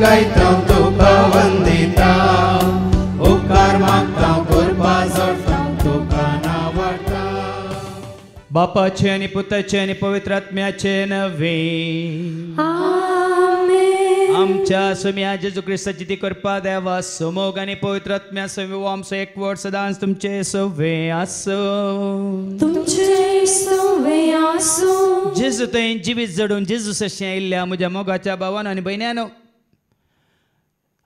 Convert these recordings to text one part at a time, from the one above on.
गायता तुका वंदिता उपकार मागता कृपा जोडता तुका नावडता बापाचे आणि पुताचे आणि पवित्र आत्म्याचे नवे आमच्या सुम्या जेजू ख्रिस्ताची ती कृपा देवा समोग आणि पवित्र आत्म्या सवे आमचो एकवट सदांच तुमचे सवे आसो जेजू तुवें जिवीत जडून जेजू सशें इल्ल्या म्हज्या मोगाच्या भावान आनी भयण्यानो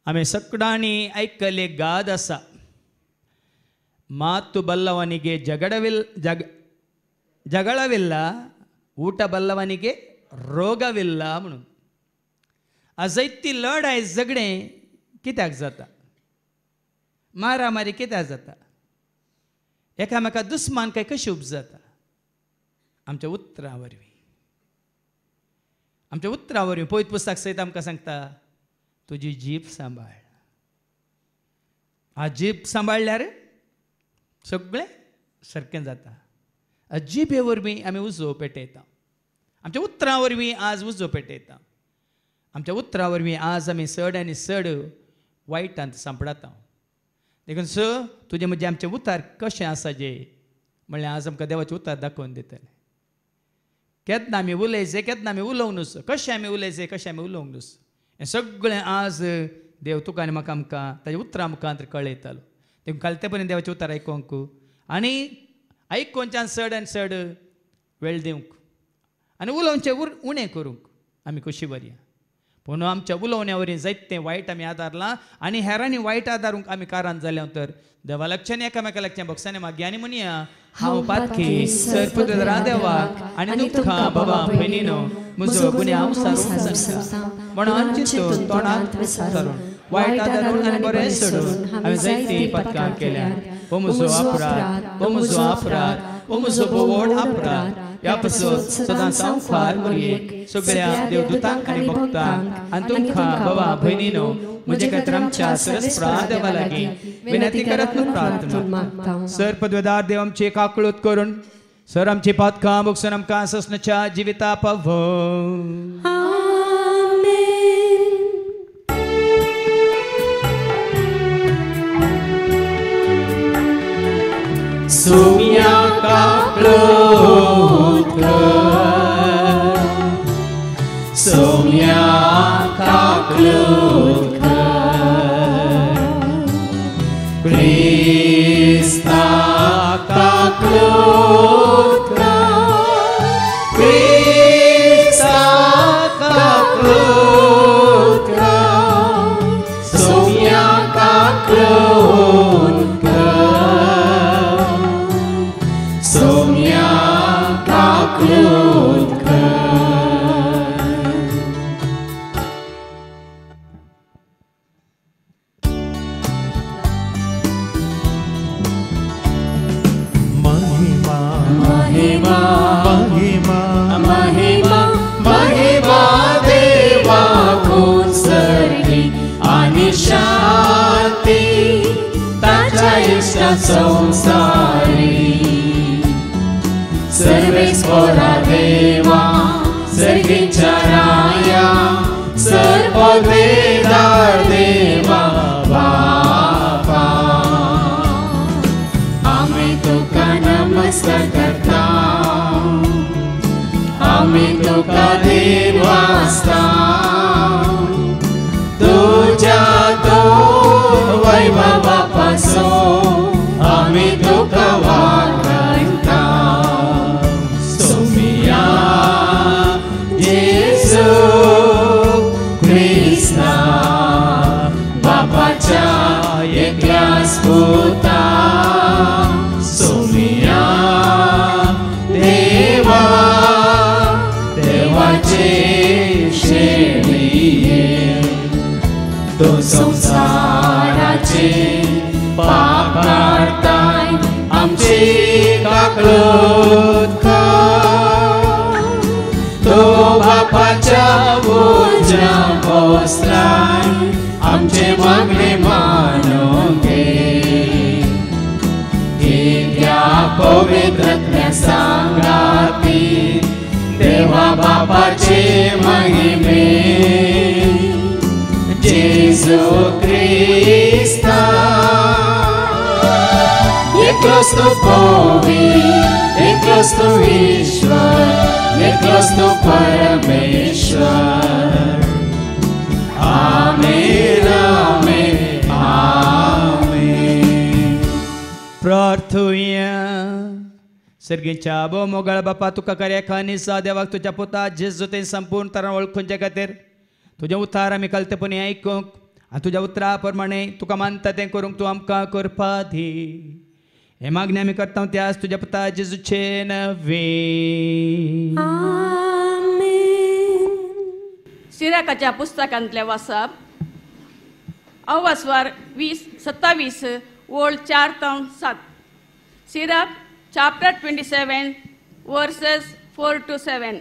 आमी सगळ्यांनी आयकले गाद आसा मातु बल्लवानिगे जगळविल्ला ಊಟ ಬಲ್ಲವನಿಗೆ ರೋಗವಿಲ್ಲ म्हणून अजैती लढाई झगडे कित्याक जाता मारामारी कित्याक जाता एकामेका दुस्मान काय कशी उपजाता आमच्या उतरावरवीं पयत पुस्तक सयत आमकां सांगता तुजी जीभ सांबाळ आ जीभ सांबाळल्यार सगळें सारकें जाता जीभे वरवीं आमी उजो पेटयता आमच्या उतरां वरवीं आज उजो पेटयता आमच्या उतरां वरवीं आज आमी चड आनी चड वायटांत सांपडाता देखून तुजें म्हणजे आमचें उतार कशें आसा जें म्हणल्यार आज आमकां देवाचें उतार दाखोवन दितलें केन्ना आमी उलयचे केन्ना आमी उलोवंक नुसो कशें आमी उलयचे कशें आमी उलोवंक नुसो हें सगळें आज देव तुका आनी म्हाका आमकां ताच्या उतरां मुखांत कळयतालो देखून काल ते पर्यंत देवाचें उतार आयकोंक आनी आयकोनच्यान चड आनी चड वेळ दिवंक आनी उलोवचें उणें करूंक आमी कशी बरी पूण आमच्या उलोवण्या वरवीं जायतें वायट आमी आदारलां आनी हेरांनी वायट आदारूंक आमी कारण जाल्या तर देवा लागच्यान एकामेका लागच्यान भक्सांनी मागया आनी म्हणया हांव पातकी सरपुत्र देवाक आनी तुका बाबा भयणीनो म्हजो गुन्यांव हांव सारून म्हणून चिंतून तोंडांत विचारून वायट आदारून आनी बरें सोडून हांवें जायतीं पथकां केल्यात ओ म्हजो अपराध ओ म्हजो अपराध ओ म्हजो व्हड अपराध ह्या पासून सदांच हांव फार करयेक सगळ्या देवदूतांक आनी भक्तांक आनी तुमकां बाबा भयणीनो म्हजे खातीर आमच्या सरस्वता देवा लागीं विनंती करत प्रार्थना सर पदवेदार देव आमची काकळूत करून सर आमची पातकां भोगसून आमकां ससनाच्या जिविता पावो सुम्या काकळूत कर सुम्या काकळूत कर क्रिस्ता काकळूत कर क्रिस्ता काकळूत कर सुम्या काकळूत सोम्या काकळूत महिमा महिमा महिमा महिमा महिमा देवाकूच सर्गी आनी शांती ताच्या इष्ट संसारी सर्वेश्वरा देवा सर्गीच्या राया सर्ववेदार देवा बापा आमी तुका नमस्कार करता आमी तुका देव वाजता तुज्या तो वैभवा पासून आमी तुका वागयता सोम्या येसू क्रिस्ता बापाच्या एकल्याच पुता सोम्या देवा देवाचे शेळिये तो संसाराचे पाप काढताय आमची काकळूत कर तो बापाच्या बोजा बसलाय आमचे मागणे मानून घे या पवित्रातल्या सांगाती देवा बापाचे महिमे Jesu Krista. Eklos to povii, eklos to Ishwar, eklos to परमेश्वर. आमेन, आमेन, आमेन. प्रार्थूया. सर्गीच्या बो मोगळ बापा तुका कार्या खानीसा देवाक तुझ्या पुता जेजू ते संपूर्ण तरान वळखुंचे खातीर तुझे उतार आमी कलतेपणी आयकूंक आनी तुज्या उतरा प्रमाणे तुका मानता तें करूंक तूं आमकां करपा दी. हे मागणी आमी करता त्याच तुज्या पुता जेजूचे नवे. सिराकाच्या पुस्तकांतले वाचप अवस्वार 27 ओळ 4-7. Sirach chapter 27 verses 4-7.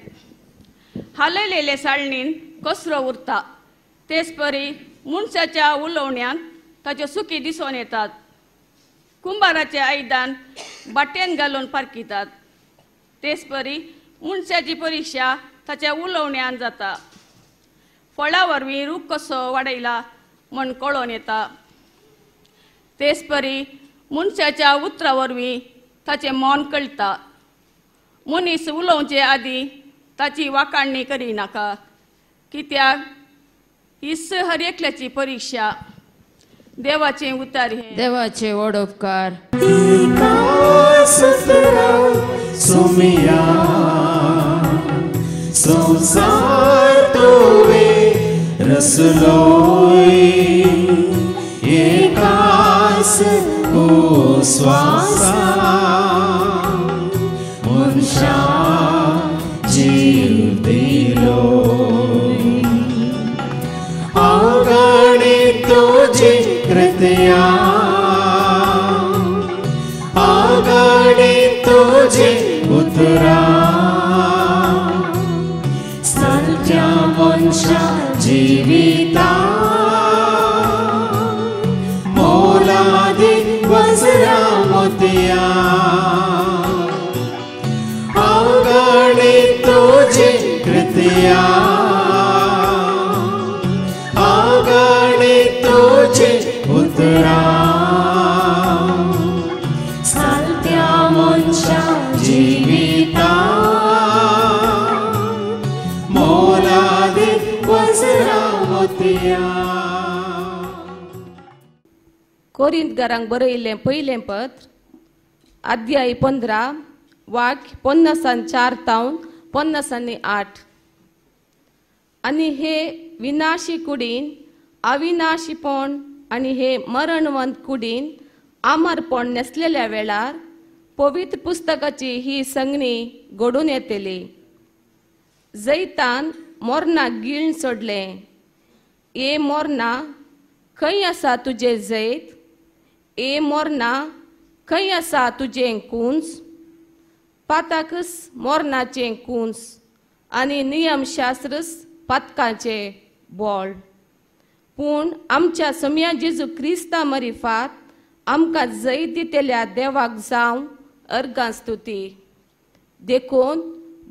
हालयलेले साळणीन कसरो उरता तेच परी मुनशाच्या उलोवण्यांत ताच्यो सुकी दिसून येतात. कुंभाराचे आयदान बाटेन घालून पारकितात तेच परी मुनशाची परीक्षा ताच्या उलोवण्यान जाता. फळा वरवीं रूख कसो वाडयला म्हण कळोन येता तेच परी मुनशाच्या उतरा वरवीं ताचे मन कळटा. मनीस उलोवचे आदी ताची वाकाणणी करिनाका कित्याक हिस्स हर एकल्याची परीक्षा. देवाचे उतार हे देवाचे वडोपकार. सुमिया संसार तुवे रसलोय एकास को स्वासा मुनशा जीव दिलो अगणित तुझी कृत्या अगणित तुझी उतरा सत्या मुनशा जीविता मोलादी वज्रा मोतिया अगणित तुझी कृत्या अगणित तुझी उतरा सत्या मुनशा जीविता मोलादी वज्रा मोतिया. कोरिंथकारांक बरयिल्लें पयलें पत्र अध्याय 15 वाक्य 54-8. आनी हे विनाशी कुडीन अविनाशीपण आनी हे मरणवंत कुडीन अमरपण नेसलेल्या वेळार पवित्र पुस्तकाची ही संगणी घडून येतली. जैतान मोरनाक गिळून सोडलें. ए मोरना खंय आसा तुजें जैत? ए मोरना खंय आसा तुजें कुंज? पाताकस मोरनाचें कुंज आनी नियमशास्त्रस पातकाचें बोळ. पूण आमच्या सम्या जेजू क्रिस्ता मरिफात आमकां जैत दितेल्या देवाक जावं अर्गां स्तुती. देखून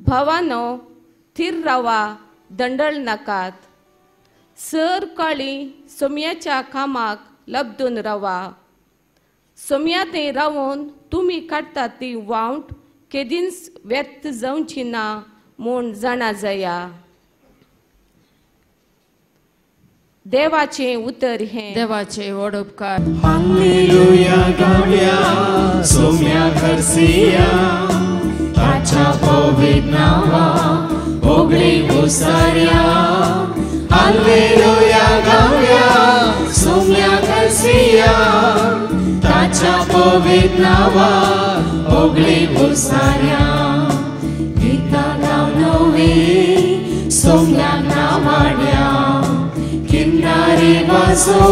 भावानो थीर रावा, दंडळ नाकात. सर काळी सोम्याच्या कामाक लबदून रावा. सोम्या थंय रावून तुमी काडटा ती वावट केदींच व्यर्थ जावची ना म्हूण जाणा जाया. देवाचे उतर हे देवाचे वडोपकार. हालेलुया गावया सोम्या घरसिया ताच्या पवित्र नावा ओगळी घुसाऱ्या. हालेलुया गावया सोम्या घरसिया ताच्या पवित्र नावा ओगळी घुसाऱ्या. गीता गावनोवी सोम्या नावाड्या किन्नारे वाजो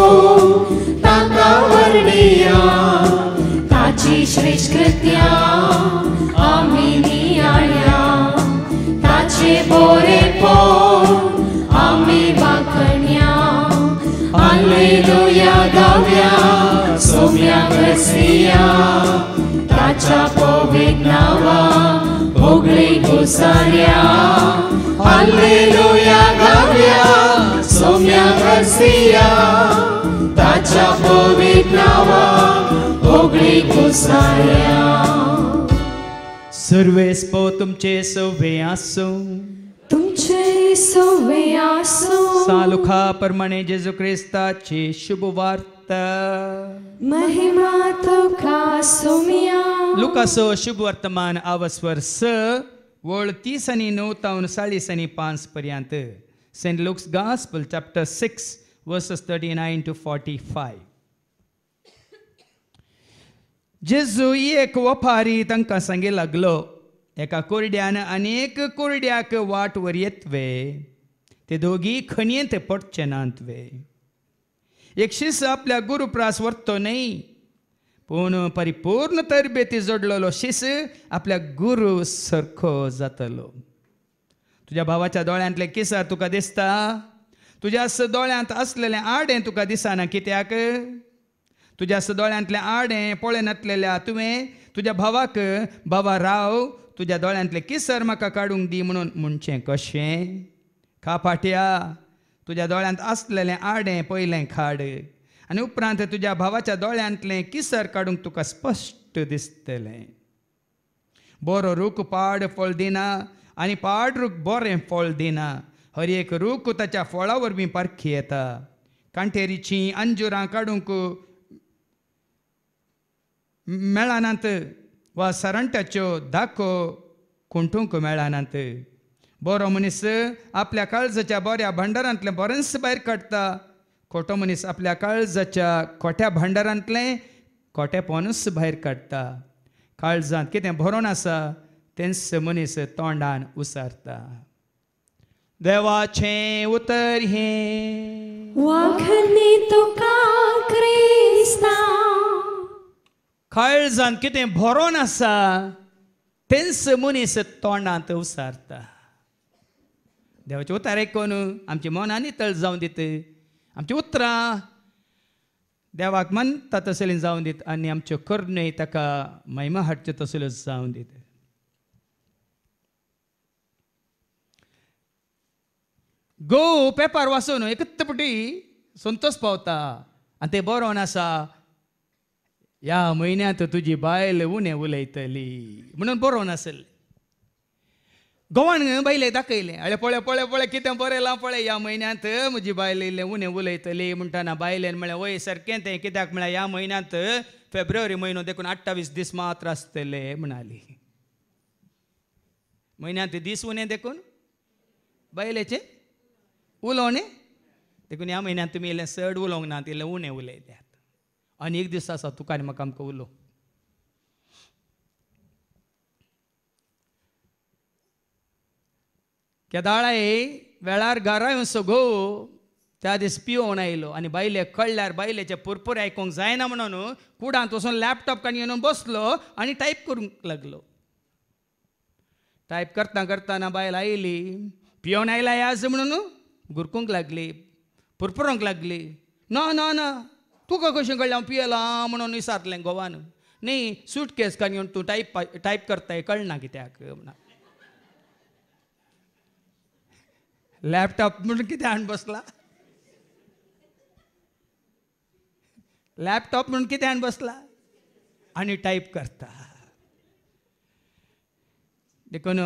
ताका वर्णिया. ताची श्रेष्ठ कृत्या आमी नियाळ्या. ताचे बोरेपण आमी वाखण्या. हालेलुया गावया सोम्या घरसिया ताच्या पवित्र नावा ओगळी घुसाऱ्या. हालेलुया गावया सोम्या घरसिया ताच्या पवित्र नांवां होगळी घुसाऱ्या. सर्वे स्पो तुमचे सवे आसो. तुमचे सवे आसो. सालुखा प्रमाणे जेजू क्रिस्ताची शुभ वार्ता. महिमा तुका सोम्या. लुकासो शुभ वर्तमान आवस्वर 6 वळ 30 आनी 9 तावन 40 आनी 5 पर्यंत. Saint Luke's gospel chapter 6 verses 39 to 45. जेजू एक वफारी तांकां सांगे लागलो, एका कोरड्यान आनीक कोरड्याक वाट वर येतवे, ते दोगी खणयेंत पडचे नांतवे. एक शिष्य आपल्या गुरुप्रास व्हरतो न्ही, पूण परिपूर्ण तरबेती जोडलेलो शिष्य आपल्या गुरू सारको जातलो. तुज्या भावाच्या दोळ्यांतले किसर तुका दिसता, तुज्या दोळ्यांत असलेलें आडें तुका दिसना. कित्याक? तुज्या दोळ्यांतलें आडें पळय नातलेल्या तुवें तुज्या भावाक, बाबा राव तुज्या दोळ्यांतले किसर म्हाका काडूंक दी म्हणून म्हणचें कशें? खापाट्या, तुज्या दोळ्यांत असलेलें आडें पयलें काड, आनी उपरांत तुज्या भावाच्या दोळ्यांतलें किसर काडूंक तुका स्पश्ट दिसतलें. बरो रूख पाड फळ दिना, आनी पाड रूख बरें फळ दिना. हर एक रूख ताच्या फळा वरवीं पारखी येता. कांटेरीचीं अंजुरां काडूंक मेळनात, वा सरंटाच्यो धाको खुंटूंक मेळनात. बरो मनीस आपल्या काळजाच्या बऱ्या भांडारांतलें बरेंच भायर काडटा. खोटो मनीस आपल्या काळजाच्या खोट्या भांडारांतलें खोटेपणूच भायर काडटा. काळजांत कितें भरोन आसा तेंच मनीस तोंडान उसारता. देवाचें उतर हें. वाखणी तुका क्रिस्ता. काळजांत कितें भरोन आसा तेंच मनीस तोंडांत उसारता. देवाचें उतर आयकून आमची मनां नितळ जावं दीत, आमची उतरां देवाक मानता तसलीं जावं दीत, आनी आमच्यो कर्ण्योय ताका महिमा हाडच्यो तसल्यो जावं दीत. गो पेपर वाचून एकच पटी संतोश पावता, आनी ते बरोवन आसा, ह्या म्हयन्यांत तुजी बायल उणें उलयतली म्हणून बरोवन आसलें. गोवान बायले दाखयलें, अळे पळय पळय पळय कितें बरयलां पळय, ह्या म्हयन्यांत म्हजी बायल इल्लें उणें उलयतली म्हणटाना बायलेन म्हळें वय सारकें तें, कित्याक म्हळ्यार ह्या म्हयन्यांत फेब्रुवारी म्हयनो देखून 28 दीस मात्र आसतले म्हणाली. म्हयन्यांत दीस उणें देखून बायलेचें उलोवणें देखून ह्या म्हयन्यांत तुमी इल्लें चड उलोवंक ना, इल्लें उणें उलयल्यात. आनी एक दीस आसा तुका आनी म्हाका आमकां उलोव. केदाळे वेळार घरा येवचो घो त्या दीस पिवून आयलो, आनी बायले कळल्यार बायलेचे पुरपूर आयकूंक जायना म्हणून कुडांत वचून लॅपटॉप काडून येवन बसलो आनी टायप करूंक लागलो. टायप करता करतना बायल आयली, पिवून आयला आज म्हणून गुरकूंक लागली, पुरपुरोंक लागली. ना ना ना, तुका कशें कळ्ळें हांव पियेलां म्हणून विचारलें गोवान. न्ही, सूटकेस काडून येवन तूं टायप करताय कळना कित्याक म्हणून. लॅपटॉप म्हणून कितें हाडून बसला? लॅपटॉप म्हणून कितें हाडून बसला आनी टायप करता. देखून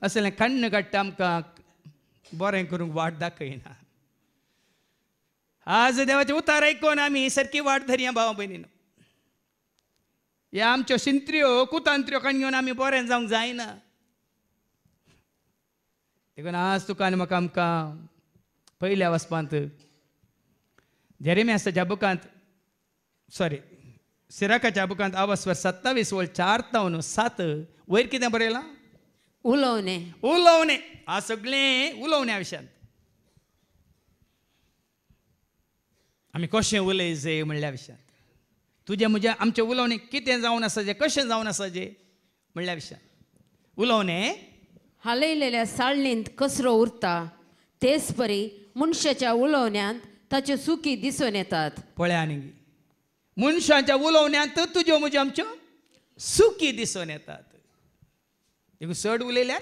असलें कन्न काडटा आमकां बरें करूंक वाट दाखयना. आज देवाचें उतार आयकून आमी सारकी वाट धरया भावा भयणीनो. ह्या आमच्यो शिंत्र्यो कुतांत्र्यो काडून घेवन आमी बरें जावंक जायना. देखून आज तुका आनी म्हाका आमकां पयल्या वचपांत जेरेमियाच्या बुकांत सिराकाच्या बुकांत आवस्वर 27 वळ 4 तावन 7 वयर कितें बरयलां? उलोवणें. उलोवणें. आ सगळें उलोवण्या विशयांत. आमी कशें उलयचें म्हणल्या विशयांत. तुजें म्हजें आमचें उलोवणें कितें जावन आसा जें, कशें जावन आसा जें म्हणल्या विशयांत. उलोवणें हालयलेल्या साळणेंत कसरो उरता तेच परी मनशाच्या उलोवण्यांत ताच्यो चुकी दिसून येतात. पळय आनी मनशांच्या उलोवण्यांत तुज्यो म्हज्यो आमच्यो चुकी दिसून येतात. देखून चड उलयल्यार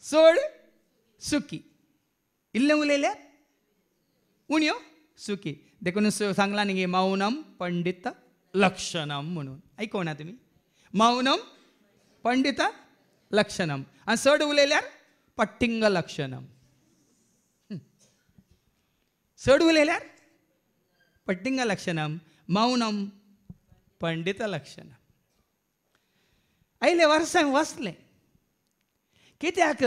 चड चुकी, इल्लें उलयल्यार उण्यो चुकी. देखून सांगला न्ही मौनम पंडित लक्षणम म्हणून ऐकूं ना तुम्ही मौनम पंडित लक्षणम आणि चड उलयल्यार पट्टिंग लक्षणम चड उलयल्यार पट्टिंग लक्षणम मौनम पंडित लक्षणम आयले वर्सां वचलें कित्याक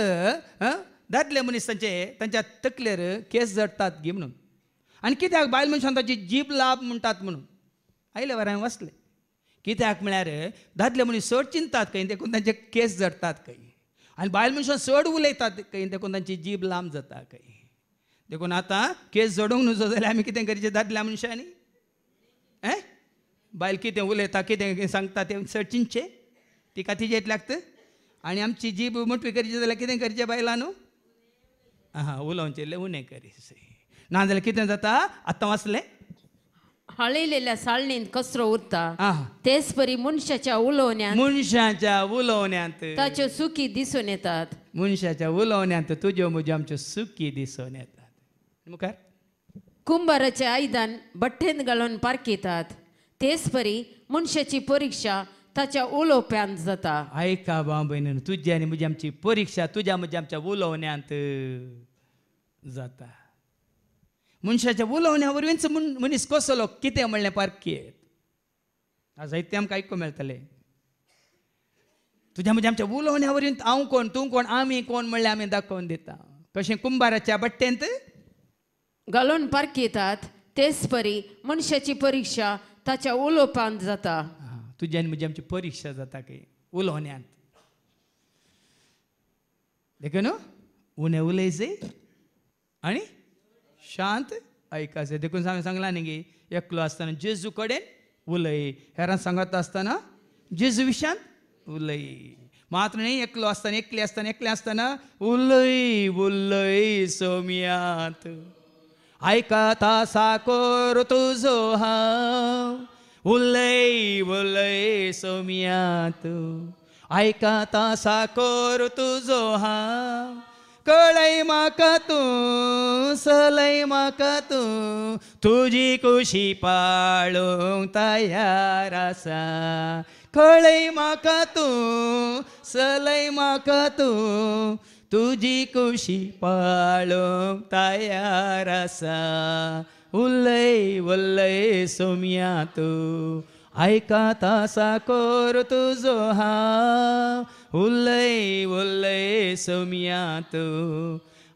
दादले मनीस तांच्या तकलेर केस जडटात गी म्हणून आनी कित्याक बायल मनशान ताची जीब लाभ म्हणटात म्हणून आयले वरां वचलें कित्याक म्हळ्यार दादले मनीस चड चिंतात खंय देखून तांचे केस जडटात खंय आनी बायल मनशां चड उलयतात खंय देखून तांची जीब लांब जाता खंय देखून आतां केस जडोंक नजो जाल्यार आमी कितें करचें दादल्या मनशांनी बायल कितें उलयता कितें सांगता तें चड चिंतचें तिका तिजेत लागता आनी आमची जीब मोटवी करची जाल्यार कितें करचें बायलां उलोवचें उणें करीस नाजाल्यार कितें जाता आतां वाचलें हळयलेल्या साळणेंत कचरो उरता तेच परी मनशाच्या उलोवण्यांत ताच्यो सुखी दिसून येतात मनशाच्या उलोवण्यांत तुज्यो म्हज्यो आमच्यो सुखी दिसून येतात मुखार कुंभाराच्या आयदान बट्टेंत घालून पारकितात तेच परी मनशाची परीक्षा ताच्या उलोवप्यांत जाता आयका भाव भयण तुजी आनी म्हजी आमची परीक्षा तुज्या म्हज्या आमच्या उलोवण्यांत जाता मनशाच्या उलोवण्या वरवींच मनीस कसलो कितें म्हणलें पारकेत जायतें आमकां आयकूंक मेळटलें तुज्या म्हज्या आमच्या उलोवण्या वरवीं हांव कोण तूं कोण आमी कोण म्हणलें आमी दाखोवन दिता कशें कुंभाराच्या बट्टेंत घालून पारकितात तेच परी मनशाची परीक्षा ताच्या उलोवपांत जाता तुज्या आनी म्हजी आमची परीक्षा जाता खंय उलोवण्यांत देखून उणें उलयचें आनी शांत आयकाचें देखून हांवें सांगलां न्ही गे एकलो आसतना जेजू कडेन उलय हेरां सांगत आसतना जेजू विशयांत उलय मात्र न्ही एकलो आसतना एकलें आसतना उलय उलय सोम्यांत आयकाता साकोर तुजो हांव उलय उलय सोम्यांत आयकाता साकोर तुजो हांव कळय म्हाका तूं सलय म्हाका तूं तुजी कुशी पाळूंक तयार आसा कळय म्हाका तूं सलय म्हाका तूं तुजी कुशी पाळूंक तयार आसा उलय उलय सोम्यांत आयकाता साकोर तुजो हांव उलय उलय सोम्यांत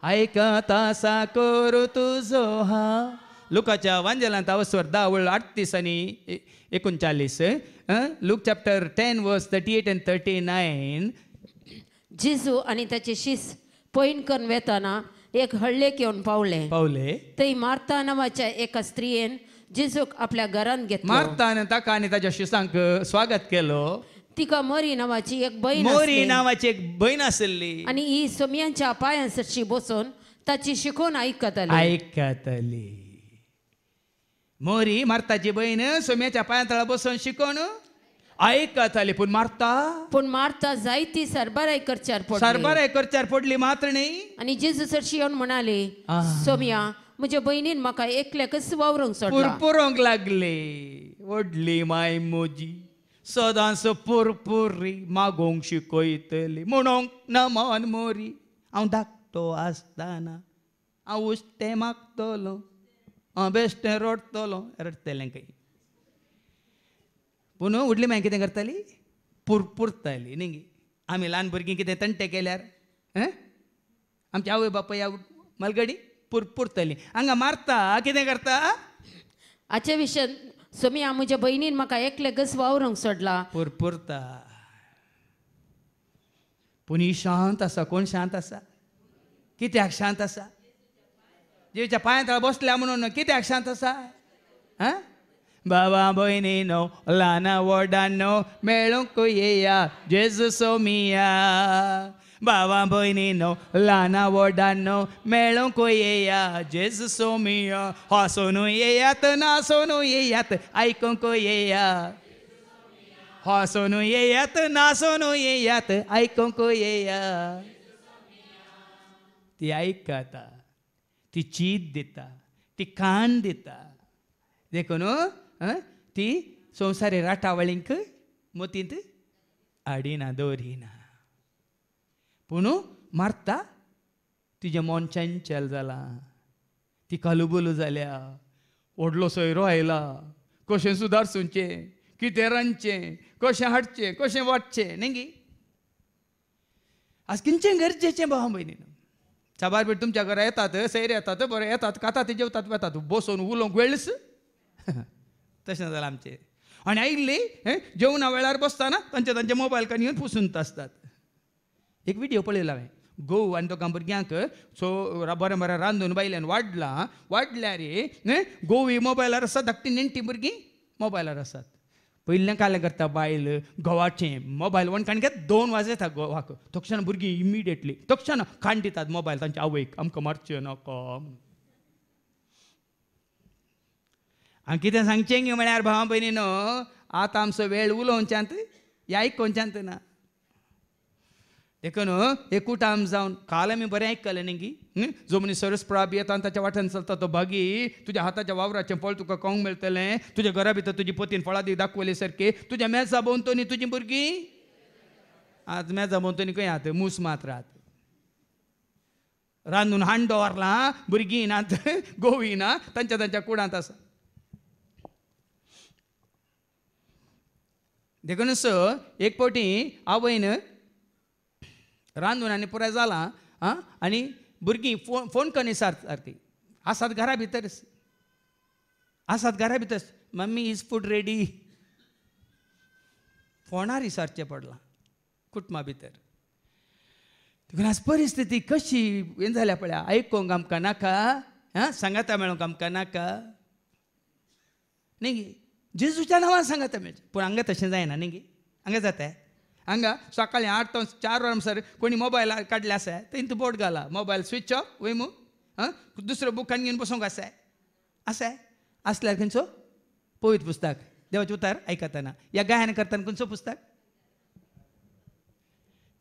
आयकाता साकोर तुजो हांव लुकाच्या वांजेलांत अवस्वर 10:38 आनी 39 लूक चॅप्टर 10 वर्स 38 and 39 जेजू आनी ताचे शिस पैन करून वेताना एक हळ्ळेक येवन पावले थंय मार्ता नांवाच्या एका स्त्रियेन जेजूक आपल्या घरांत घेतलो मार्तान ताका आनी ताच्या शिसांक स्वागत केलो तिका मोरी नांवाची एक भयण आसली आनी ही सोम्यांच्या पांयां सरशी बसून ताची शिकोवन आयकताली मोरी मार्ताची भयण सोम्याच्या पांयां तळा बसून शिकोवन आयकताली पूण मार्ता जायती सरबराय करच्यार पडली मात्र न्ही आनी जेजू सरशी येवन म्हणाले सोम्या म्हज्या भयणीन म्हाका एकल्याकच वावरूंक सोडला पुरपुरोंक लागले व्हडली माय मोजी सदांच पुरपुरी मागोंक शिकयतली म्हणोंक नमन मोरी हांव धाकटो आसतना हांव उश्टें मागतलो हांव बेश्टें रडटलें खंय पूण व्हडली मागीर कितें करताली पुरपुरताली न्ही आमी ल्हान भुरगीं कितें तंटे केल्यार आमची आवय बापाय मलगडी पुरपुरतली हांगा मारता कितें करता हाचे विशयान सोम्या म्हज्या भयणीन म्हाका एकल्याकच वावरूंक सोडला पुरपुरता पूण ही शांत आसा कोण शांत आसा कित्याक शांत आसा जेच्या पांयां तळा बसल्या म्हणून कित्याक शांत आसा बाबा भयणीनो ल्हाना व्हडानो मेळूंक येया जेजू सोमिया बाबा भयणीनो ल्हाना व्हडानो मेळूंक येया जेजू सोमिया हांसून येयात नासून येयात आयकूंक येया हांसून येयात नासून येयात आयकूंक येया ती आयकता ती चीत दिता ती कान दिता देखून ती संवसारी राटावळींक मोतींत आडिना दवरिना पूण मारता तिजें मन चंचल जालां ती कालुबोलू जाल्या व्हडलो सोयरो आयला कशें सुदारसूंचें कितें रांदचें कशें हाडचें कशें वाडचें न्ही आज किंचें गरजेचें भाव भयणीन साबार भेट तुमच्या घरा येतात सैर येतात बरें येतात खातात जेवतात वेतात बसून उलोवंक वेळच तशें जालां आमचें आनी आयिल्ली जेवणा वेळार बसतना तांचे मोबायल काडून घेवन पुसून आसतात एक व्हिडिओ पळयलो हांवें घोव आनी दोगां भुरग्यांक सो बरें बरें रांदून बायल्यान वाडल्यार घोव ही मोबायलार आसा धाकटी नेणटी भुरगीं मोबायलार आसात पयलें कालें करता बायल घोवाचें मोबायल वणकाण घेत 2 वाजयता घोवाक तक्षण भुरगीं इमिडिएटली तक्षण खाण दितात मोबायल तांच्या आवयक आमकां मारचें नाका हांव कितें सांगचें गे म्हळ्यार भावा भयणीनो आतां आमचो वेळ उलोवच्यांत हें आयकोवच्यांत ना देखून एकूटाम जावन काल आमी बरें आयकलें न्ही जो मनीस सरस्प्राब येता आनी ताच्या वाट्यान चलता तो भागी तुज्या हाताच्या वावराचें फळ तुका खावंक मेळटलें तुज्या घरा भितर तुजी पतीन फळादी दाखयले सारके तुज्या मेजा भोंवतणी तुजीं भुरगीं आज मेजा भोंवतणी खंय आहात मूस मात रात रांदून हांड दवरलां भुरगीं नात घोवी ना तांच्या कुडांत आसा देखून एक फावटी आवयन रांदून आनी पुराय जालां आनी भुरगीं फोन करून सारकी आसात घरा भितर मम्मी इज फूड रेडी फोनार विचारचें पडलां कुटुंबा भितर देखून आज परिस्थिती कशी हें जाल्या पळय आयकोंक आमकां नाका सांगाता मेळोंक आमकां नाका न्ही जेजूच्या नांवान सांगाता मेळचें पूण हांगा तशें जायना न्ही हांगा जाता हांगा सकाळीं 8 ते 4 वरांसर कोणी मोबायल काडले आसा थंय बोट घाला मोबायल स्विच ऑफ वयमू दुसरो बुकान घेवन बसूंक आसा आसल्यार खंयचो पवित्र पुस्तक देवाचें उतार आयकतना ह्या गायन करतना खंयचो पुस्तक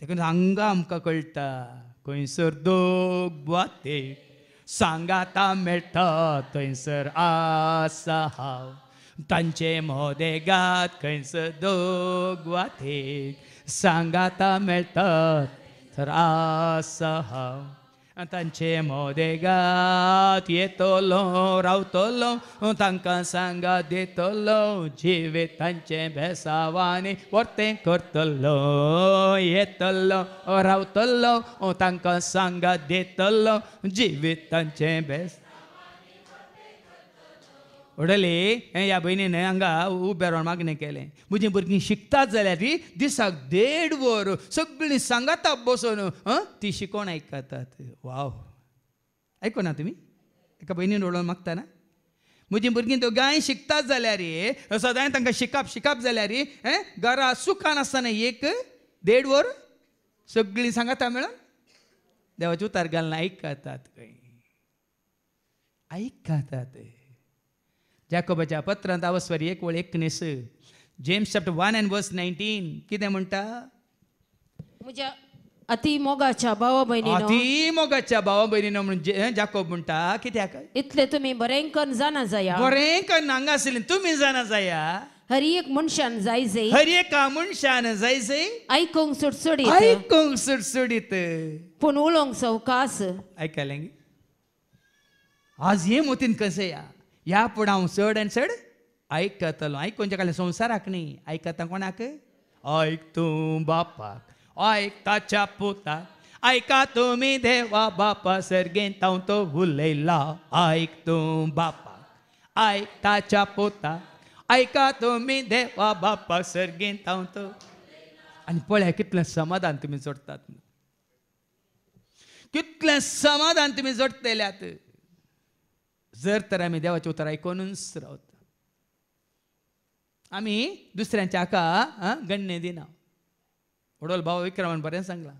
देखून हांगा आमकां कळटा खंयसर दोग वाते सांगाता मेळटा थंयसर आसा हांव तांचे मोदेगात खंयसर दोग वाते सांगाता मेळटात तर आसा हांव तांचे मोदेगात येतलो रावतलो तांकां सांगात दितलो जिवीत तांचे भेसावांनी वर्तें करतलो येतलो रावतलो तांकां सांगात दितलो जिवीत तांचे भेस उडली ह्या भयणीन हांगा उबे रावन मागणें केलें म्हजीं भुरगीं शिकतात जाल्यार ती दिसाक 1.5 वर सगळीं सांगाता बसून ती शिकोवन आयकतात वाव आयकना तुमी एका भयणीन उडोवन मागतना म्हजीं भुरगीं दोगांय शिकतात जाल्यार सदांच तांकां शिकप जाल्यार घरा सुखान आसतना 1.5 वर सगळीं सांगाता मेळोन देवाचें उतार घालून आयकतात खंय आयकतात जाकोबाच्या पत्रांत आवस्वारी 1:19 जेम्स चॅप्टर 1 and verse 19 कितें म्हणटा म्हज्या अति मोगाच्या भावा भयणीनो म्हणून जाकोब म्हणटा कित्याक इतले तुमी बरें करून जाणा जाया बरें करून हांगा आसलें तुमी जाणा जाया हर एक मनशान जाय हर एका मनशान जाय आयकोंक सुटसुडीत पूण उलोवंक सवकास आयकलें आज हे मोतीन कशें ह्या फुडें हांव चड आनी चड आयकतलो आयकोवचें काले संवसाराक न्ही आयकता कोणाक आयक तूं बापाक आयक ताच्या पुताक आयका तुमी देवा बापा सर्गेंत हांव तो उलयला आयक तूं बापाक आयक ताच्या पुताक आयका तुमी देवा बापा सर्गेंत हांव तो आनी पळय कितलें समाधान तुमी जोडटात कितलें समाधान तुमी जोडटल्यात जर तर आमी देवाचें उतर आयकोनूच रावता आमी दुसऱ्यांच्या हाका गण्य दिना वडोल भाव विक्रमान बरें सांगलां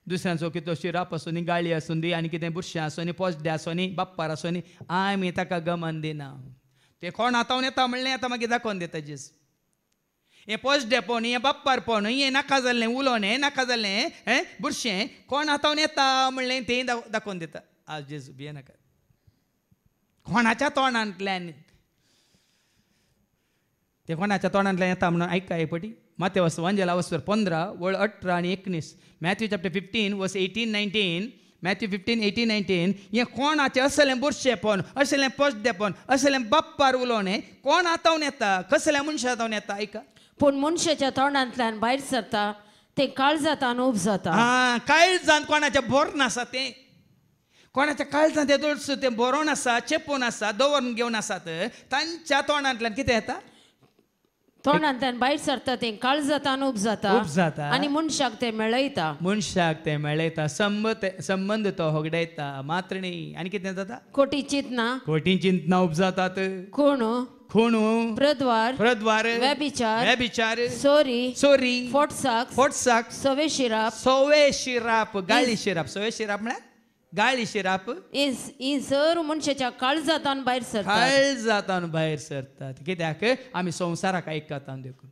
दुसऱ्यांचो कितें शिराप आसूं नी गाळी आसूं दी आनी कितें बुरशें आसूं नी पोसडें आसूं नी बाप्पार आसूं नी आमी ताका गमन दिना तें कोण हातावन येता म्हणलें आतां मागीर दाखोवन दिता जेस हें पोसडेपण हें बाप्पारपण हें नाका जाल्लें उलोवणें हें नाका जाल्लें बुरशें कोण हातावन येता म्हणलें तें दाखोवन दिता आज जेजू भिये नाका कोणाच्या तोंडांतल्यान ते कोणाच्या तोंडांतल्यान येता म्हणून ऐका हे पटी मातेवास वांजेला वस्वर 15 वळ 18 आणि 19 मॅथ्यू चॅप्टर 15 वर्स 18-19 मॅथ्यू 15-18-19 हें कोणाचें असलें बुरशेपण असलें पशदेपण असलें बाप्पार उलोवणें कोण आतावन येता कसल्या मनशा आतावन येता ऐका पूण मनशाच्या तोंडांतल्यान भायर सरता ते काळजांतान उब जाता. काळजांत कोणाचें बरोवन आसा तें कोणाच्या काळजांत ते दोळस ते बरोवन आसा चेपून आसा दवरून घेवन आसात तांच्या तोंडांतल्यान कितें येता तोंडांतल्यान भायर सरता ते काळजांतान उब जाता आनी मनशाक ते मेळयता. मनशाक ते मेळयता संबंध तो होगडायता मात्र न्ही आनी कितें जाता खोटी चिंतना खोटी चिंतना उब जातात खूण प्रद्वार व्यभिचार चोरी फोटसाक सवे शिराप गाळी शिराप सवे शिराप म्हळ्यार गाळी शिराप ही सर मनशाच्या काळजांतान भायर सरता काळजांतान भायर सरतात कित्याक आमी संवसाराक ऐकतात देखून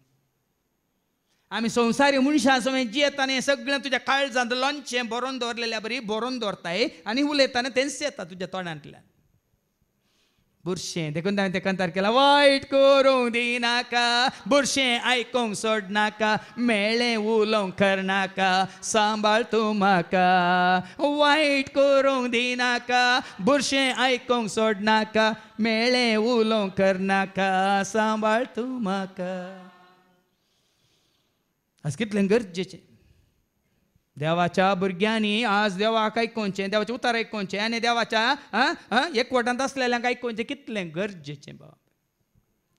आमी संवसारी मनशां समेत जियेताना हें सगळें तुज्या काळजांत लोणचें बरोवन दवरलेल्या बरी बरोवन दवरताय आनी उलयताना तेंच येता तुज्या तोंडांतल्यान बुरशें देखून हांवें ते कंतार केला वायट करूंक दिनाका बुरशें आयकूंक सोडनाका मेळ्ळें उलोवंक करनाका सांबाळ तूं म्हाका वायट करूंक दिनाका बुरशें आयकूंक सोडनाका मेळ्ळें उलोवंक करनाका सांबाळ तूं म्हाका. आज कितलें गरजेचें देवाच्या भुरग्यांनी आज देवाक आयकोवचें देवाचें उतार आयकोवचें आनी देवाच्या एकवटांत आसलेल्यांक आयकोवचें कितलें गरजेचें बाबा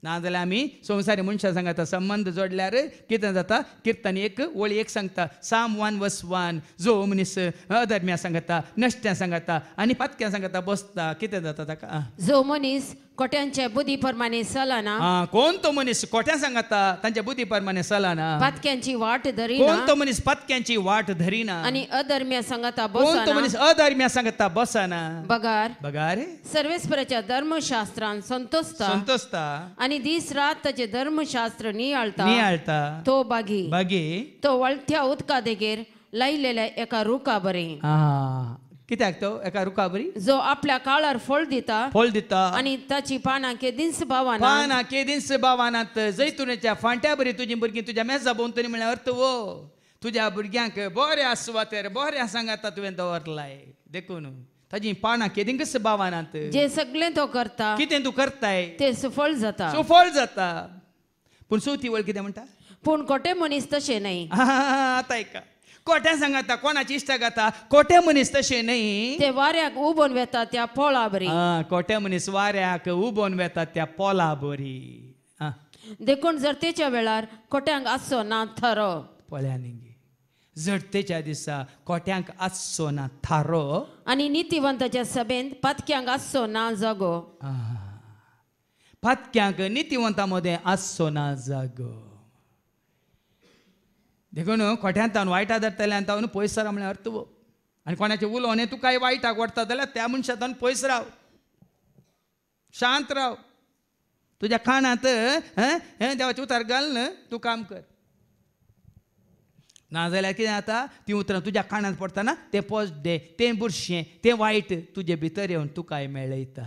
नाजाल्यार आमी संवसारी मनशां सांगता संबंध जोडल्यार कितें जाता किर्तन 1 वळी 1 सांगता साम 1 वर्स 1 जो मनीस अधर्म्या सांगता नश्ट्यां सांगता आनी पातक्यां सांगता बसता कितें जाता ताका जो मनीस कोट्यांच्या बुद्धी प्रमाणे चलना कोण तो मनीस कोट्यां सांगता तांच्या बुद्धी प्रमाणे चलना पातक्यांची वाट धरिना कोण तो मनीस पातक्यांची वाट धरिना आनी अधर्म्या सांगता कोण तो मनीस अधर्म्या सांगता बसना बगार सर्वेस्पराच्या धर्मशास्त्रान संतोषता आनी दीस रात ताचे धर्मशास्त्र नियाळता तो बागी तो वळथ्या उदका देगेर लायलेल्या एका रुखा बरें कित्याक तो एका रुखा बरी जो आपल्या काळार फळ दिता आनी ताची पानां केदींच भावानात जैतुनाच्या फांट्या बरी तुजी भुरगीं तुज्या मेजा भोंवतणी म्हळ्यार अर्थ वो तुज्या भुरग्यांक बऱ्या सुवातेर बऱ्या सांगाता तुवें दवरलाय देखून ताजी पानां केदींच भावानात जे सगळें तो करता कितें तूं करताय ते सुफळ जाता पूण चवथी वळ कितें म्हणटा पूण कोटे मनीस तशें न्हय आतां ऐका कोट्या सांगता कोणाची इश्ट गाता कोटे मनीस तशें न्हय ते वाऱ्याक उबोन वेता त्या पोळा बरी कोटे मनीस वाऱ्याक उबोन वेता त्या पोला बरी देखून जरतेच्या वेळार कोट्यांक आसचो ना थारो पळयांनी जडतेच्या दिसा कोट्यांक आसचो ना थारो आनी नितिवंताच्या सभेंत पातक्यांक आसचो ना जागो पातक्यांक नितिवंता मदें आसचो ना जागो देखून खोट्यांतान वायटा धरतल्यान तावन पयस राव म्हळ्यार अर्थ आनी कोणाचें उलोवणें तूं कांय वायटाक वडता जाल्यार त्या मनशांतान पयस राव शांत राव तुज्या कानांत देवाचें उतार घाल तूं काम कर नाजाल्यार कितें जाता तीं उतरां तुज्या कानांत पडटना तें पॉजडे तें बुरशें तें वायट तुजे भितर येवन तुकाय मेळयता.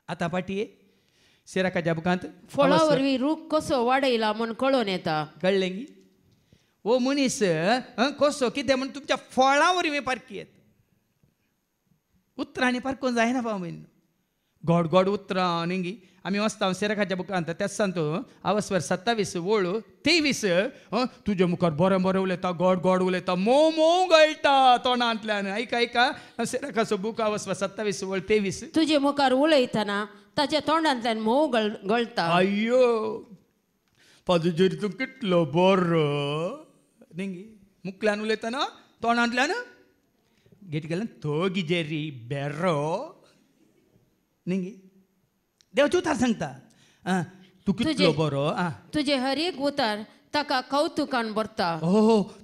आतां पाटये सिराकाच्या बुकांत फळा वरवीं रूख कसो वाडयला म्हूण कळोवन येता कळ्ळें गी ओ मनीस कसो कितें म्हण तुमच्या फळां वरवीं पारकीत उतरांनी पारकूंक जायना बाबा गोड गोड उतरां न्ही गी आमी वचता सिराकाच्या बुकांत तेच सांगतो आवस्वर 27 वळ 23 तुजे मुखार बरें बरें उलयता गोड गोड उलयता मोव मोव गळटा तोंडांतल्यान ऐका सिराकाचो बूक आवस्वर 27 वळ 23 तुजे मुखार उलयतना ताच्या तोंडांतल्यान मोव गळटा अय्यो पाजूजेर तूं कितलो बरो न्ही मुखल्यान उलयतना तोंडांतल्यान गेट गेल्यान तो गिजेरी बेरो न्ही देवचे उतार सांगता तूं कितलो बरो तुजे हर एक उतार ताका कौतुकान भरता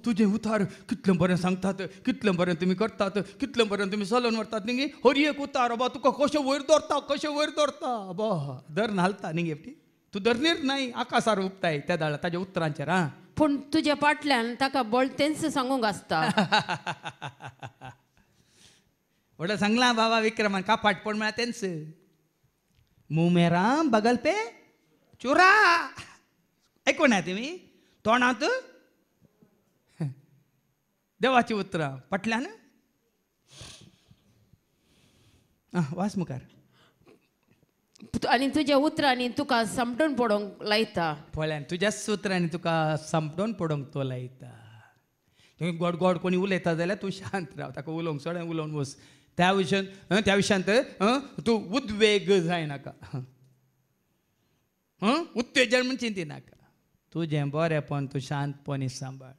तुजें उतार कितलें बरें सांगतात कितलें बरें तुमी करतात कितलें बरें तुमी चलोवन व्हरतात न्ही हर एक उतार बा तुका कशें वयर दवरता बा धरून हालता न्ही गेपटी तूं धरणीर न्हय आकाशार उपताय त्या दाळा ताच्या उतरांचेर पूण तुज्या फाटल्यान ताका बळतेंच सांगूंक आसता व्हडलो सांगला बाबा विक्रमान कापाट पड म्हळ्यार तेंच मुंह में राम बगल पे चुरा ऐकून तुम्ही तोंडात देवाची उतरां पटल्यान वास मुखार आणि तुझ्या उतरांनी तुका समटून पडोंक लायता पळयान तुज्याच उतरांनी तुका संपटोवन पडोंक तो लायता तुम्ही गोड गोड कोणी उलयता जाल्यार तूं शांत राव ताका उलोवंक सोड उलोवन वच त्या विशयान तूं उद्वेग जायनाका उत्तेजन म्हण चिंती नाका तुजें बरेंपण तूं शांतपणी सांबाळ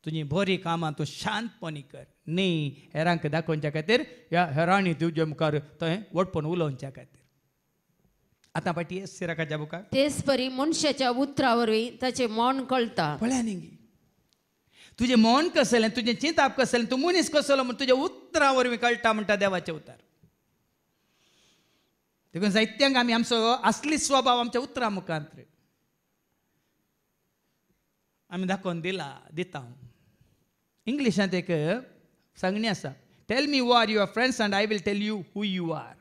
तुजी बरी कामां तूं शांतपणी कर न्ही हेरांक दाखोवच्या खातीर ह्या हेरांनी तुजे मुखार थंय वटपण उलोवच्या खातीर आतां पाटी सिराकाच्या बुकाक तेच परी मनशाच्या उतरा वरवीं ताचें मन कळटा पळया न्ही तुजें मन कसलें तुजें चिंताप कसलें तूं मनीस कसलो म्हण तुज्या उतरां वरवीं कळटा म्हणटा देवाचें उतार देखून साहित्यांक आमी आमचो असली स्वभाव आमच्या उतरां मुखांत आमी दाखोवन दिता हांव इंग्लिशांत एक सांगणी आसा tell me who are your friends and I will tell you who you are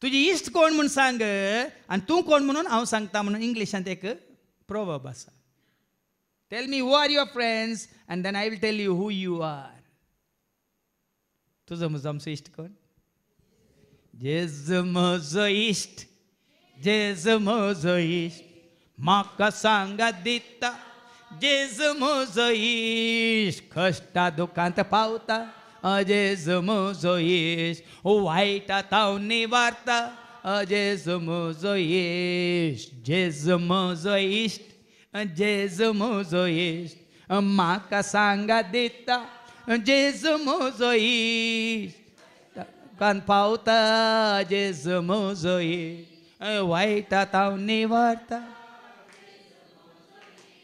तुजी इश्ट कोण म्हूण सांग आनी तूं कोण म्हणून हांव सांगता म्हणून इंग्लिशांत एक प्रोवर्ब आसा tell me who are your friends and then I will tell you who you are तुजो म्हजो आमचो इश्ट कोण जेजू म्हजो इश्ट जेजू म्हजो इश्ट म्हाका सांगात दिता जेजू म्हजो इश्ट कश्टा दुखांत पावता जेजू म्हजो इश्ट वायटांत हांव निवारता जेजू म्हजो इश्ट जेजू म्हजो इश्ट जेजू म्हजो इश्ट म्हाका सांगात दिता जेजू म्हजो इश्ट कान पावता जेजू म्हजो इश्ट वायटांत हांव निवारता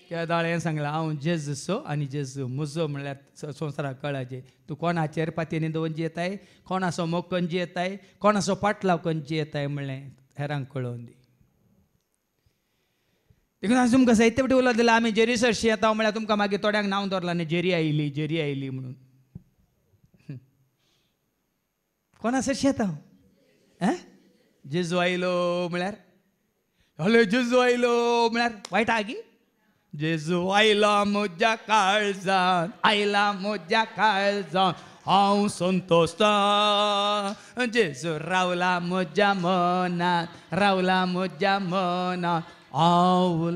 त्या दाळ्यान सांगला हांव जेजूचो आनी जेजू म्हजो म्हणल्यार संवसाराक कळाचे तूं कोणाचेर पातयेनी दवरून जियेताय कोणाचो मोग करून जियेताय कोणाचो पाटलाव करून जियेताय म्हणलें हेरांक कळोवन दी देखून आज तुमकां साहित्य फावटी उलोवंक दिला आमी जेरी सरशी येता म्हळ्यार तुमकां मागीर थोड्यांक नांव दवरलां न्ही जेरी आयली म्हणून कोणा सरशी येता हांव जेजू आयलो म्हळ्यार हलो जेजू आयलो म्हळ्यार वायट आगी जेजू आयला म्हज्या काळजांत आयला म्हज्या काळजांत हांव संतोश्ता जेजू रावला म्हज्या मनांत रावला म्हज्या मनांत हांव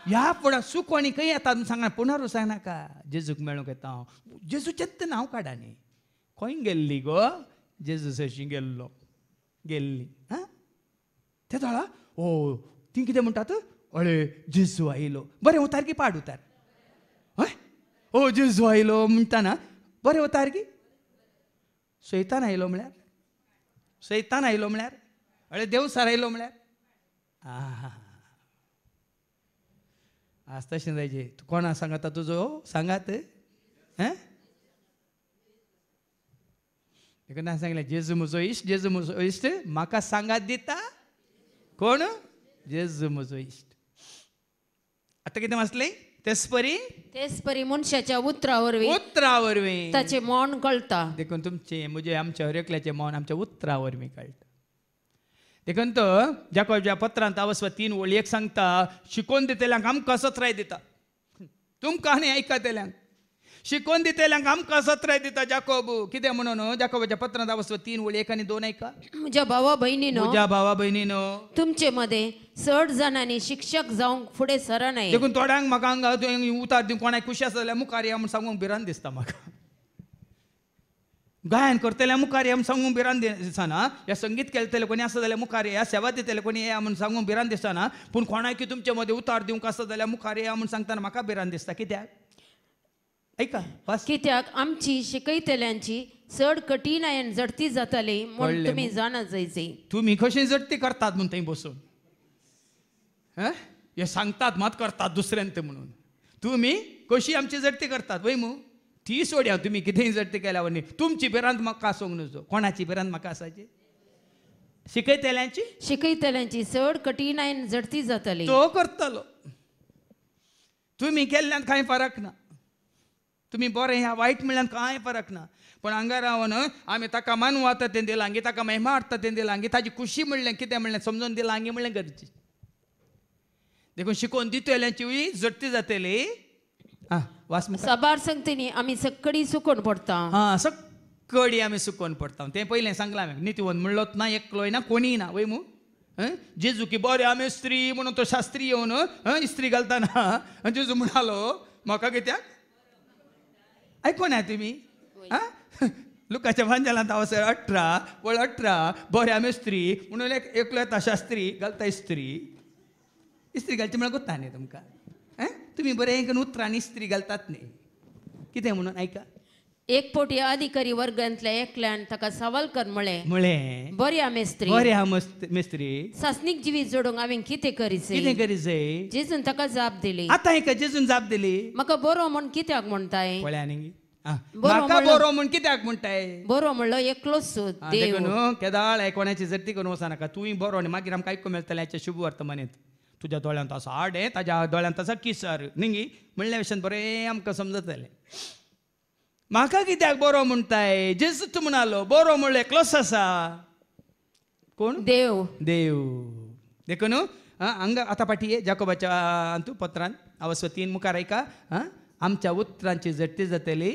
ह्या फुडें सूख आनी खंय येता सांगा पुनरू सांगनाका जेजूक मेळूंक येता हांव जेजूचेंच नांव काडा न्ही खंय गेल्ली गो जेजू सरशी गेल्ली हां ते थळा ओ ती कितें म्हणटात अळे जेजू आयलो बरें उतार की पाड उतार हय ओ जेजू आयलो म्हणटाना बरें उतार की सैतान आयलो म्हळ्यार अळे देव सारयलो म्हळ्यार आज तशें जायचें तूं कोणा सांगता तुजो सांगात हें देखून सांगलें जेजू म्हजो इश्ट म्हाका सांगात दिता कोण जेजू म्हजो इश्ट आतां कितें वाचलें तेच परी मनशाच्या उतरा वरवीं ताचें मन कळटा देखून तुमचें म्हजें आमच्या हरेकल्याचें मन आमच्या उतरा वरवीं कळटा देखून तो जाकोबाच्या पत्रांत अवस्व 3 वळयेक सांगता शिकोवन दितल्यांक आमकां सत्राय दिता तुमकां आनी आयकतल्यांक शिकोवन दितल्यांक आमकां सत्राय दिता जाकोब कितें म्हणून जाकोबाच्या पत्रांत अवस्व 3 1 आनी 2 आयका म्हज्या भावा भयणीनो तुमचे मध्ये 6 जाणांनी शिक्षक जावंक फुडें सरा नये देखून थोड्यांक म्हाका हांगा उतार दिवंक कोणाक खुशी आसा जाल्यार मुखार या म्हूण सांगूंक भिरांत दिसता म्हाका गायन करतले मुखार या म्हूण सांगूंक भिरांत दिसना ह्या संगीत केलतले कोणी आसा जाल्यार मुखार या सेवा दितले कोणी या म्हूण सांगूंक भिरांत दिसना पूण कोणाक तुमचे मदें उतार दिवंक आसा जाल्यार मुखार या म्हूण सांगतना म्हाका भिरांत दिसता कित्याक ऐका कित्याक आमची शिकयतल्यांची चड कठीण आयन जडती जाताली म्हूण तुमी जाणा जायचे तुमी कशी जडती करतात म्हूण थंय बसून हे सांगतात मात करतात दुसऱ्यांत म्हणून तुमी कशी आमची जडती करतात वय मू ती सोड्या तुमी कितेंय जडती केल्या वरनी तुमची भिरांत म्हाका आसूंक नजो कोणाची भिरांत म्हाका आसाची शिकयतल्यांची चड कठीण आयन जडती जाताली तो करतलो तुमी केल्ल्यान कांय फरक ना तुमी बरें ह्या वायट म्हणल्यान कांय फरक ना पण हांगा रावन आमी ताका मानू आता तें दिलां गी ताका महिमा हाडटा तें दिलां गी ताजी खुशी म्हणलें कितें म्हणलें समजून दिलां गी म्हणलें गरजेचें देखून शिकवून दितल्यांची जट्टी जातली वास सभार सांगतनी आम्ही सकाळी सुकून पडता सकडी आम्ही सुकून पडता ते पहिले सांगला हांवें नितीवन म्हणलोच ना एकलोय ना कोणी ना वय मू जेजू की बरे आम्ही स्त्री म्हणून तो शास्त्री येवन इस्त्री घालताना जेजू म्हणालो म्हाका कित्याक ऐकून ना तुमी लुकाच्या भांजलांत हांव 18 बरे आम्ही स्त्री म्हणून एकलो येता शास्त्री घालता इस्त्री घालची म्हळ्यार गुत्ता न्ही तुमकां तुम्ही बरे उतरांनी इस्त्री घालतात न्ही कितें म्हणून ऐका एक पोटी अधिकारी वर्गांतल्या एकल्यान ताका सवाल कर म्हळे बरे हा मेस्त्री सासनीक जिवी जोडूंक हांवें कितें करीचे जेजून ताका जाप दिली आतां एका जेजून जाप दिली म्हाका बरो म्हण कित्याक म्हणटाय बरो म्हण कित्याक म्हणटाय बरो म्हणलो एकलोच देव न्हू केदाळ कोणाची जर्ती करून वचनाका तुय बरो आनी मागीर आमकां आयकूंक मेळटलें हाचे शुभ वर्तमानीत तुज्या दोळ्यांत आसा आडे ताज्या दोळ्यांत आसा किसर न्ही म्हणल्या भशेन बरें आमकां समजतलें म्हाका कित्याक बरो म्हणटाय जेजूच म्हणालो बरो म्हणलो एकलोच आसा कोण देव देखून हांगा आतां पाटी जाकोबाच्या पत्रांत अवस्व 3 मुखार ऐका आमच्या उतरांची जट्टी जातली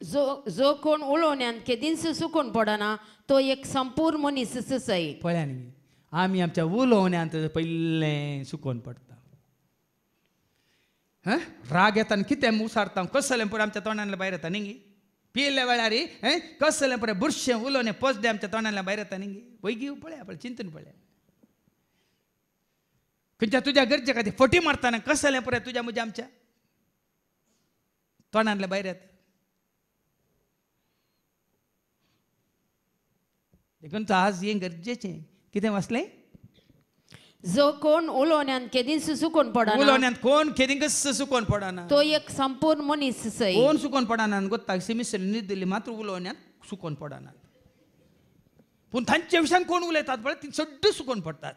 जो कोण उलोवण्यान केदींच सुकून पडना तो एक संपूर्ण मनीस सय पळया न्ही आमी आमच्या उलोवण्यांत पयलें सुकून पडटा राग येता कितें मुसारता कसलें पुरो आमच्या तोंडांतल्या भायर येता न्ही पियेल्ल्या वेळार कसलें पुरो बुरशें उलोवणें पसदें आमच्या तोंडांतल्या भायर येता न्ही वैगी पळया चिंतून पळया खंयच्या तुज्या गरजे खातीर फटी मारतना कसलें पुरो तुज्या म्हज्या आमच्या तोंडांतल्या भायर येता देखून आज हें गरजेचें कितें वाचलें जो कोण उलोवण्यान केदींच सुकून पडना उलोवण्यान कोण केदींच सुकून पडना तो एक संपूर्ण मनीस सय कोण सुकून पडना गोत्ता सिमिसर न्ही दिली मात्र उलोवण्यान सुकून पडना पूण तांच्या विशयान कोण उलयतात पळय ती सड्ड सुकून पडटात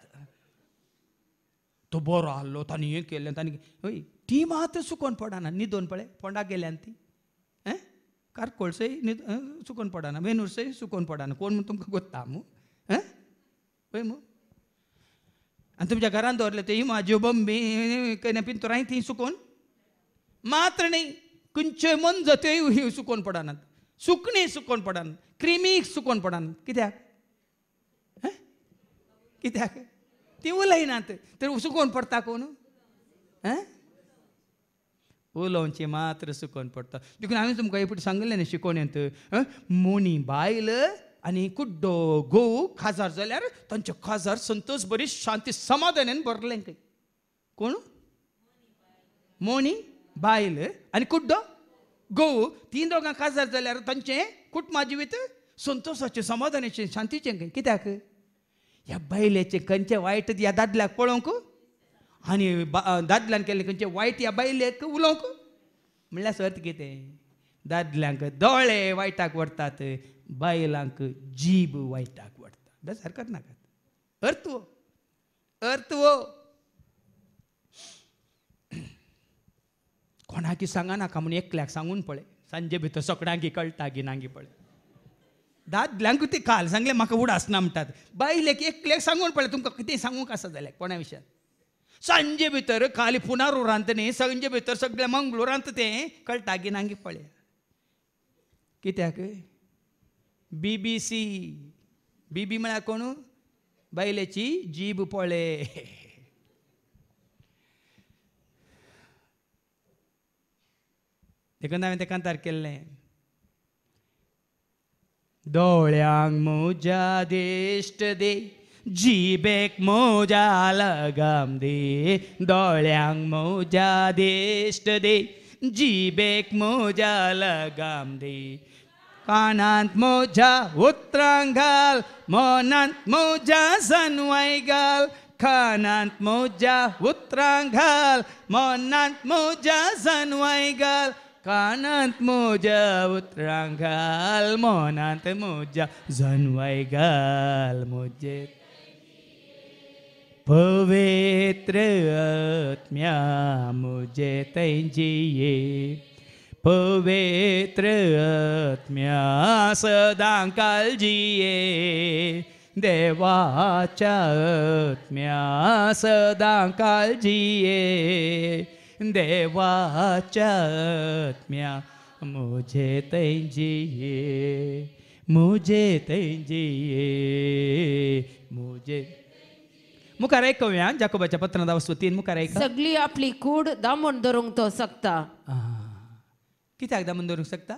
तो बरो आहलो तांणी हें केलें तांणी हय ती मात्र सुकून पडना न्हिदोन पळय पोंडाक गेल्यान ती कारकोळसय सुकून पडना वेनूरसय सुकून पडना कोण म्हूण तुमकां गोत्ता मू पळय मू आनी तुमच्या घरांत दवरले ते हिमाच्यो बंबी कन्या पिंतुरांय ती सुकून मात्र न्ही खंयच्योय मनजो त्योय सुकून पडनात सुकणीं सुकून पडनात क्रिमी सुकून पडनात कित्याक ती उलयनात तर सुकून पडटा कोण उलोवचें मात्र सुकून पडटा देखून हांवें तुमकां हे फावटी सांगलें न्ही शिकोवण्यांत मोनी बायल आनी कुड्डो गोव खाजार जाल्यार तांचे खाजार संतोश बरी शांती समाधानान भरलें खंय कोण मोनी बायल आनी कुड्डो गोव 3 दोगां खाजार जाल्यार तांचें कुटुंबा जिवीत संतोशाचें समाधानाचें शांतीचें खंय कित्याक ह्या बायलेचें खंयचें वायट ह्या दादल्याक पळोवंक आनी दादल्यान केल्लें खंयचें वायट ह्या बायलेक उलोवंक म्हणल्यार अर्थ कितें दादल्यांक दोळे वायटाक व्हरतात बायलांक जीब वायटाक व्हरता बस हरकत नाका अर्थ वो कोणाकी सांगा नाका म्हणून एकल्याक सांगून पळय सांजे भितर सगळ्यांक कळटा गिनांगी पळय दादल्यांक ती काल सांगलें म्हाका उडासना म्हणटात बायलेक एकल्याक सांगून पळय तुमकां कितें सांगूंक आसा जाल्यार कोणा विशयान सांजे भितर खाली पुनारुरांत न्ही सांजे भितर सगळ्या मंगळुरांत तें कळटा गिनांगी पळय कित्याक BBC बीबी म्हळ्यार कोण बायलेची जीब पळय देखून हांवें तें कांतार केल्लें दोळ्यांक मोजा दिश्ट दे जीबेक मोजा लगाम दे दोळ्यांक मोजा दिश्ट दे जीबेक मोजा लगाम दे कानांत मोजा उतरांक घाल मनांत मोजा जानवाय घाल कानांत मोजा उतरांक घाल मनांत मोजा जानवाय घाल कानांत मोजा उतरांक घाल मनांत मोजा जानवाय घाल मोजे पवित्र आत्म्या मुझे तैजिये पवित्र आत्म्या सदां काळजिये देवाच्या आत्म्या सदा काळजी ये देवाच्या आत्म्या मुझे तैजिये मुझे मुखार ऐकूया जाकोबाच्या पत्रांत वस्तू 3 मुखार ऐका. सगळी आपली कूड दामून धरूंक तो शकता. कित्याक दामून धरूंक शकता?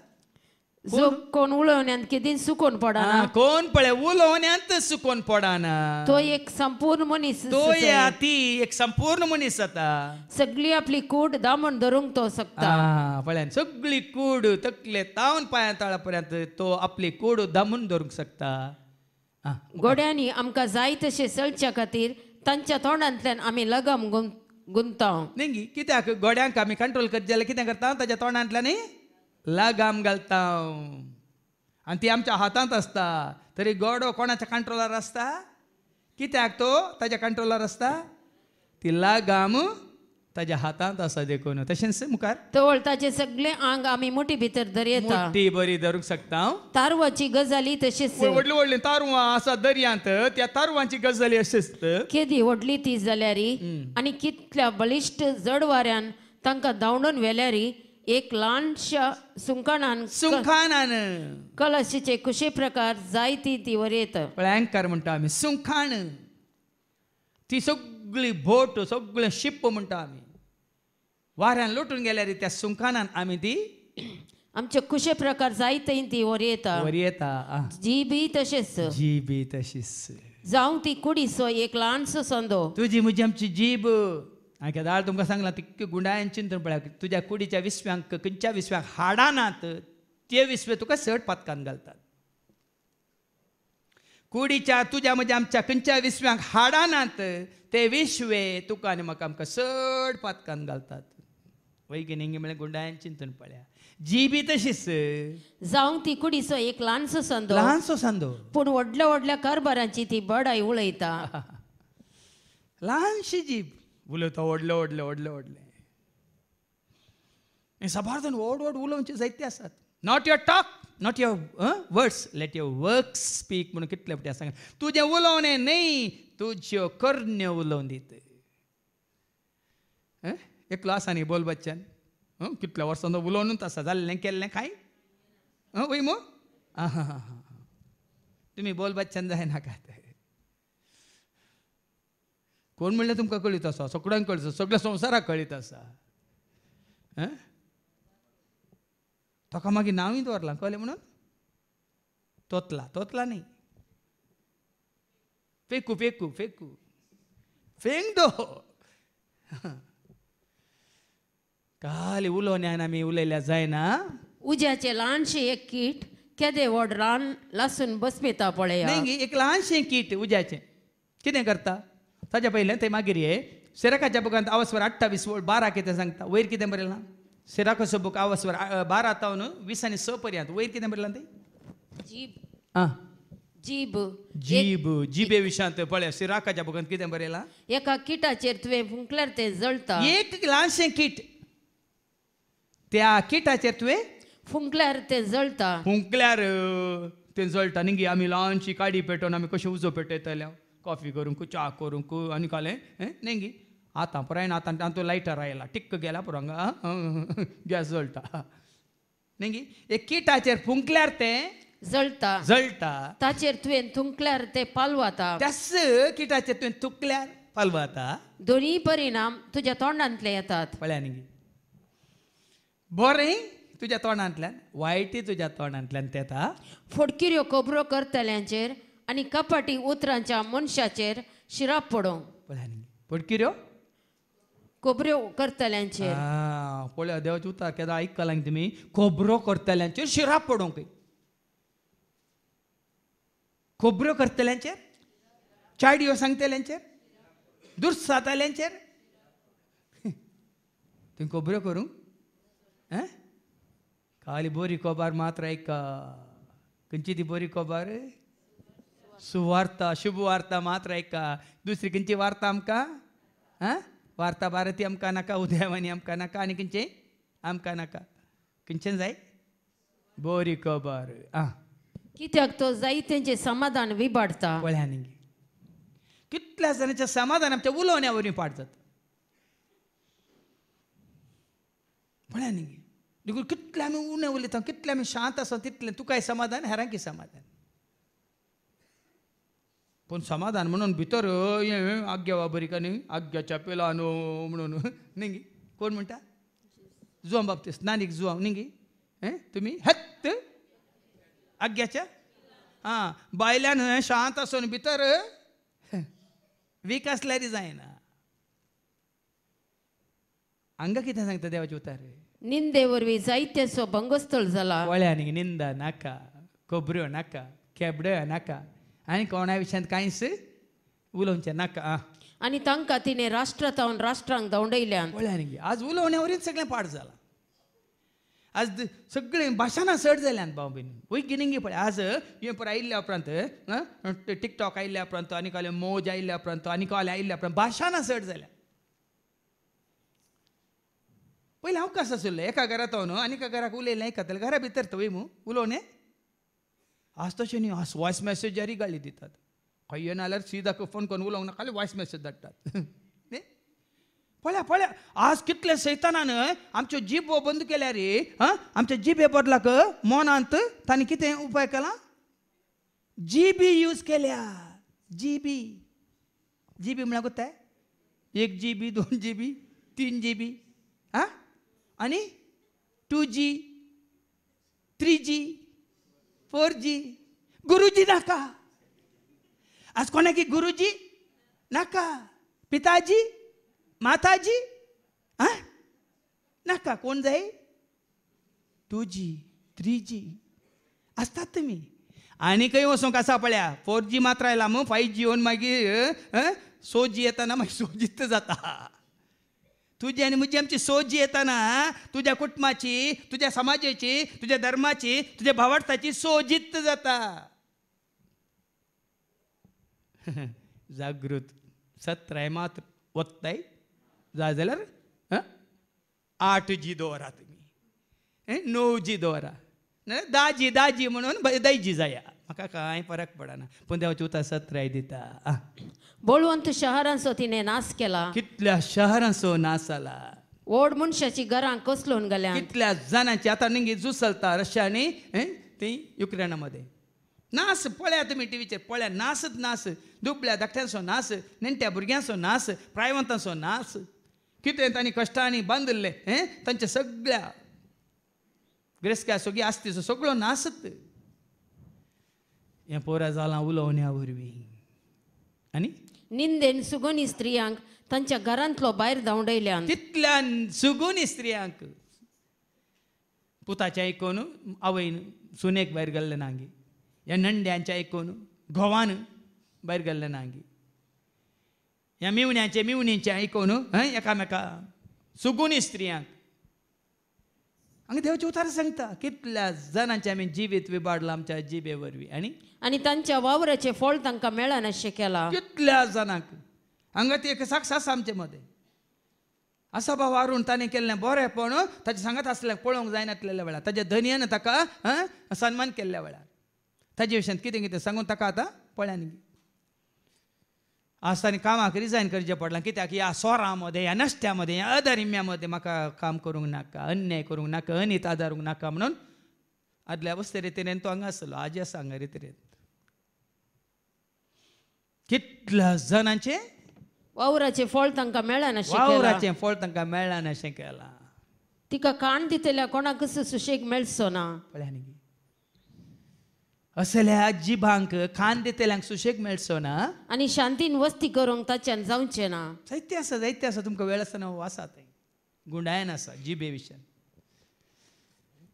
जो कोण उलवण्यात किती सुकून पडाना, कोण पळय उलोवण्यांत सुकून पडाना, तो एक संपूर्ण मनीस. तो ती एक संपूर्ण मनीस जाता. सगळी आपली कूड दामून धरूंक तो शकता. पळयान सगळी कूड तकले तावन पांया तळापर्यंत तो आपली कूड दामून धरूंक शकता. गोड्यांनी आमकां जाय तशें चलच्या खातीर तांच्या तोंडांतल्यान आमी लगाम गुंताव. न्ही कित्याक गोड्यांक आमी कंट्रोल करता जाल्यार कितें करता? ताच्या तोंडांतल्यान लगाम घालता आनी ती आमच्या हातांत आसता. तरी गोडो कोणाच्या कंट्रोलार आसता? कित्याक तो ताच्या कंट्रोलार आसता? ती लगाम ताच्या हातांत आसा देखून. तशेंच मुखार तवळ ताचे सगळे आंग आमी मुठी भितर धरयता. ती बरी धरूंक शकता. तारवाची गजाली तशीच. व्हडली व्हडली तारवां आसा दर्यांत, त्या तारवांची गजाली अशेंच केदी व्हडली ती जाल्यारी आनी कितल्या बलिश्ट जड वाऱ्यान तांकां धांवडून व्हेल्यारी एक ल्हानशा सुंकानान कलशीचे कुशे प्रकार जाय ती वरयत. अँकर म्हणटा आमी सुंखाण. ती सगळी बोट सगळें शिप म्हणटा आमी. वाऱ्यान लोटून गेल्यार त्या सुंखानान आमी ती आमचे कुशे प्रकार जाय ती वरयता. जीबी तशेंच. जीबी तशीच जावं ती कुडीसो एक ल्हानसो संदो. तुजी म्हजी आमची जीब. हांवें दाळ तुमकां सांगलां ती गुंडायन चिंतून पळय. तुज्या कुडीच्या विस्व्यांक खंयच्या विस्व्यांक हाडां नात, ते विस्वे तुका सट पातकान घालतात. कुडीच्या तुज्या म्हज्या आमच्या खंयच्या विस्व्यांक हाडां नात, ते विश्वे तुका आनी म्हाका आमकां सट पातकान घालतात. वैगी नेंगी म्हळ्यार गुंडायन चिंतून पळया. जीबी तशीच. जावं ती कुडीसो एक ल्हानसो संदो पूण व्हडल्या व्हडल्या कारबारांची ती बडाय उलयता. ल्हानशी जीब उलयता व्हडले व्हडले व्हडले व्हडले. सबारदन व्हड व्हड उलोवचे जायते आसात. Not your talk, not your words, late your works speak म्हणून कितले फावटी सांग. तुजें उलोवणें न्ही, तुज्यो करण्यो उलोवन दीत. एकलो आसा न्ही बोल बच्चन, कितल्या वर्सांचो उलोवनूच आसा. जाल्लें केल्लें काय वय मो. तुमी बोल बच्चन जाय नाकात. कोण म्हणलें तुमकां कळीत आसा? सगळ्यांक कळटा, सगळ्या संवसाराक कळीत आसा. ताका मागीर नांवूय दवरलां कळ्ळें म्हणून. तोतला न्ही, फेकू फेकू फेकू फेंग दो. काली उलोवण्यान आमी उलयल्या जायना. उज्याचें ल्हानशें एक कीट केदें व्हड रान लासून बसमेता पळया. एक ल्हानशें कीट उज्याचें कितें करता? ताच्या पयलें ते मागीर सिराकाच्या बुकांत आवस्वर 28:12 कितें सांगता? वयर कितें बरयलां? सिराकाचो बूक आवस्वर 12 तावन 20 आनी 6 पर्यंत. वयर कितें बरयलां ते? जीब. जिबे विशयांत पळय सिराकाच्या बुकांत कितें बरयलां? एका किटाचेर तुवें फुंकल्यार तें जळटा. एक ल्हानशें कीट, त्या किटाचेर तुवें फुंकल्यार तें जळटा. फुंकल्यार तें जळटा. न्ही आमी ल्हानशी काडी पेटोवन आमी कशें उजो पेटयतल्या? कॉफी करूंक, च्या करूंक आनी कालें न्ही. आतां पुराय आतां तातूंत लायटर आयला, टिक्क गेला पुरो गॅस जळटा. न्ही एक किटाचेर फुंकल्यार तें जळटा. ताचेर तुवें थुंकल्यार तें पालवाता. त्याच किटाचेर तुवें थुंकल्यार पालवाता. दोनी परिणाम तुज्या तोंडांतले येतात. पळया न्ही, बरें तुज्या तोंडांतल्यान, वायटय तुज्या तोंडांतल्यान येता. फोडकिऱ्यो खबरो करतल्यांचेर आनी कपाटी उतरांच्या मनशाचेर शिराप पडोवंक. पळया न्ही, फोडकिऱ्यो खबऱ्यो करतल्यांचेर. पळया देवाचे उतार केदां आयकलां तुमी. खबरो करतल्यांचेर शिराप पडोवंक. खबऱ्यो करतल्यांचेर, चाडयो सांगतल्यांचेर, दुर्साताल्यांचेर तुवें खबऱ्यो करूंक. खाली बरी खबर मात्र ऐका. खंयची ती बरी खबर? सुवार्ता, शुभ वार्ता मात्र ऐका. दुसरी खंयची वार्ता आमकां? वार्ता भारती आमकां नाका, उदयवाणी आमकां नाका, आनी खंयचें आमकां नाका. खंयचें जाय? बरी खबर. कित्याक तो जायत्यांचे समाधान विबाडता. पळ्यांनी कितल्या जणांचे समाधान आमच्या उलोवण्यावरवी पाड जाता. पळ्यांनी देखून कितले आमी उणें उलयता, कितले आमी शांत आसा तितलें तुकाय समाधान, हेरांकी समाधान. पण समाधान म्हणून भितर आज्ञा वा बरी का न्ही, आज्ञाच्या पेला न्हू म्हणून न्ही कोण म्हणटा, जुवां बाबतीस्त नानीक जुवां न्ही तुमी हत्त आज्ञाच्या हां बायल्यान शांत आसून भितर वीक आसल्यार जायना. हांगा कितें सांगता देवाचे उतार, निंदे वरवीं जायत्याचो भंगस्थळ जाला. कोळ्यांनी निंदा नाका, खबऱ्यो नाका, खेबड्यो नाका, आनी कोणा विशयांत कांयच उलोवचें नाका. आनी तांकां तिणें राष्ट्रांतावन राष्ट्रांक दवंडयल्यान. कोळ्यांनी आज उलोवण्यावरीच सगळें पाड जालां. आज सगळें भाशणां चड जाल्यात भाव बीन. वय गिनिंगी पळय आज हे पळय आयिल्ल्या उपरांत टिकटॉक आयिल्ल्या उपरांत आनी काय मोज आयिल्ल्या उपरांत आनी काय आयिल्ल्या उपरांत भाशणां चड जाल्या. पयलीं हांव कसो आसलो, एका घरांत हांव न्हू आनी एका घराक उलयलें खातलें घरा भितर तो वय उलोवणें. आज तशें न्ही, आज वॉयस मॅसेजारी गाळी दितात. खंय नाल्यार सीदा फोन करून उलोवंक नाका, वॉयस मॅसेज धाडटात. पळया पळया आज कितले सैतानान आमच्यो जीब बंद केल्या रे. आमच्या जिबे बदलाक मोनांत तांणी कितें उपाय केला, जीबी यूज केल्या. जीबी जीबी म्हळ्यार कोताय 1 GB 2 GB 3 GB आनी 2G 3G 4G. गुरुजी नाका आज कोणाकी, गुरुजी नाका, पिताजी माताजी नाका, कोण जाय 2G 3G आसतात तुमी. आनी खंय वचोंक आसा पळया 4G मात्र आयला मग 5G येवन मागीर सोजी येताना मागीर सोजीत जाता. तुजी आनी म्हजी आमची सोजी येताना तुज्या कुटुंबाची, तुज्या समाजाची, तुज्या धर्माची, तुज्या भावार्थाची सोजीत जाता. जागृत सत्राय मात्र वत्ताय जाय जाल्यार 8G दवरा तुमी, 9G दवरा, 10G म्हणून 10G जाया, म्हाका कांय फरक पडना. पूण देवाची उतर सत्राय दिता. बोळवंत शहरांचो तिणें नाश केला. कितल्या शहरांचो नाश जाला. व्हड मनशाची घरां कसलून गेल्या. कितल्या जाणांची आतां निंगी झूज चलता रशिया आनी ती युक्रेना मध्ये. नास पळया तुमी टीव्हीचेर पळया, नासच नास. दुबळ्या धाकट्यांचो नास, नेण्ट्या भुरग्यांचो नास, प्रायवंतांचो नास. कितें तांणी कश्टांनी बांदले तांच्या सगळ्या ग्रेस्क्या सगळी आस्तीचो सगळो नासत. हें पोरा जालां उलोवण्या वरवीं. आनी निंदेन सुगोनी स्त्रियांक तांच्या घरांतलो भायर धांवडयल्यान. तितल्यान सुगोनी स्त्रियांक पुताचें आयकून आवयन सुनेक भायर गेल्लें नांगी, ह्या नंड्यांचें आयकून घोवान भायर गेल्लें नांगी, ह्या मिवणींचें आयकून एकामेका सुगोनी स्त्रियांक. हांगा देवाचें उतार सांगता कितल्या जाणांचें आमी जिवीत विबाडलां आमच्या जिबे वरवीं. आनी तांच्या वावराचें फळ तांकां मेळना अशें केलां. कितल्या जाणांक हांगा ती एक साक्ष आसा आमचे मदें. आसा बा वारून ताणें केल्लें बरें, पण ताचे सांगात आसलें पळोवंक जायनासलेल्या वेळार, ताच्या धनयेन ताका सन्मान केल्ल्या वेळार ताजे विशयांत कितें कितें सांगून ताका आतां पळयांनी आज ताणें कामाक रिजायन करचें पडलां. कित्याक ह्या सोरां मध्ये, ह्या नश्ट्या मध्ये, ह्या अधर्म्या मध्ये म्हाका काम करूंक नाका, अन्याय करूंक नाका, अनीत आदारूंक नाका म्हणून आदल्या अवस्थे रितीन तो हांगा आसलो, आज आसा हांगा रितीन. कितल्या जाणांचे वावराचें फळ तांकां मेळना अशें केलां. वावराचें फळ तांकां मेळना अशें केलां. तिका काण दितल्या कोणाकच सुशेग मेळचो ना. पळयांनी असल्या जिबांक खान दितल्यांक सुशेग मेळचो ना, आनी शांतीन वस्ती करूंक ताच्यान जावचें ना. जायते आसा तुमकां वेळ आसतना आसा थंय गुंडायन आसा जिबे विशयान.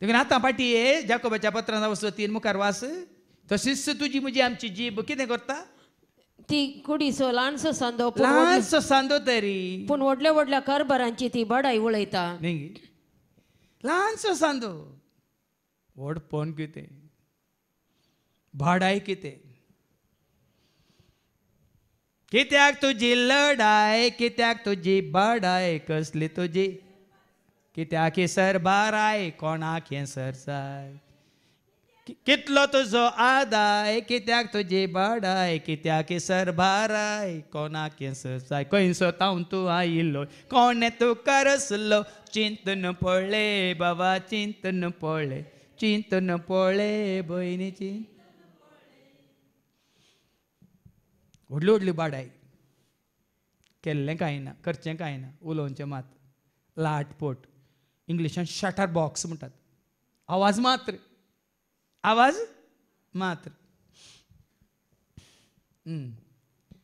देखून आतां पाटी जाकोबाच्या पत्रांत वचो 3 मुखार वास. तशीच तुजी म्हजी आमची जीब कितें करता, ती कुडीचो ल्हानसो सांदो तरी, पूण व्हडल्या व्हडल्या कारबारांची ती बडाई उलयता. न्ही ल्हानसो सांदो, व्हडपण कितें, भाडाय कितें. कित्याक तुजी लढाय, कित्याक तुजी बडाय, कसली तुजी, कित्याक हे सरबाराय, कोणाक हे सर जाय. कितलो तुजो आदाय कित्याक तुजी बाडाय कित्याक सरभाराय कोणाक साय खंयसो तावन तूं आयिल्लो कोणे तूं करसलो चिंतन पळ्ळे बाबा चिंतन पळ्ळे भयणीची व्हडली व्हडली बाडाय केल्लें कांय ना करचें कांय ना उलोवचें मात लाटपोट इंग्लिशान शटर बॉक्स म्हणटात आवाज मात्र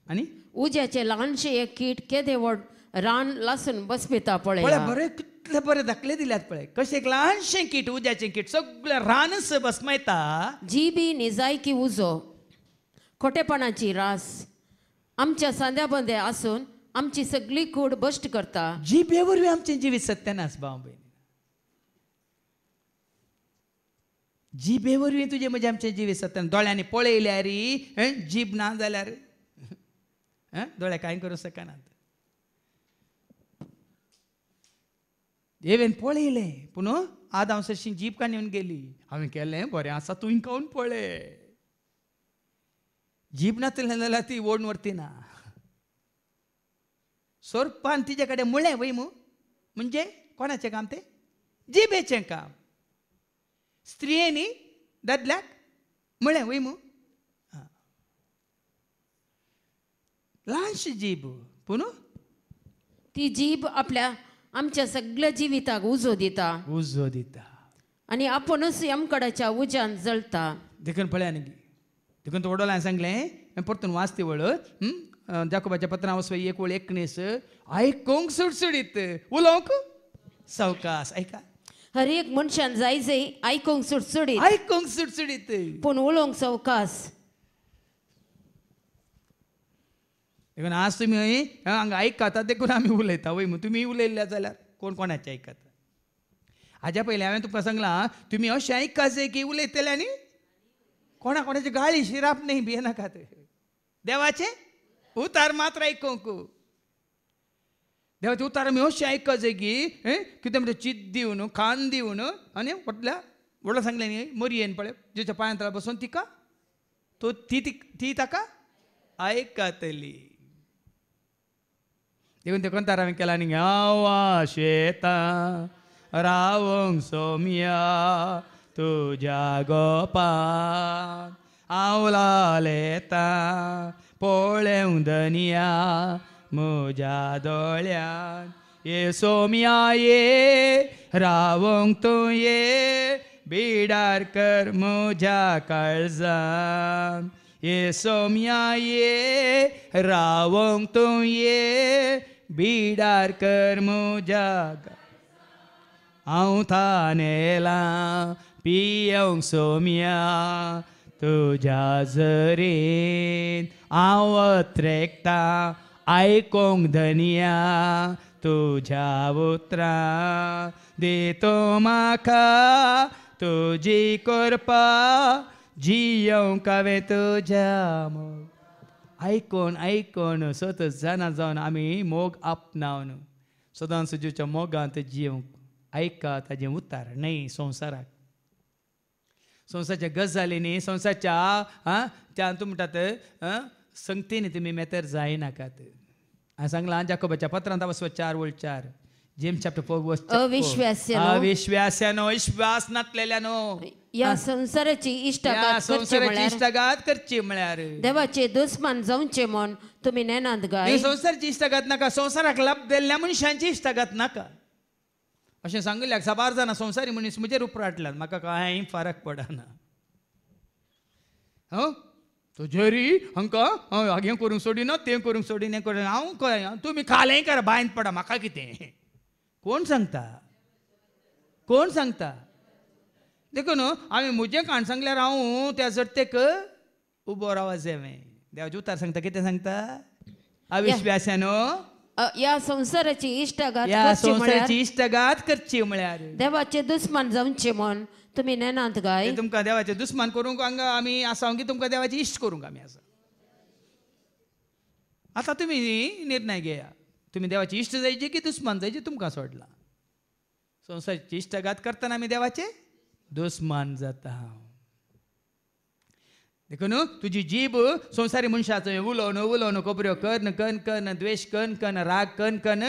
आनी उज्याचे ल्हानशे एक कीट केदे व्हड रान लासून बसपिता पळय बरें कितले बरे दाखले दिल्यात पळय कशें एक ल्हानशें कीट उज्याचें कीट सगळें रानच बसमयता जीबी निजायकी उजो खोटेपणाची रास आमच्या सांद्या बंदे आसून आमची सगळी कूड बश्ट करता जिबे वरवीं आमचें जिवीत सत्यानास भाव भयणी जिबे वरवीं तुजें म्हणजे आमचें जिवीत सत्यान दोळ्यांनी पळयल्यार जीब ना जाल्यार दोळे कांय करूं शकनात हेवेन पळयलें पूण आद हांव सशी जीब काडून येवन गेली हांवें केलें बरें आसा तुवें खावन पळय जीब नातलें जाल्यार ती ओडून व्हरती ना सोरपान तिचे कडेन मुळें वय म्हणजे कोणाचें काम तें जिबेचें काम स्त्रियेनी दादल्याक मुळें वय ल्हानशी जीब पूण ती जीब आपल्या आमच्या सगळ्या जिविताक उजो दिता आनी आपुणूच यमकडाच्या उज्यान जळटा देखून पळय न्ही देखून तो वडोलां सांगलें परतून वाचती वळ जाकोबाच्या पत्रां वचपा 1:19 आयकूंक सुटसुडीत उलोवंक सावकास ऐका हर एक मनशान जाय आयकूंक सुटसुडीत पूण उलोवंक सावकास देखून आज तुमी हांगा आयकाता देखून आमी उलयता वय तुमी उलयल्या जाल्यार कोणाचें आयकता हाज्या पयलीं हांवें तुमकां सांगलां तुमी अशें आयका जाय की उलयतले आनी कोणाची गाळी शिराप न्ही भियेनाकात देवाचें उतार मात्र आयकूंक देवाचे उतार आमी अशें आयका जाय की कितें म्हणजे चित दिवन खान दिवन आनी व्हडलो सांगलें न्ही मरयेन पळय जेच्या पांयां तळा बसून तिका तो ती ताका आयकतली देखून ते कोंतार हांवें केला न्ही हांव शेतां रावंक सोम्या तुज्या गोपान हांव लालेतां पळोवंक दनिया म्हज्या दोळ्यान ये सोम्या ये रावंक तूं ये बिडार कर म्हज्या काळजान ये सोम्या ये रावंक तूं ये बिडार कर म्हज्या हांव थानेलां पियेवंक सोम्या तुज्या झरीन हांव अत्रेकतां आयकूंक धनिया तुज्या उतरां दितो म्हाका तुजी करपा जियोंक हांवें तुज्या आयकून सतत जाणा जावन आमी मोग आपणावन सदांच तुज्या मोगांत जियोंक आयका ताजें उतार न्ही संवसाराच्या गजालींनी संवसाराच्या त्या तूं म्हणटात संगतींनी तुमी मेतेर जायनाकात हांवें सांगलां जाकोबाच्या पत्रांत वचपा 4:4 जेम्स चॅप्टर 4 अविश्वास्यानो विश्वास नासलेल्यानो या संसाराची इश्टागात करची म्हळ्यार देवाचे दुस्मान जावचे म्हण तुमी नेनांत गाय संसाराची इश्टागात नाका संसाराक लाभ दिल्ल्या मनशांची इश्टागात नाका अशें सांगल्याक साबार जाणां संवसारी मनीस म्हजेर उपराटल्यात म्हाका कांय फरक पडना तुजेरी हांकां हें करूंक सोडिना तें करूंक सोडीन हें करूं हांव कळ्ळें तुमी खालें कर बायंत पडा म्हाका कितें कोण सांगता देखून हांवें म्हजें काण सांगल्यार हांव त्या जरतेक उबो रावच हांवें देवाचें उतार सांगता कितें सांगता अविश्वासानो या संसाराची इश्टागात करची म्हळ्यार देवाचे दुस्मान जावचे म्हण तुमी नेनांत गाय तुमकां देवाचे दुस्मान करूंक हांगा आमी आसा की तुमकां देवाची इश्ट करूंक आमी आसा आतां तुमी निर्णय घेया तुमी देवाची इश्ट जायची की दुस्मान जायची तुमकां सोडला संसाराची इश्टागात करतना आमी देवाचे दुस्मान जाता देखून तुजी जीब संवसारी मनशाचो उलोवन उलोवन खबऱ्यो कन कन कन द्वेश कन कन राग कन कन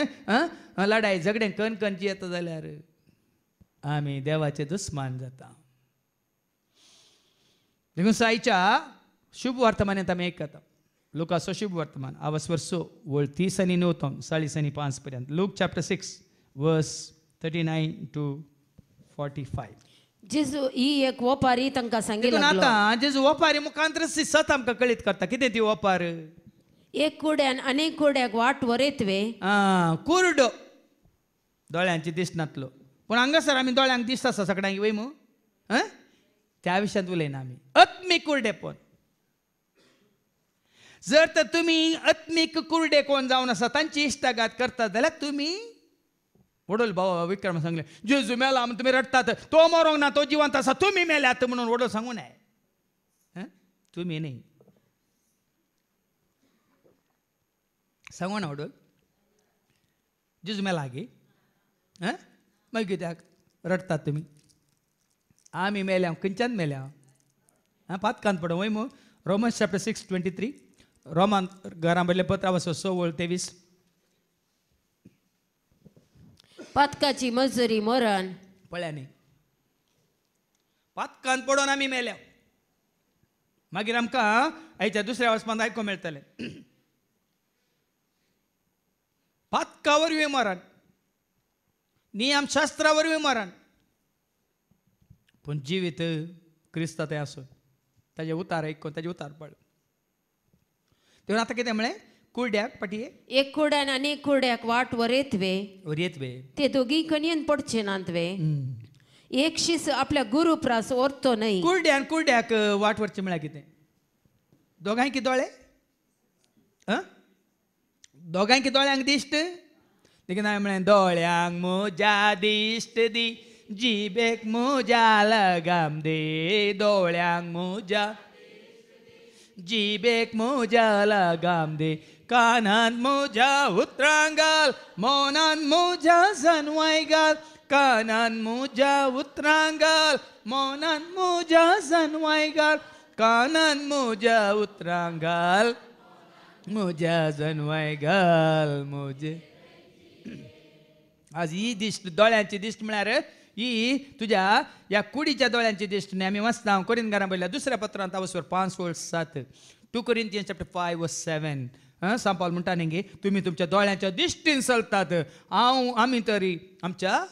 लढाई झगडे कन कनची येता जाल्यार आमी देवाचे दुस्मान जाता. देखून सायच्या शुभ वर्तमानांत आमी आयकता. लुकाचो शुभ वर्तमान आवाज वर्सो वळ 30 आनी 9 40 आनी 5 पर्यंत. लूक चॅप्टर 6 वर्स 39 to 45. जेजू ही एक ओपारी तांकां सांगी लागलो. आतां जेजू ओपारी मुखांतर सत आमकां कळीत करता. कितें ती ओपार? एक कुड्यान अनेक कुड्याक वाट वरयतवे. कुर्डो दोळ्यांची दिसनातलो. पूण हांगासर आमी दोळ्यांक दिसता आसा सगळ्यांक वय मू त्या विशयांत उलयना आमी. आत्मीक कुर्डेपण. जर तर तुमी आत्मीक कुर्डे कोण जावन आसा तांची इश्टागात करतात जाल्यार तुमी वडोल भाव विक्रम सांगले जेजू मेला म्हणून तुम्ही रडतात. तो मरोंक ना, तो जिवंत आसा, तुम्ही मेल्यात म्हणून वडोल सांगू नये. तुम्ही नाही सांगू ना वडोल. जेजू मेला गे मागीर कित्याक रडतात तुमी? आमी मेल्या खंयच्यान मेल्या पातकांत पडो वय मू. Romans chapter 6:23. रोमान घरां बदले पत्रा वचो 6:23. पातकाची मजुरी मरण. पळया न्ही पातकांत पडोन आमी मेल्या. मागीर आमकां आयच्या दुसऱ्या वचपांत आयकूंक मेळटलें पातका वरवीं मरण, नियम शास्त्रा वरवीं मरण. पूण जिवीत क्रिस्त तें आसून ताजे उतार आयकून ताजे उतार पळ. तेव्हा आतां कितें म्हळें? कुर्ड्याक पाटये एक कुड्यान अनेक कुड्याक वाट वरयतवे. वरयतवे. ते दोगी कणयेन पडचे नातवे. एक शीस आपल्या गुरु प्रास ओरतो न्हय. कुर्ड्यान कुर्ड्याक वाट वरचें म्हळ्यार कितें? दोगांयकी दोळे? दोगांयकी दोळ्यांक दिश्ट? देखीक हांवें म्हळें दोळ्यांक म्हज्या दिश्ट दी, जिबेक म्हज्या लगाम दे. दोळ्यांक म्हज्या जिबेक म्हज्या लगाम दे. कानान म्हज्या उतरां घाल, मोनान म्हज्या जन्वाय घाल. कानान म्हज्या उतरां घाल, मोनान म्हज्या जन्वाय घाल. कानान म्हज्या उतरां घाल, म्हज्या जन्वाय घाल. म्हजे आज ही दिश्ट दोळ्यांची दिश्ट म्हळ्यार ही तुज्या ह्या कुडीच्या दोळ्यांची दिश्ट न्ही. आमी वाचता कोरिंथांकारां बरयल्या दुसऱ्या पत्रांत 5:7. 2 Corinthians chapter 5:7. सांत पावल म्हणटा न्ही तुमी तुमच्या दोळ्यांच्या दिश्टीन चलतात, आमी तरी आमच्या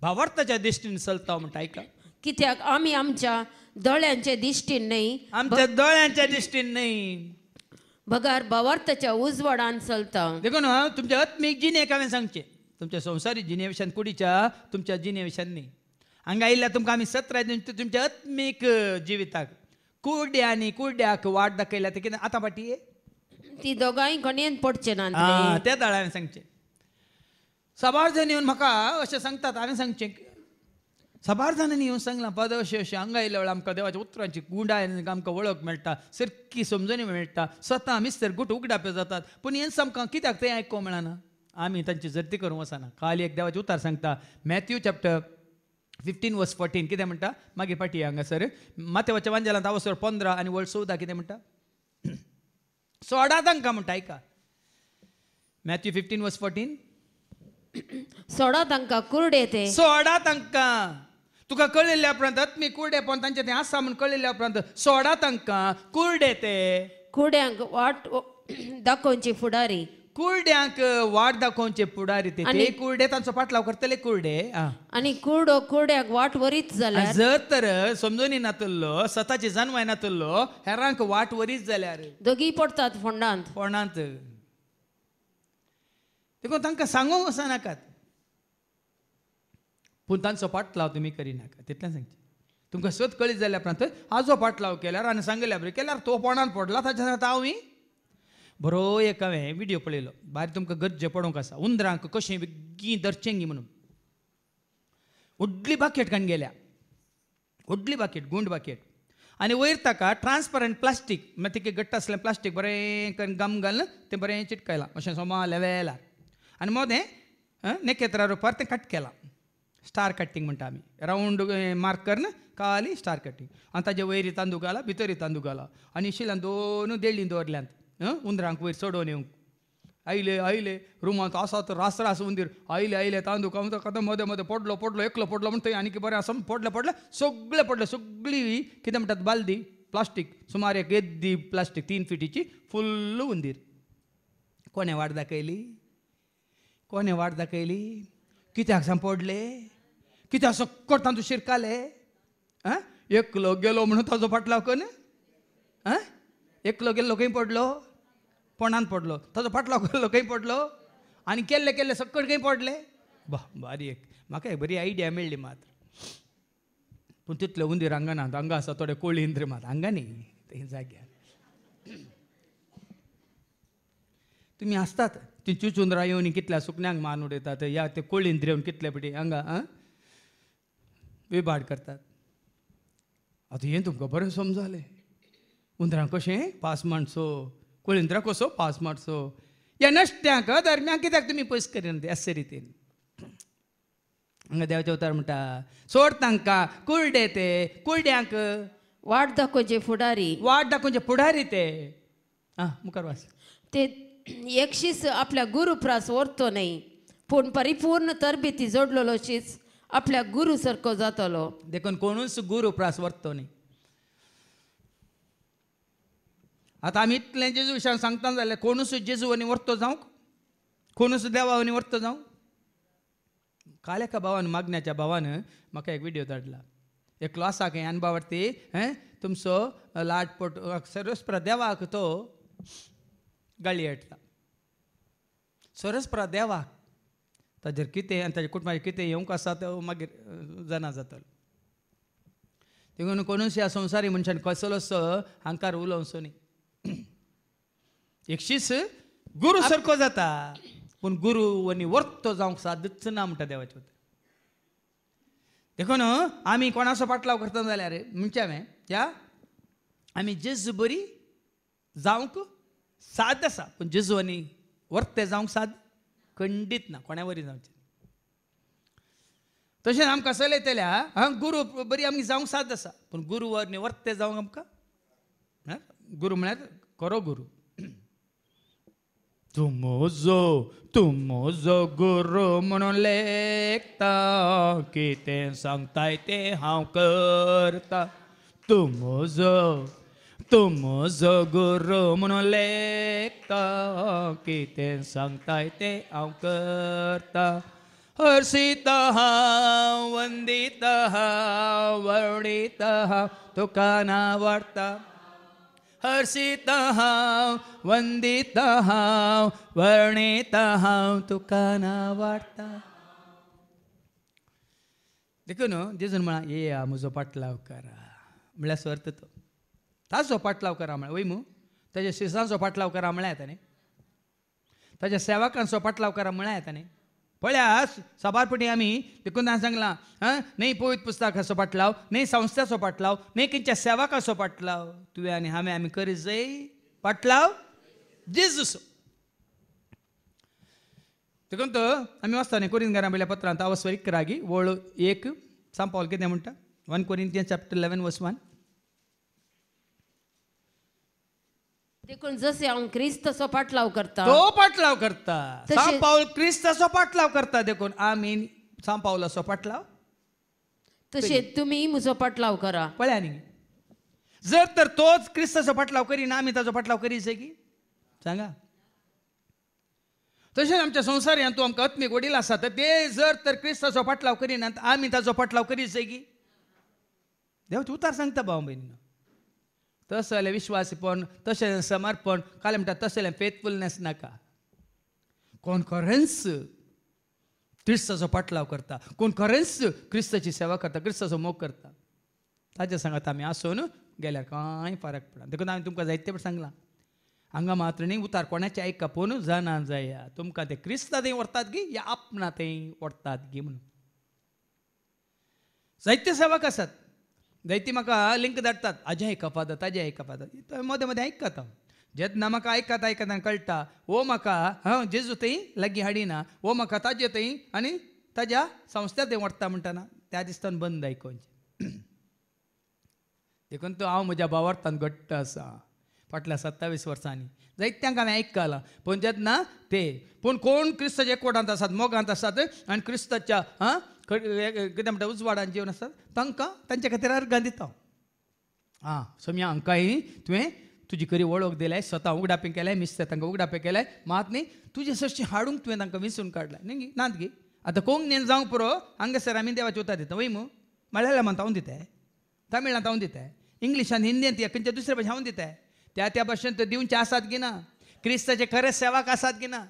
भावार्थाच्या दिश्टीन चलता म्हणटा. आयका कित्याक आमी आमच्या दोळ्यांच्या दिश्टीन न्हय, आमच्या दोळ्यांच्या दिश्टीन न्हय, बगार भावार्थाच्या उजवाडान चलता. देखून तुमच्या आत्मीक जिणेक हांवें सांगचें. तुमच्या संवसारी जिणे विशयान कुडीच्या तुमच्या जिणे विशयान न्ही. हांगा आयिल्ल्या तुमकां आमी सत्र तुमच्या आत्मीक जिविताक कुड्यांनी कुड्याक वाट दाखयल्या ते कितें आतां पाटी ती दोगांय कणयेन पडचे ना. त्या दाळ हांवें सांगचें. साबार जाण येवन म्हाका अशें सांगतात, हांवें सांगचें. साबार जाणांनी येवन सांगलां पद अशें अशें हांगा आयल्या वेळार आमकां देवाच्या उतरांची गुंडाय आमकां वळख मेळटा, सारकी समजणी मेळटा, स्वता मिस्तर गुट उगडापे जातात. पूण हें आमकां कित्याक तें आयकूंक मेळना? आमी तांची जर्ती करूंक वचना. खाली एक देवाचे उतार सांगता. मॅथ्यू चॅप्टर 15:14 कितें म्हणटा? मागीर पाटी हांगासर माथेवाच्या वांजेलांत 15 आनी 14 कितें म्हणटा? सोडा तांकां म्हणटा. आयका मॅथ्यू 15:14. सोडा तांकां कुर्डे ते. सोडा तांकां. तुका कळिल्ल्या उपरांत आत्मी कुर्डे पण तांचे तें आसा म्हूण कळिल्ल्या उपरांत सोडा तांकां कुर्डे ते. कुड्यांक वाट दाखोवची फुडारी. कुर्ड्यांक वाट दाखोवचे पुढारी ते कुर्डे तांचो फाटलाव करतले कुर्डे. आनी कुर्डो कुर्ड्याक वाट वरीत जाल्यार जर तर समजून नातुल्लो, स्वताची जन्माय नातुल्लो, हेरांक वाट वरीच जाल्यार दोगी पडतात फोंडांत. फोंडांत. देखून तांकां सांगूंक वचनाकात. पूण तांचो फाटलाव तुमी करिनाका. तितलें सांगचें. तुमकां सत कळीत जाल्या उपरांत हाजो फाटलाव केल्यार आनी सांगल्या बरें केल्यार तो फोंडांत पडला ताच्या हांवूय बरो एक हांवें विडियो पळयलो. भायर तुमकां गरजे पडोवंक आसा. उंदरांक कशें बेगीन धरचेंगी म्हणून व्हडली बाकेट काडून गेल्या. व्हडली बाकेट, गुंड बाकेट. आनी वयर ताका ट्रान्सपरंट प्लास्टीक मागीर तिका घट्ट आसलें प्लास्टीक बरें करून गम घालून तें बरें चिटकयलां अशें सोमा लेवेलार. आनी मोदें नेकेत्रां रोपार तें कट केलां. स्टार कटिंग म्हणटा आमी राऊंड मार्क करना काली स्टार कटिंग आनी ताजे वयरी तांदूळ घाला भितरी तांदूळ घाला आनी शिलान दोन देळी दवरल्यांत उंदरांक वयर चडोवन येवंक आयले आयले रुमांत आसात रास रास उंदीर आयले आयले तांदूळ कामता कदा मदें मदें पडलो पडलो एकलो पडलो म्हणटा थंय आनी बरें आसा पडलें पडलें सगळें पडलें सगळी कितें म्हणटात बालदी प्लास्टीक सुमार एक येद्दी प्लास्टीक 3 फिटीची फुल्ल उंदीर कोणें वाट दाखयली कोणें वाट दाखयली कित्याक साम पडले कित्याक सक्कट तांदूळ शिरकाले एकलो गेलो म्हणून ताजो फाटलाव करून एकलो गेल्लो खंय पडलो पोंडान पडलो ताजो फाटलाव केल्लो खंय पडलो आनी केल्ले केल्ले सक्कट खंय पडले बारी एक म्हाका एक बरी आयडिया मेळ्ळी मात पूण तितले उंदीर हांगा हांगा आसा थोडे कोळी इंद्र मात हांगा न्ही ते जाग्यार तुमी आसतात ती चुचुंदरां येवन कितल्या सुकण्यांक मान उडयतात या ते कोळी इंद्र येवन कितले पिटी हांगा विभाड करतात आतां हें तुमकां बरें समजलें उंदरां कशें पास माणसो कोळिंद्रा कसो पास मारचो ह्या नश्ट्यांक धर्म्यांक कित्याक तुमी पयस करिना अशे रितीन हांगा देवाचे उतार म्हणटा सोड तांकां कुळडे ते कुळड्यांक वाट दाखोवचे फुडारी ते मुखार वाच ते एकशीच आपल्या गुरुप्रास व्हरतो न्ही पूण परिपूर्ण तरबेती जोडलोशीच आपल्या गुरू सारको जातलो देखून कोणूच गुरुप्रास व्हरतो न्ही आतां आमी इतलें जेजू विशयान सांगता जाल्यार कोणूच जेजू आनी व्हरतो जावंक कोणूच देवा आनी व्हरतो जावं काल एका भावान मागण्याच्या भावान म्हाका एक व्हिडिओ धाडला एकलो आसा खंय अनबावरती तुमचो लाटपट सरस्प्र देवाक तो गाळी हाडटा सरस्प्र देवाक ताजेर कितें आनी ताज्या कुटुंबाचेर कितें येवंक आसा तो मागीर जाणा जातलो देखून कोणूच ह्या संवसारी मनशान कसलोच अहंकार उलोवचो न्ही एकशीच गुरू सारको जाता पूण गुरू आनी वर्तो जावंक सादच ना म्हणटा देवाचे उतर देखून आमी कोणाचो पाटलाव करता जाल्यार म्हणचे हांवें त्या आमी जेजू बरी जावंक साद आसा पूण जेजू आनी वर्ते जावंक साद खंडीत ना कोणा बरी जावचें तशें आमकां चलयतल्या गुरू बरी आमी जावंक साद आसा पूण गुरू आनी वर्ते जावंक आमकां गुरू म्हळ्यार खरो गुरू तुमोजो गुरू म्हणून लेखता कितें सांगताय तें हांव करता तुमोजो गुरू म्हणून लेखता कितें सांगताय तें हांव करता हर्षिता हांव वंदिता हांव वर्णिता हांव तुका नावाडटा हर्षिता हांव वंदिता हांव वर्णिता हांव तुका नावाडटा देखून जेजून म्हळा ये म्हजो पाटलाव करा म्हळ्यार सर्त तो ताचो पाटलाव करा म्हळ्यार वय ताज्या शिसांचो पाटलाव करा म्हळ्यार येता न्ही ताज्या सेवकांचो पाटलाव करा म्हळ्यार येता न्ही पळया सबारपटी आमी देखून हांवें सांगलां न्ही पवित्र पुस्तकाचो पाटलाव न्ही संस्थाचो पाटलाव न्ही खंयच्या सेवकाचो पाटलाव तुवें आनी हांवें आमी करीत जाय पाटलाव जेजूचो देखून तो आमी वाचता न्ही कोरिंथीयांक बरयल्या पत्रांत आवस्वर 11 वळ 1 सांग पावल कितें म्हणटा 1 Corinthians chapter 11 verse 1 देखून जसे हांव क्रिस्ताचो पाटलाव करता तो पाटलाव करता सांग पावल क्रिस्ताचो पाटलाव करता देखून आमी सांग पावलाचो पाटलाव तशे तुमी म्हजो पाटलाव करा पळया न्ही जर तर तोच क्रिस्ताचो पाटलाव करिना आमी ताचो पाटलाव करीत जाय की सांगा तशेंच आमच्या संवसारांत तूं आमकां आत्मीक वडील आसा तर ते जर तर क्रिस्ताचो पाटलाव करिनात आमी ताचो पाटलाव करीत जाय की देवाचें उतार सांगता भाव भयणीनो तसं जाल्यार विश्वासीपण तशें समर्पण काल म्हणटा तशें जाल्यार फेथफुलनेस नाका कोण खरेंच क्रिस्ताचो पाटलाव करता कोण खरेंच क्रिस्ताची सेवा करता क्रिस्ताचो मोग करता ताचे सांगात आमी आसून गेल्यार कांय फरक पडना देखून हांवें तुमकां जायते फावट सांगलां हांगा मात्र न्ही उतार कोणाचें आयका पूण जाणा जाया तुमकां ते क्रिस्ता थंय व्हरतात गी या आपणा थंय व्हरतात गी म्हणून जायते सेवक आसात जायती म्हाका लिंक धाडटात हाजें आयका फादर ताजें आयका फादर मदें मदें आयकता हांव जेन्ना म्हाका आयकता कळटा वो म्हाका जेजू थंय लागीं हाडिना वो म्हाका ताजे थंय आनी ताज्या संस्थेत तें वडटा म्हणटाना त्या दिसतान बंद आयकोवचें. देखून तो हांव म्हज्या भावार्थान घट्ट आसा. फाटल्या 27 वर्सांनी जायत्यांक हांवें आयकलां. पूण जेन्ना ते पूण कोण क्रिस्ताच्या एकवटांत आसात, मोगांत आसात आनी क्रिस्ताच्या कितें म्हणटा उजवाडान जीवन आसात तांकां तांचे खातीर अर्गां दिता. सोम्या हांकांय तुवें तुजी खरी वळख दिल्या, स्वता उगडापे केल्या, मिस्ते तांकां उगडापे केल्या, मात न्ही तुजे सश्टी हाडूंक तुवें तांकां विंचून काडला न्ही नात गे. आतां कोंकणीन जावंक पुरो हांगासर आमी देवाची उतर दिता वय मू. मल्याळमांत हांव दिताय, तमिळांत हांव दिताय, इंग्लिशान हिंदींत खंयच्या दुसऱ्या भाशेन हांव दिताय. त्या भाशेन ते दिवचे आसात की ना, क्रिस्ताचे खरे सेवाक आसात की ना,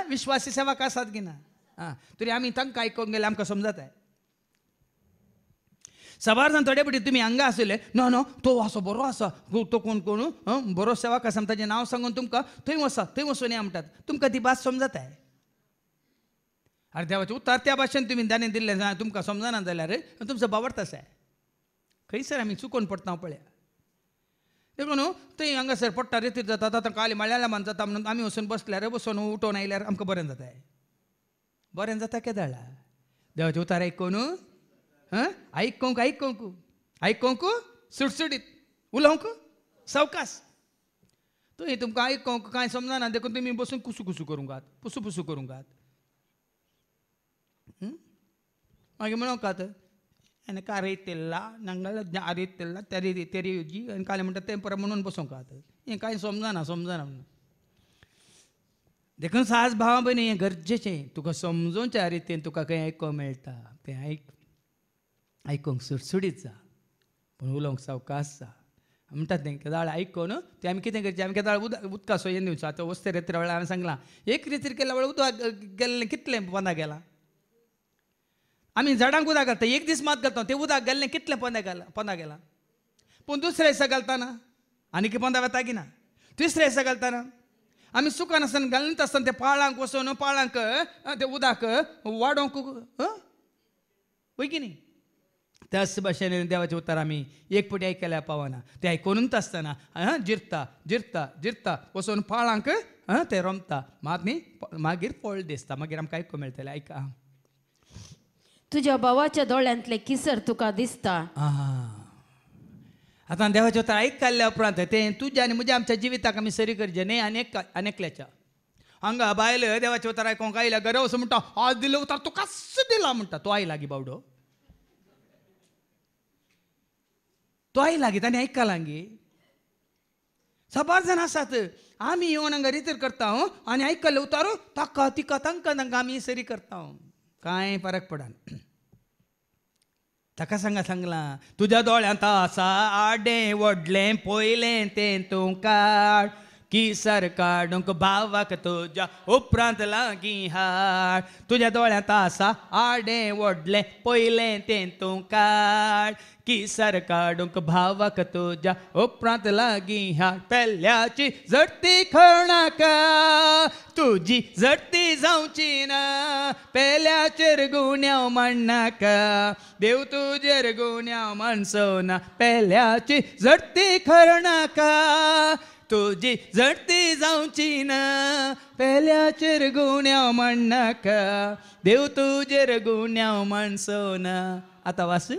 विश्वासी सेवाक आसात की ना. तरी आमी तांकां आयकोंक गेले आमकां समजताय. सबार जावन थोडे पटी तुमी हांगा आसले नो तो असो बरो आसा, तो कोण कोण बरो सेवाक आसा ताचें नांव सांगून तुमकां थंय वसा, थंय वचून या म्हणटात. तुमकां ती भास समजताय. अरे देवाचें उतर त्या भाशेन तुमी दाने दिल्लें तुमकां समजना जाल्यार तुमचो भावार्थ आसा. खंयसर आमी चुकोवन पडटा पळया. देखून थंय हांगासर पडटा रेतीर जाता, आतां काली मल्याळमांत जाता म्हणून आमी वचून बसल्यार बसून उठोवन आयल्यार आमकां बरें जाताय. बरें जाता केदाळा देवाचें उतार आयकून आयकोंक सुटसुटीत, उलोवंक सावकास. थंय तुमकां आयकोंक कांय समजना देखून तुमी बसून कुसू करूंक आहात, पुसू करूंक आहात. मागीर म्हणोंकात எனக்கு அரைத்தில்லா நாங்கள் அரைத்தில்லா தெரியுஜி காலை म्हणटा तें परत म्हणून बसूंक आहात. हें कांय समजना म्हणून. देखून सास भावा भयणी हें गरजेचें. तुका समजोवच्या रितीन तुका खंय आयकोंक मेळटा तें आयकोंक सुटसुटीत जा, पूण उलोवंक सावकास जा. म्हणटात तें केदाळ आयकोन ते आमी कितें करचें, आमी केदाळ उदका सोयेन दिवचो. आतां वस्ते रेत्रे वेळार हांवें सांगलां एक रितीर केल्या वेळार उदक गेल्लें कितलें पोंदा गेलां. आमी झाडांक उदक घालता, एक दीस मात घालता, तें उदक गेल्लें कितलें पोंदा गेलां. पूण दुसऱ्या दिसा घालतना आनी पोंदा वता की ना. तिसऱ्या दिसा घालतना आमी सुकान आसतना घालनीत आसतना ते पाळांक वचून पाळांक तें उदक वाडोवंक वय की न्ही. त्याच भाशेन देवाचें उतर आमी एक पटी आयकल्यार पावना. तें आयकोनूच आसतना जिरता वचून पाळांक तें रोमता. मात न्ही मागीर फळ दिसता, मागीर आमकां आयकूंक मेळटलें. आयका तुज्या भावाच्या दोळ्यांतले किसर तुका दिसता. आतां देवाचें उतर आयकल्या उपरांत तें तुज्या आनी म्हज्या आमच्या जिविताक आमी सरी करचें न्ही. अनेकल्याच्या हांगा बायल देवाचें उतर आयकोंक आयल्या घरा वचून म्हणटा आज दिलें उतर तुका कस दिला म्हणटा. तो आयला गी बावडो, तो आयला गी, ताणें आयकलां गी. सबार जाण आसात आमी येवन हांगा रितीर करता आनी आयकल्लें उतर ताका तिका तांकां आमी सरी करता. कांय फरक पडना. ताका सांगलां तुज्या दोळ्यांत आसा आडें व्हडलें पयलें तें तूं काड, किसर काडूंक भावाक तुज्या उपरांत लागीं हाड. तुज्या दोळ्यांत आसा आडें व्हडलें पयलें तें तूं काड, किसर काडूंक भावाक तुज्या उपरांत लागीं हाड. पेल्याची जडती खणाका तुजी जडती जावची ना, पेल्याचेर गुन्यांव म्हणनाका देव तुजेर गुन्यांव म्हणचो ना. पेल्याची जडती खणाका तुजी जडती जावची ना, पेल्याचेर गुन्यांव म्हणनाका देव तुजेर गुन्यांव म्हणचो ना. आतां वास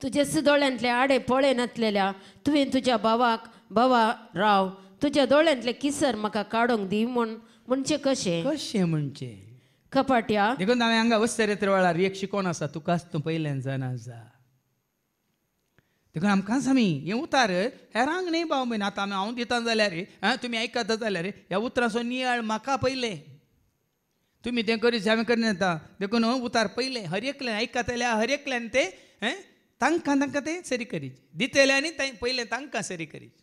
तुजे सुदोळ्यांतले आडे पळे नातलेल्या तुवें तुज्या भावा राव तुज्या दोळ्यांतले किसर म्हाका काडूंक दी म्हणचे कशें म्हणचे कपाट्या. देखून हांवें हांगा वस्ते रेत्रे वेळार एक शिकोवन आसा तुकाच तूं पयल्यान जाणा जा. देखून आमकांच आमी हें उतार हेरांक न्ही भाव भयण. आतां हांव दिता जाल्यार तुमी आयकता जाल्यार ह्या उतराचो नियाळ म्हाका पयलें. तुमी तें करीत हांवें करिना येता. देखून उतार पयलें हर एकल्यान आयकतल्या हर एकल्यान तें तांकां तें सरी करीत दितल्यानी पयलें तांकां सरी करीत.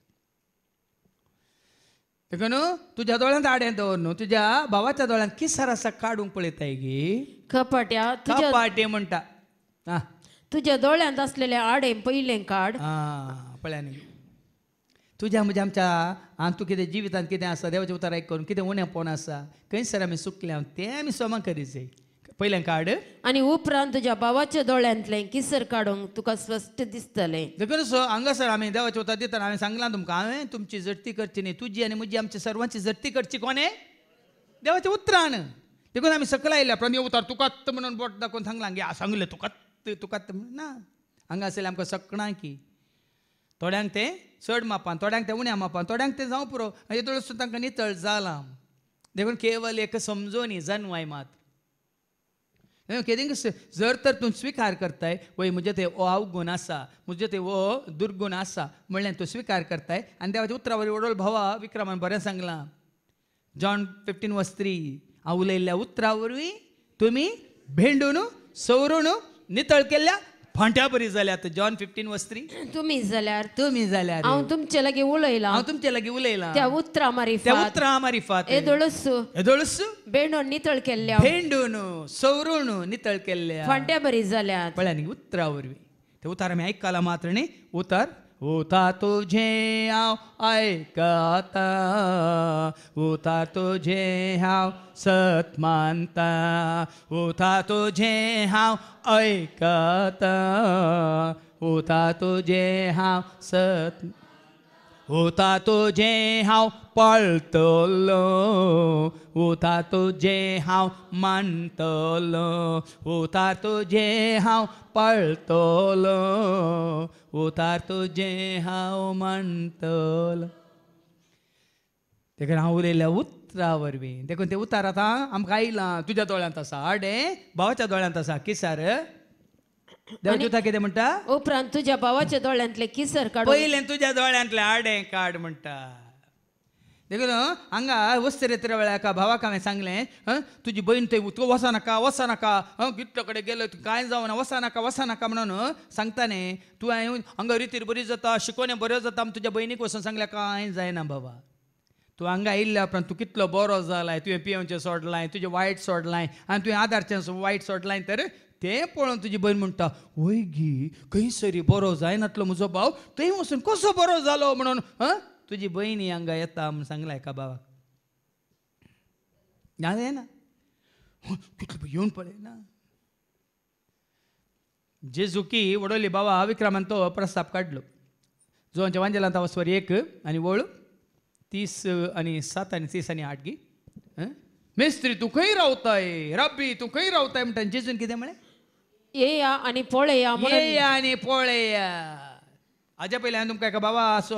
देखून तुज्या दोळ्यांत आडें दवर न्हू, तुज्या भावाच्या दोळ्यांत किसर आसा काडूंक पळयताय गी. कपाट्या कपाटे म्हणटा तुज्या दोळ्यांत आसलेले आडे पयलें काड. पळया न्ही तुज्या म्हज्या आमच्या तूं कितें जिवितांत कितें आसा देवाचें उतर आयकून कितें उणेंपण आसा खंयसर आमी चुकल्या तें आमी सोमा करीत पयलें काड. आनी उपरांत तुज्या भावाच्या दोळ्यांतलें किसर काडूंक तुका स्पश्ट दिसतलें. देखून हांगासर आमी देवाचें उतर दितना हांवें सांगलां तुमकां हांवें तुमची जडती करची न्ही, तुजी आनी म्हजी आमची सर्वांची जडती करची कोणे देवाच्या उतरान. देखून आमी सकयल आयल्या प्रणी उतार तुकात म्हणून बोट दाखोवन सांगलां गे सांगलें तुकात ना हांगा आसलें आमकां सकणां की थोड्यांक ते चड मापान थोड्यांक ते उण्या मापान थोड्यांक ते जावं पुरो येदोळ सुद्दां तांकां नितळ जालां देखून केवल एक समजोनी जन्वाय मात कितें जर तर तूं स्विकार करताय वय म्हजे ते अवगुण आसा म्हजे ते वो दुर्गुण आसा म्हणल्यार तूं स्विकार करताय आनी देवाच्या उतरा वरी वडोळ भावा विक्रमान बरें सांगलां जॉन 15:3 हांव उलयल्ल्या उतरा वरवीं तुमी भेंडून सवरून नितळ केल्ल्या फांट्या बरी जाल्यात जॉन 15:3 तुम्ही जाल्यार हांव तुमचे लागीं उलयलां त्या उतरा मारिफात येदोळस भेंडून नितळ केल्ल्या भेंडून सवरून नितळ केल्ल्या फांट्या बरी जाल्यात पळय न्ही उतरा वरवीं ते उतार आमी आयकला मात्र न्ही उतार उतार तुझे हांव आयकता उतार तुझे हांव सत मानता उतार तुझे हांव आयकता उतार तुझे हांव सत उतार तुझे हांव पळटलो उतार तुझे हांव मानतलो उतार तुझे हांव पळटलो उतार तुझे हांव मानतलो देखून हांव उलयल्या उतरा वरवीं देखून ते उतार आतां आमकां आयलां तुज्या दोळ्यांत आसा आडे भावाच्या दोळ्यांत आसा किसार देवाची उतार कितें म्हणटा उपरांत तुज्या भावाच्या दोळ्यांतले किसर काड पयलें तुज्या दोळ्यांतले आडे काड म्हणटा देखून हांगा वस्त्रेत्र वेळा एका भावाक हांवें सांगलें तुजी बहीण थंय तूं वसा नाका गिट्ट कडेन गेलो कांय जावना वसा नाका म्हणून सांगता न्ही तूं हांगा रितीर बरी जाता शिकोवण्यो बऱ्यो जाता तुज्या बहिणीक वचून सांगल्या कांय जायना बाबा तूं हांगा आयिल्ल्या उपरांत तूं कितलो बरो जालाय तुवें पियोवचें सोडलाय तुजें वायट सोडलाय आनी तुवें आदारचें वायट सोडलाय तर तें पळोवन तुजी बहीण म्हणटा वय गी खंय सरी बरो जायनातलो म्हजो भाव थंय वचून कसो बरो जालो म्हणून तुजी बहिणी हांगा येता म्हूण सांगला एका भावाक जायना कितलो येवन पळय ना जेजुकी वडोली बाबा विक्रमान तो प्रस्ताव काडलो जो वांजेलांत वचवर 1 आनी वळ 30:7 आनी 30 आनी 8 गी मेस्त्री तूं खंय रावताय रब्बी तूं खंय रावताय म्हणटा जेजून कितें म्हळें येया आनी पळया हाज्या पयलीं हांवें तुमकां एका बाबा असो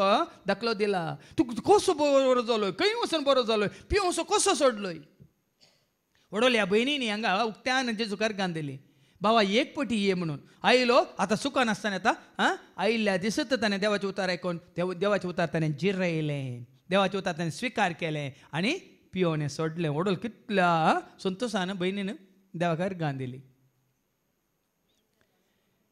दाखलो दिला तूं कसो बरो जालोय खंय वचून बरो जालोय पियोसो कसो सोडलोय वडोल्या भयणींनी हांगा उक्त्यान जेजुकार घालिल्ली बाबा एक पटी ये म्हणून आयलो आतां सुखान आसतना येता आयिल्ल्या दिसत ताणें देवाचें उतार आयकून देवाचें उतार ताणें जिरयलें देवाचें उतार ताणें स्विकार केलें आनी पियोवणें सोडलें वडोल कितल्या संतोशान भयणीन देवाकार घान दिली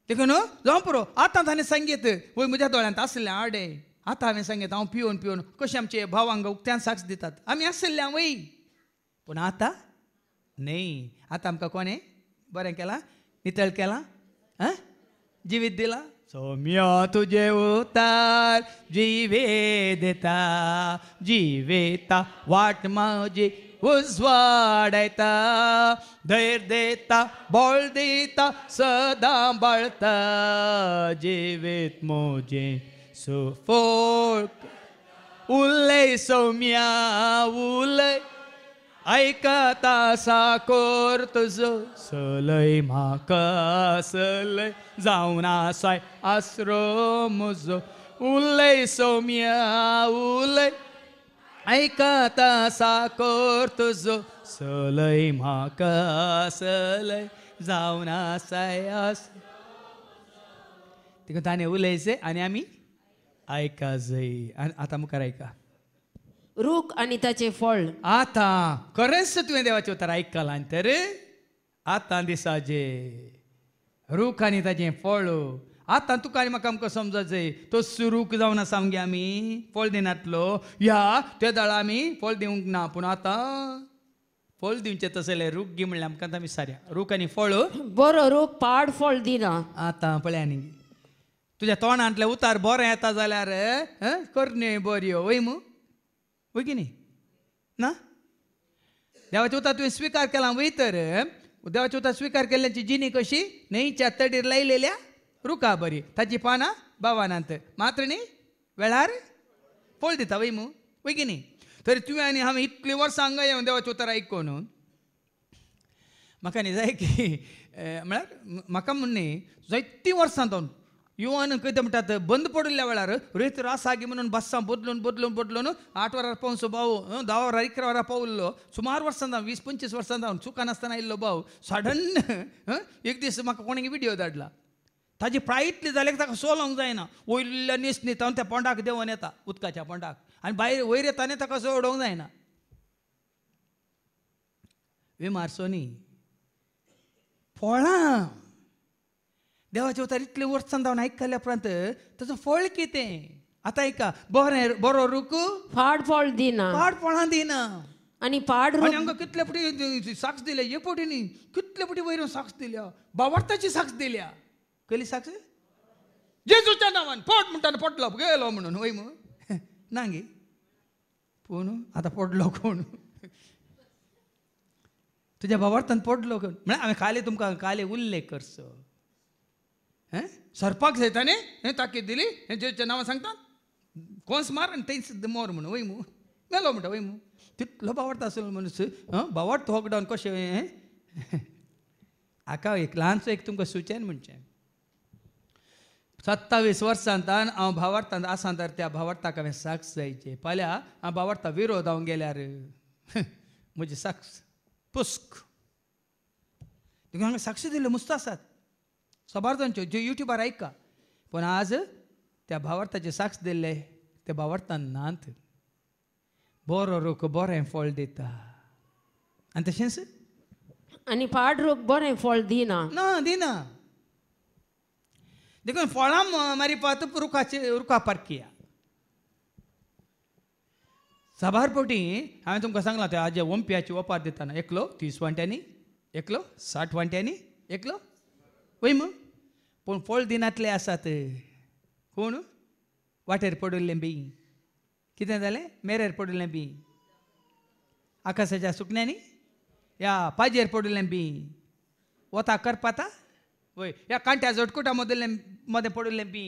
देखून जावं पुरो आतां ताणें सांगीत वय म्हज्या दोळ्यांत आसलें आडे आतां हांवें सांगीत हांव पियोवन कशें आमचे भाव हांगा उक्त्यान साक्ष दितात आमी आसल्या वय पूण आतां न्ही आतां आमकां कोणें बरें केलां नितळ केलां जिवीत दिलां सौम्य तुझे उतार जिवेता वाट म्हजी उजवाडायता धैर्य देता बळ दिता सदां बाळता जिवीत मोजे सुफोळ उलय सौम्या उलय ऐकता साकोर तुजो सलय म्हाका सलय जावन आसाय आसरो म्हजो उलय सौम्या उलय ऐकता साकोर तुजो सलय म्हाका सलय जावन आसाय आसरो देखून ताणें उलयचें आनी आमी आयका जाय आनी आतां मुखार आयका रूख आनी ताचें फळ आतां खरेंच तुवें देवाचें उतर आयकलां तर आतां दिसाचे रूख आनी ताचें फळ आतां तुका आनी म्हाका आमकां समजत जाय तो रूख जावन आसा आमगे आमी फळ दिनातलो ह्या त्या दाळा आमी फळ दिवंक ना पूण आतां फळ दिवचें तसलें रूख गी म्हणल्यार आमकां आतां विचारया रूख आनी फळ बरो रूख पाड फळ दिना आतां पळय न्ही तुज्या तोंडांतले उतार बरें येता जाल्यार करण्यो बऱ्यो वय मू वय की न्ही ना देवाचें उतार तुवें स्विकार केलां वय तर देवाचें उतार स्विकार केल्ल्याची जिणी कशी न्हंयच्या तडीर लायलेल्या रुखा बरी ताची पानां बावानांत मात्र न्ही वेळार फळ दिता वय मू वय की न्ही तरी तुवें आनी हांवें इतलीं वर्सां हांगा येवन देवाचें उतार आयकून म्हाका न्ही जाय की म्हळ्यार म्हाका म्हणनी जायतीं वर्सां जावन युवान कितें म्हणटात बंद पडिल्ल्या वेळार रेत रासागी म्हणून बस्सां बदलून बदलून बदलून 8 वरां पावसो भाव 10 वरां 11 वरां पावल्लो सुमार वर्सां जावन 20-25 वर्सां जावन चुकान आसतना आयिल्लो भाव सडन एक दीस म्हाका कोणें व्हिडियो धाडला ताजी प्राय इतली जाली की ताका सोलोंक जायना वयल्या न्हीस न्हितावन त्या पोंडाक देंवन येता उदकाच्या पोंडाक आनी भायर वयर येताना ताका सोडोंक जायना विमारसोनी फळां देवाच्या उतार इतले वर्सां जावन आयकल्या उपरांत ताचो फळ कितें आतां ऐका बरो रूख पाड फळ दिना पाड फळां दिना आनी पाड आनी हांकां कितले फावटी साक्ष दिल्या एक फावटी न्ही कितले फावटी वयरून साक्ष दिल्या भावार्थाची साक्ष दिल्या केली साक्ष जेजूच्या नांवान पोट म्हणटाना पडलो गेलो म्हणून वय मग ना गे पूण आतां पडलो कोण तुज्या भावार्थान पडलो कोण म्हळ्यार हांवें खाली तुमकां काले उल्लेख करचो सरपाक जायता न्ही हें ताकीद दिली हें जेजूच्या नांवान सांगता कोंस मार आनी थंय सुद्दां मोर म्हणून वय मू मेलो म्हणटा वय मू तितलो भावार्थ आसलो मनीस भावार्थ होकडावन कशें हाका एक ल्हानसो एक तुमकां सुचन म्हणचें 27 वर्सांतान हांव भावार्थांत आसा तर त्या भावार्थाक हांवें साक्ष जायचे फाल्यां हांव भावार्था विरोध हांव गेल्यार म्हजी साक्ष पुस्क देखून हांवें साक्ष दिल्ल्यो मस्त आसात सबार जाणच्यो ज्यो युट्यूबार ऐका पूण आज त्या भावार्थाचे साक्ष दिल्ले त्या भावार्थान नात बरो रूख बरें फळ दिता आनी तशेंच आनी पाड रूख बरें फळ दिना ना दिना देखून फळां मारिपात रुखा पारकिया साबार फावटी हांवें तुमकां सांगलां ते आजे ओंप्याची ओपार दिताना एकलो 30 वांट्यांनी एकलो 60 वांट्यांनी एकलो वय मग पूण फळ दिनातले आसात कोण वाटेर पडिल्लें बी कितें जालें मेरेर पडिल्लें बी आकाशाच्या सुकण्यांनी या पाजेर पडिल्लें बी वता करपाता वय ह्या कांट्या झटकुटां मदें पडिल्लें बी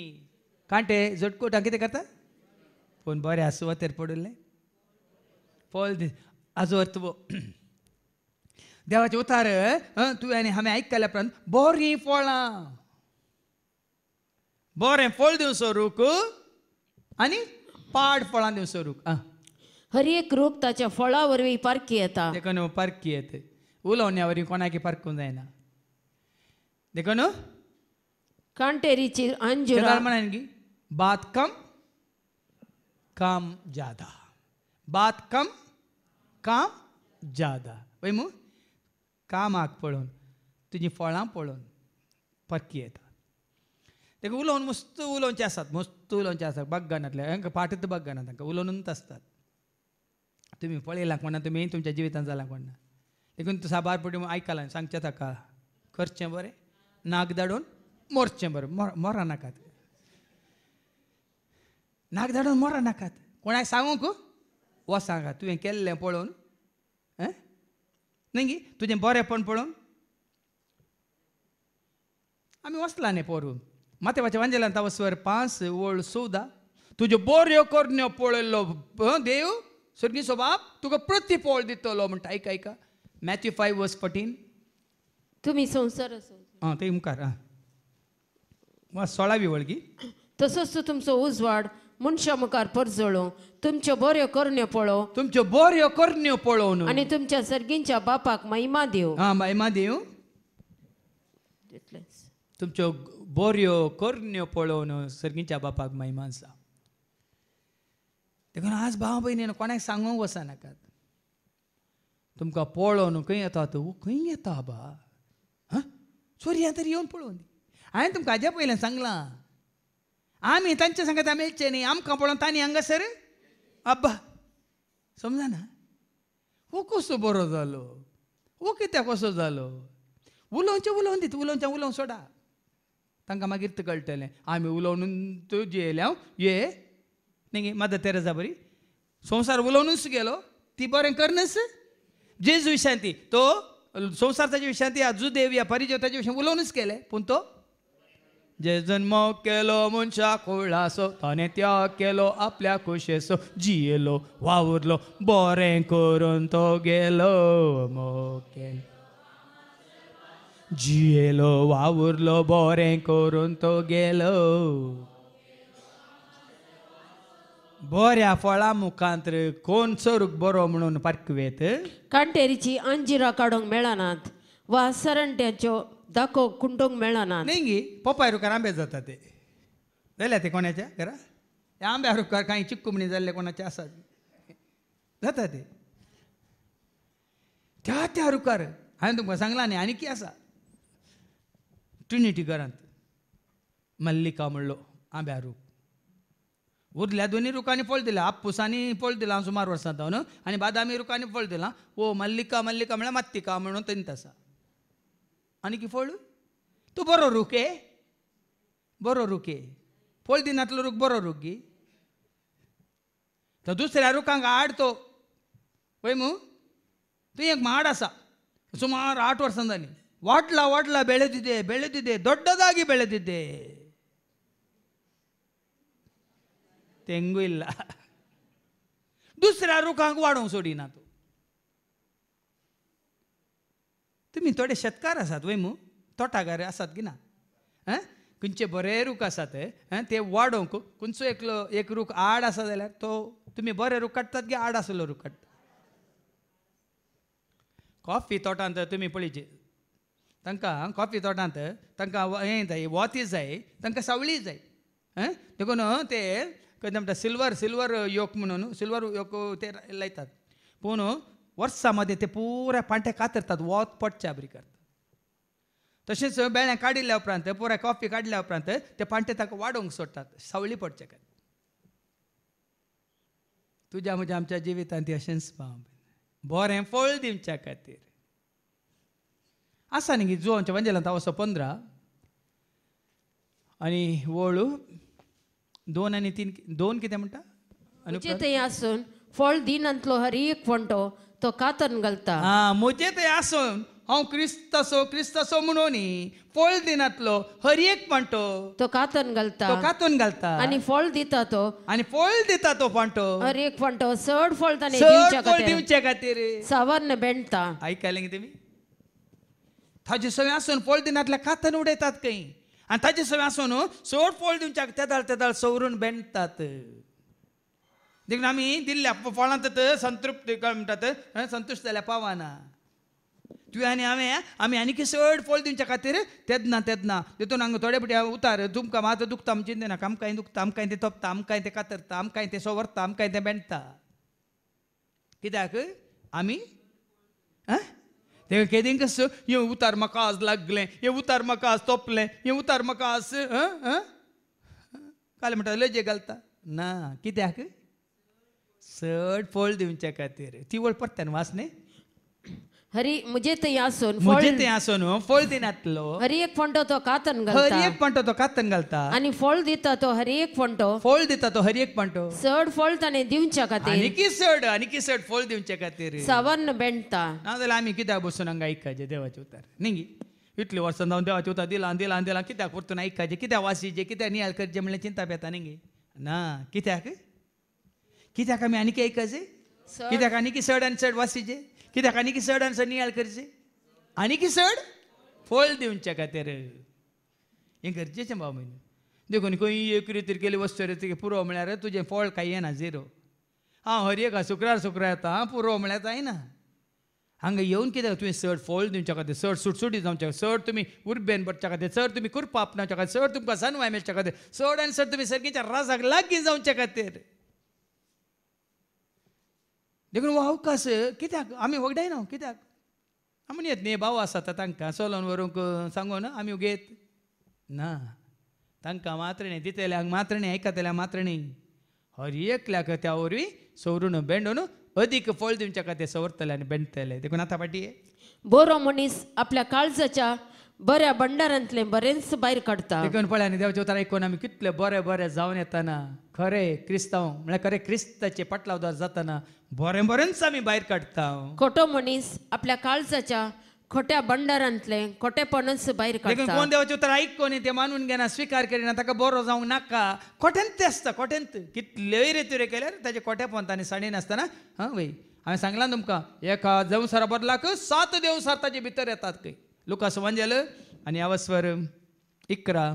कांटे झटकुटां कितें करता पूण बरें आसूं वतेर पडिल्लें फळ हाजो अर्थ देवाचे उतार तुवें आनी हांवें आयकल्या उपरांत बरीं फळां बरें फळ दिवचो रूख आनी पाड फळां दिवचो रूख हर एक रूख ताच्या फळा वरवीं पारखी येता देखून पारखी येता उलोवण्या वरवीं कोणाकी पारखूंक जायना देखून कांटेरीची अंजुरां म्हणान गी बात कम काम ज्यादा बात कम काम ज्यादा वय मू कामाक पळोवन तुजी फळां पळोवन पारखी येता देखून उलोवन मस्त उलोवचें आसात मस्त उलोवचें आसात बागगानांतले हांकां पाठच बागगानात तांकां उलोवनूच आसतात तुमी पळयलां कोणा तुमी तुमच्या जिवितांत जालां कोणा देखून तूं साबार फावटी आयकलां सांगचें ताका करचें बरें नाक धाडून मोरचें बरें मोरा नाकात नाक धाडून मोरा नाकात कोणाक सांगूंक वो सांगा तुवें केल्लें पळोवन न्ही गी तुजें बरेंपण पळोवन आमी वचला न्ही पोरून मातेवाच्या वांजेलांत वचवर 5:14 तुज्यो बऱ्यो करण्यो पळयल्लो देव सर्गीचो बाप तुका प्रतिफळ दितलो म्हणटा ऐका मॅथ्यू 5:14 तुमी संवसार ते मुखार 16वी वळगी तसोच तूं तुमचो उजवाड मनशा मुखार परजळो तुमच्यो बऱ्यो करण्यो पळोव तुमच्यो बऱ्यो करण्यो पळोवन आनी तुमच्या सर्गींच्या बापाक महिमा दिव महिमा दिव तुमच्यो बऱ्यो करण्यो पळोवन सर्गींच्या बापाक महिमा आसा देखून आज भाव भयणीन कोणाक सांगूंक वचनाकात तुमकां पळोवन खंय येता खंय येता बा चोरया तरी येवन पळोवन हांवें तुमकां हाज्या पयलें सांगलां आमी तांचे सांगता मेळचे न्ही आमकां पळोवन तांणी हांगासर अब्बा समजना हो कसो बरो जालो हो कित्याक कसो जालो उलोवचें उलोवन दीत उलोवंक सोडा तांकां मागीर तें कळटलें आमी उलोवन तुजी येयल्या ये न्ही मदर तेरेसा बरी संवसार उलोवनूच गेलो ती बरें करनस जेजू विशांती तो संवसार ताच्या विशांती जुदेव या परिजय ताच्या विशयी उलोवनूच केलें पूण तो जे जन्म केलो मनशा खोळासो ताणें त्याग केलो आपल्या खोशेचो जियेलो वावुरलो बरें करून तो गेलो मोग केलो जियेलो वावुरलो बरें करून तो गेलो. बऱ्या फळा मुखांत कोण चोरूक बरो म्हणून पारकवेत. कांटेरीची अंजिरा काडूंक मेळनात वा सरंट्याच्यो दाखो कुंटोंक मेळनात. न्ही पपाय रुकार आंबे जाता ते जाल्या ते कोणाच्या घरा त्या आंब्या रुकार काही चिक्कुमणी जाल्ले कोणाचे आसात जाता ते त्या रुकार. हांवें तुमकां सांगलां न्ही आनी कितें आसा ट्रिनिटी घरांत मल्लिका म्हणलो आंब्या रूख उरल्या दोन्ही रुखांनी फळ दिला. आप्पुसांनी फळ दिलां सुमार वर्सां जावन आनी बादामी रुखांनी फळ दिलां. ओ मल्लिका मल्लिका म्हळ्यार मात्तिका म्हणून तेंत आसा. आनी की फळ तूं बरो रूख बरो रूख फळ दिनातलो रूख बरो रूख गी. तो दुसऱ्या रुखांक आड तो पळय मू तूं एक माड आसा ಸುಮಾರು 8 ವರ್ಷದಲ್ಲಿ ವಾಟ್ಲ ಬೆಳೆದಿದೆ ದೊಡ್ಡದಾಗಿ ಬೆಳೆದಿದೆ. ತೆಂಗು ಇಲ್ಲ दुसऱ्या रुखांक वाडोवंक सोडिना तूं. तुमी थोडे शेतकार आसात वय मू तोटागार आसात की ना. खंयचे बरे रूख आसात ते वाडोवंक खंयचो एक रूख आड आसा जाल्यार तो तुमी बरे रूख काडटात की आड आसलो रूख काडटात. कॉफी तोटांत तुमी पळयचे तांकां कॉफी तोटांत तांकां हें जाय वोती जाय तांकां सावळी जाय. देखून ते कितें म्हणटा सिल्वर योक म्हणून सिल्वर योक ते लायतात. पूण वर्सां मध्ये ते पुराय पांटे कातरतात वोत पडच्या बरी करतात. तशेंच बेळ्ळें काडिल्ल्या उपरांत पुराय कॉफी काडल्या उपरांत ते पांटे ताका वाडोवंक सोडटात सावळी पडचे खातीर. तुज्या म्हज्या आमच्या जिवितांत अशेंच बरें फळ दिवच्या खातीर आसा न्ही जो आमच्या वंजेलांत हांव असो 15 आनी वळू 2 आनी 3 2 कितें म्हणटा मुझे ते आसून फळ दिनांतलो हर एक फणटो तो कातन घालता. मुझे ते आसून हांव क्रिस्त असो म्हणून फळ दिनांतलो हर एक फणटो तो कातन घालता आनी फळ दिता तो फणटो हर एक फणटो चड फळ ताणें दिवचे खातीर सावन्न बेंडता. आयकलें तुमी ताजे सगळें आसून फळ दिनांतल्या कातन उडयतात खंय आनी ताजे सगळें आसून चड फळ दिवच्याक तेदाळ सवरून बेंडतात. देखून आमी दिल्ल्या फळांत संतृप्त म्हणटात संतुश्ट जाल्यार पावना. तुवें आनी आमी आनी चड फळ दिवच्या खातीर तेदना देखून हांगा थोडे पटी उतार तुमकां मात दुखता आमचें चिंते नाका. आमकांय दुखता आमकांय तें तोपता आमकांय तें कातरता आमकांय तें सवरता आमकांय तें बेंडता. कित्याक आमी ते केदींक हे उतार म्हाका आज लागलें हे उतार म्हाका आज तोपलें हे उतार म्हाका आज काले म्हणटा लजे घालता ना. कित्याक चड फळ दिवच्या खातीर ती वळ परत्यान वाचने मुझे ते आसून फळ दिनांतलो हर एक फणटो तो कातन घालता आनी फळ दिता तो हर एक फणटो चड फळ ताणें दिवच्या खातीर आनी चड फळ दिवच्या खातीर सावन्न बेंडता. नाजाल्यार आमी कित्याक बसून हांगा आयकपाचें देवाचें उतार न्ही. इतले वर्सां जावन देवाचें उतार दिलां कित्याक परतून आयकपाचें कित्याक वाचीचें कित्याक नियाळ करचें म्हणल्यार चिंता येता न्ही ना. कित्याक आमी आनी आयकपाचें कित्याक आनी चड आनी चड वाचीचें कित्याक आनी चड आनी चड नियाळ करचें आनी चड फळ दिवच्या खातीर हें गरजेचें भाव म्हण. देखून खंय एक रितीर केली वस्तू रिती पुरो म्हळ्यार तुजें फळ कांय येना झिरो. हांव हर एक शुक्रार येता पुरो म्हळ्यार जायना. हांगा येवन कित्याक तुवें चड फळ दिवच्या खातीर चड सुटसुटी जावच्या खातीर चड तुमी उर्बेन भरच्या खातीर चड तुमी कुरपा आपणावच्या खातीर चड तुमकां सनवाय मेळच्या खातीर चड आनी चड तुमी सर्गीच्या राजाक लागीं जावच्या खातीर देखून हो अवकाश कित्याक आमी वगडायना कित्याक आमी येत न्ही भाव आसा तांकां चलोवन व्हरूंक सांगून आमी घेत ना. तांकां मात्र न्ही दितल्यांक मात्र न्ही आयकतल्यांक मात्र न्ही हर एकल्याक त्या वरवीं सवरून बेंडून अदीक फळ दिवच्या खातीर सवरतले आनी बेंडतले. देखून आतां फाटी बरो मनीस आपल्या काळजाच्या बऱ्या भंडारांतलें बरेंच भायर काडटा. देखून पळय आनी देवाचें उतार आयकून आमी कितले बरें जावन येताना खरें क्रिस्तांव म्हळ्यार खरें क्रिस्ताचे पटलावदार जाताना बरेंच आमी भायर काडटा. खोटो मनीस आपल्या काळजाच्या खोट्या भंडारांतलें खोटेपणच भायर काडटा. कोण देवाचें उतार आयकून तें मानून घेना स्विकार करिना ताका बरो जावंक नाका खोटेंत तें आसता खोटेंत कितलेय रेत्युरे केल्यार ताजें खोटेपण ताणें साडीन आसतना वय हांवें सांगलां तुमकां एका देवसारा बदलाक 7 देवसार ताजे भितर येतात खंय लुकास वांजेल आणि यावस्वर 11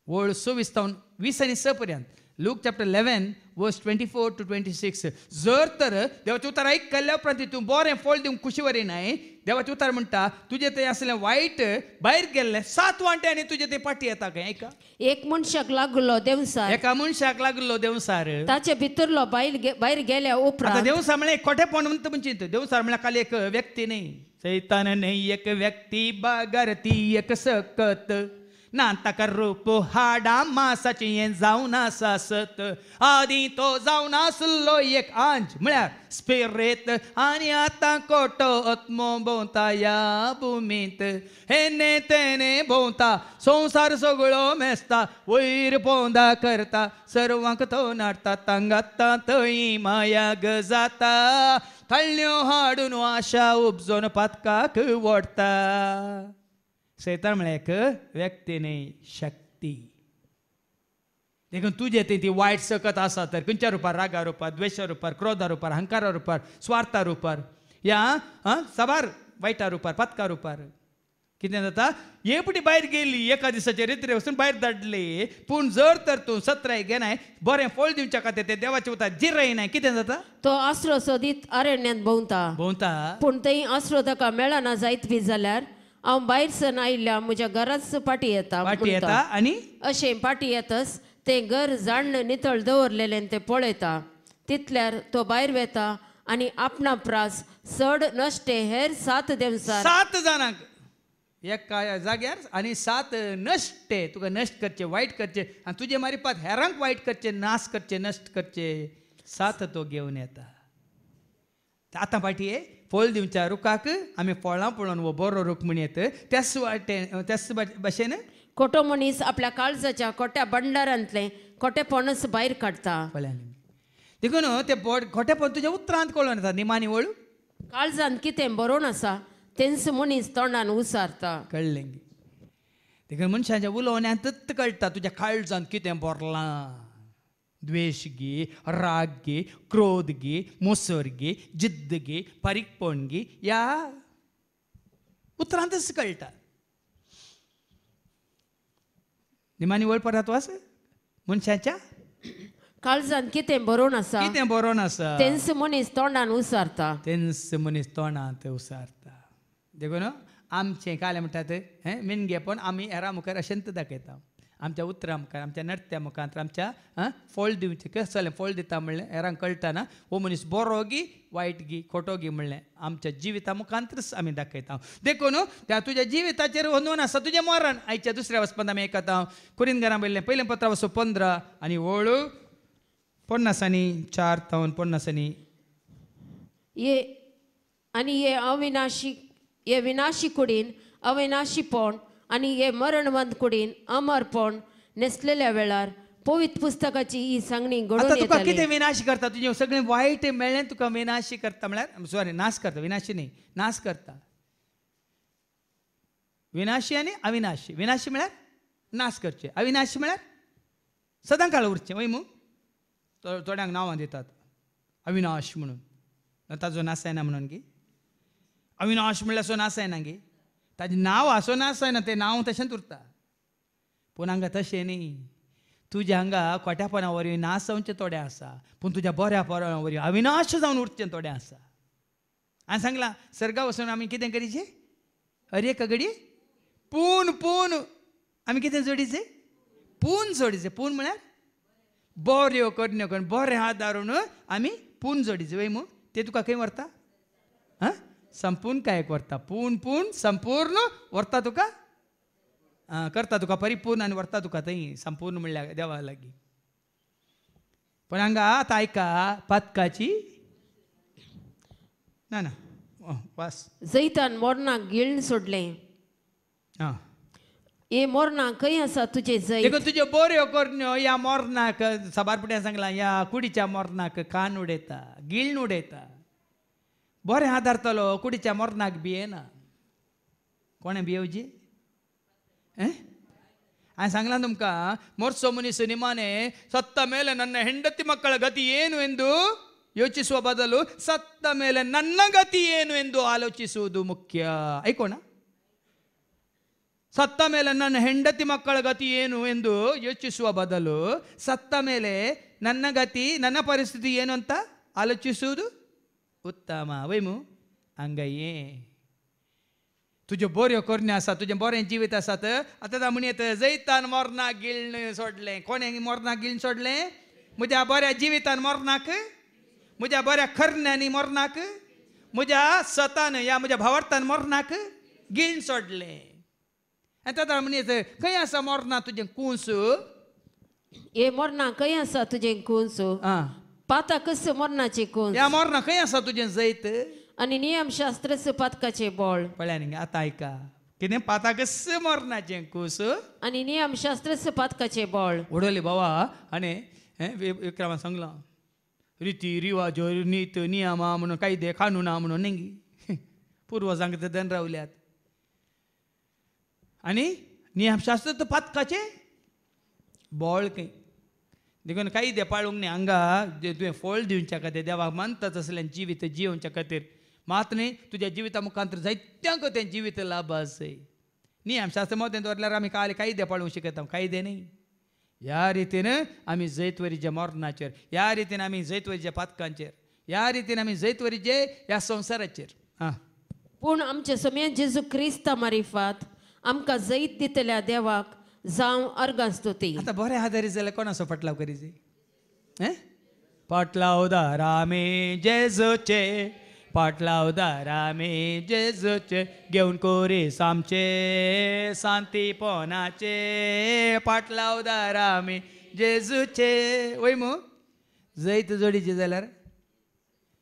वळ 26-20 पर्यंत. लूक चॅप्टर 11 वर्स 24 to 26. जर तर देवाचे उतार ऐकल्या उपरांत तूं बरें फळ दिवंक कुशीवर येनाय, देवाचे उतार म्हणटा तुजे ते असलें वायट भायर गेल्ले 7 वांटे आनी तुजे ते पाटी येता काय. ऐका, एक मनशाक लागलो देवसार, एका मनशाक लागलो देवसार, ताचे भितरलो भायर गेल्या उपरांत. देवसार म्हळ्यार खोटेपण म्हणटा म्हणजे देवसार म्हळ्यार खाली एक व्यक्ती न्ही, सैतान न्ही, एक व्यक्ती बागारती एक सकत ना ताका रूप हाडा मासाची हें जावन आसा सत. आदी तो जावन आसलो एक आंज म्हळ्यार स्पिरीट, आनी आतां खोटो आत्मो भोंवता ह्या भुमींत. हेने तेने भोंवता, संवसार सगळो मेस्ता, वयर पोंदा करता, सर्वांक तो नाडटा, तांगाता थंय माया जाता. थळण्यो हाडून आशा उपजोन पातकाक वडता. सैतान म्हळ्यार एक व्यक्ती न्ही, शक्ती. देखून तुजे ती वायट सकत आसा तर खंयच्या रुपार, रागा रुपार, द्वेशा रुपार, क्रोधा रुपार, अहंकारा रुपार, स्वार्था रुपार, या सबार वायटा रुपार, पातका रुपार कितें जाता. येपटी भायर गेली, एका दिसाचे रित्रे वचून भायर धाडली, पूण जर तर तूं सत्राय घेनाय, बरें फळ दिवच्या खातीर ते देवाचे उतार जिरयनाय, कितें जाता. तो आसरो सोदीत अरण्यांत भोंवता, पूण थंय आसरो ताका मेळना जायत बी जाल्यार हांव भायर सन आयिल्ल्या म्हज्या घराच पाटी येता आनी अशें पाटी येतस तें घर जाण नितळ दवरलेलें तें पळयता. तितल्यार तो भायर वेता आनी आपणा प्रास चड नश्टे हेर 7 देवसार 7 जाणांक एका जाग्यार आनी 7 नश्टे तुका नश्ट करचे, वायट करचे, आनी तुजे मारिपात हेरांक वायट करचे, नाश करचे, नश्ट करचे 7 तो घेवन येता. आतां पाटी फळ दिवच्या रुखाक आमी फळां पळोवन वो बरो रूख म्हणयत. त्याच भाशेन खोटो मनीस आपल्या काळजाच्या खोट्या भंडारांतले खोटे पणस भायर काडटा. देखून ते खोटेपण तुज्या उतरांत कळून येता. निमाणी वळू काळजांत कितें बरोवन आसा तेंच मनीस तोंडान उसारता. कळ्ळें. देखून मनशाच्या उलोवण्यांतच कळटा तुज्या काळजांत कितें भरलां. द्वेष गे, राग गे, क्रोध गे, मोसर गे, जिद्द गे, पारीकपण गे, या उतरांतच कळटा. निमाणी वळ परत वास मनशाच्या काळजांत कितें बरोवन आसा तेंच मनीस तोंडान उसारता. देखून आमचें काले म्हणटात मिनगेपण आमी हेरां मुखार अशेंत दाखयता. आमच्या उतरां मुखार, आमच्या नृत्या मुखार, आमच्या फळ दिवचें कसलें फळ दिता म्हणलें हेरांक कळटा. हो मनीस बरो गी वायट गी खोटो गी म्हणलें आमच्या जिविता मुखांतरच आमी दाखयता. देखून त्या तुज्या जिविताचेर नोंद आसा तुजें मरण. आयच्या दुसऱ्या वचपांत आमी आयकता कुरिंथांत बरयल्लें 1 पत्र 15 आनी वळू 50 4 50. ये विनाशी कुडीन अविनाशीपण आनी हे मरणवंत कुडीन अमरपण नेसलेल्या वेळार पवित्र पुस्तकाची ही सांगणी घडून तुका कितें विनाश करता. तुजें सगळें वायट मेळ्ळें तुका विनाशी करता म्हळ्यार सॉरी नाश करता. विनाशी न्ही, नाश करता. विनाशी आनी अविनाशी. विनाशी म्हळ्यार नाश करचें, अविनाशी म्हळ्यार सदां काळ उरचें. वय मू थोड्यांक नांवां दितात अविनाश म्हणून, ताजो नाश जायना म्हणून गी. अविनाश म्हणल्यार असो नाश जायना गी. ताजें नांव असो नाश जायना, तें नांव तशेंच उरता. पूण हांगा तशें न्ही. तुज्या हांगा खोट्यापणा वरवीं नाश जावचें थोडें आसा, पूण तुज्या बऱ्यापणा वरवीं अविनाश जावन उरचें थोडें आसा. हांवें सांगलां सर्गा वचून आमी कितें करीचें. हर एक घडी पूण आमी कितें जोडीचें. पूण जोडीचें. पूण म्हळ्यार बऱ्यो करण्यो करून बरें हात दारून आमी पूण जोडीचें. वय मू तें तुका खंय व्हरता. संपूर्ण कांयक व्हरता. पूण संपूर्ण व्हरता तुका, करता तुका परिपूर्ण आनी व्हरता तुका थंय संपूर्ण म्हणल्यार देवा लागीं. पण हांगा आतां आयका पातकाची ना वास. जैतान मोरणाक गिळून सोडलें. हे मोरणां खंय आसा तुजें जैत. देखून तुज्यो बऱ्यो करण्यो ह्या मोरणाक सबारपट्यान सांगलां ह्या कुडीच्या मोरणाक कान उडयता, गिळून उडयता. बरें आदारतलो कुडीच्या मोरणाक भियेना. कोणें भियेवची. हांवें सांगलां तुमकां मोर्सो मनीस निमाणे ಸತ್ತ ಮೇಲೆ ನನ್ನ ಹೆಂಡತಿ ಮಕ್ಕಳ ಗತಿ ಏನು ಎಂದು ಯೋಚಿಸುವ ಬದಲು ಸತ್ತ ಮೇಲೆ ನನ್ನ ಗತಿ ಏನು ಎಂದು ಆಲೋಚಿಸುವುದು ಮುಖ್ಯ. ಐಕೋಣ. ಸತ್ತ ಮೇಲೆ ನನ್ನ ಹೆಂಡತಿ ಮಕ್ಕಳ ಗತಿ ಏನು ಎಂದು ಯೋಚಿಸುವ ಬದಲು ಸತ್ತ ಮೇಲೆ ನನ್ನ ಗತಿ ನನ್ನ ಪರಿಸ್ಥಿತಿ ಏನು ಅಂತ ಆಲೋಚಿಸುವುದು उत्तम. वैमू अंगये तुझे बोऱ्यो करण्या आसा तुझे बोरें जिवीत आसा तर आतां म्हण येता जैतान मोरना गिळण सोडलें. कोणें मोरना गिळण सोडलें? म्हज्या बऱ्या जिवितान मोरनाक, म्हज्या बऱ्या खरण्यांनी मोरनाक, म्हज्या सतान या म्हज्या भावार्थान मोरनाक गिळण सोडलें. आनी ताका म्हण येता खंय आसा मोरना तुजें कूस? ये मोरना खंय आसा तुजें कूस? पाता कस मोरनाचे कूस? या मोरना खंय आसा तुजें जैत? आणि नियमशास्त्र पातकाचे बळ. पळया न्ही आतां आयका कितें पाता कस मोरनाचें कूस आणि नियमशास्त्र पातकाचे बळ. उडोली बाबा आनी विक्रमान सांगलां रिती रिवाज नीत नियमा म्हणून कायदे कानुना म्हणून नेंगी पुर्वजांक ते दन रावल्यात. आनी नियमशास्त्र पातकाचे बळ खंय? देखून कायदे पाळूंक न्ही हांगा तुवें फळ दिवच्या खातीर देवाक मानतात असल्यान जिवीत जियोवच्या खातीर मात न्ही तुज्या जिविता मुखांतर जायत्यांक तें जिवीत लाभ आसय. नियमशास्त्र मोदें दवरल्यार आमी कायदे पाळूंक शिकता, कायदे न्ही. ह्या रितीन आमी जैतवरीचे मोरणाचेर, ह्या रितीन आमी जैतवरीचे पातकांचेर, ह्या रितीन आमी जैतवरीचे ह्या संवसाराचेर. पूण आमचे सम्या जेजू क्रिस्ता मारिफात आमकां जैत दितल्या देवाक जावं अर्गां स्तुती. आतां बरें आदारी जाल्यार कोणाचो पटलाव करीचे? पटलाव दारामे जेजूचे, पटलाव दारामे जेजूचे, घेवन कोरी सामचे शांतीपणाचे, पटलाव दारामे जेजूचे. वय मू जैत जोडीचे जाल्यार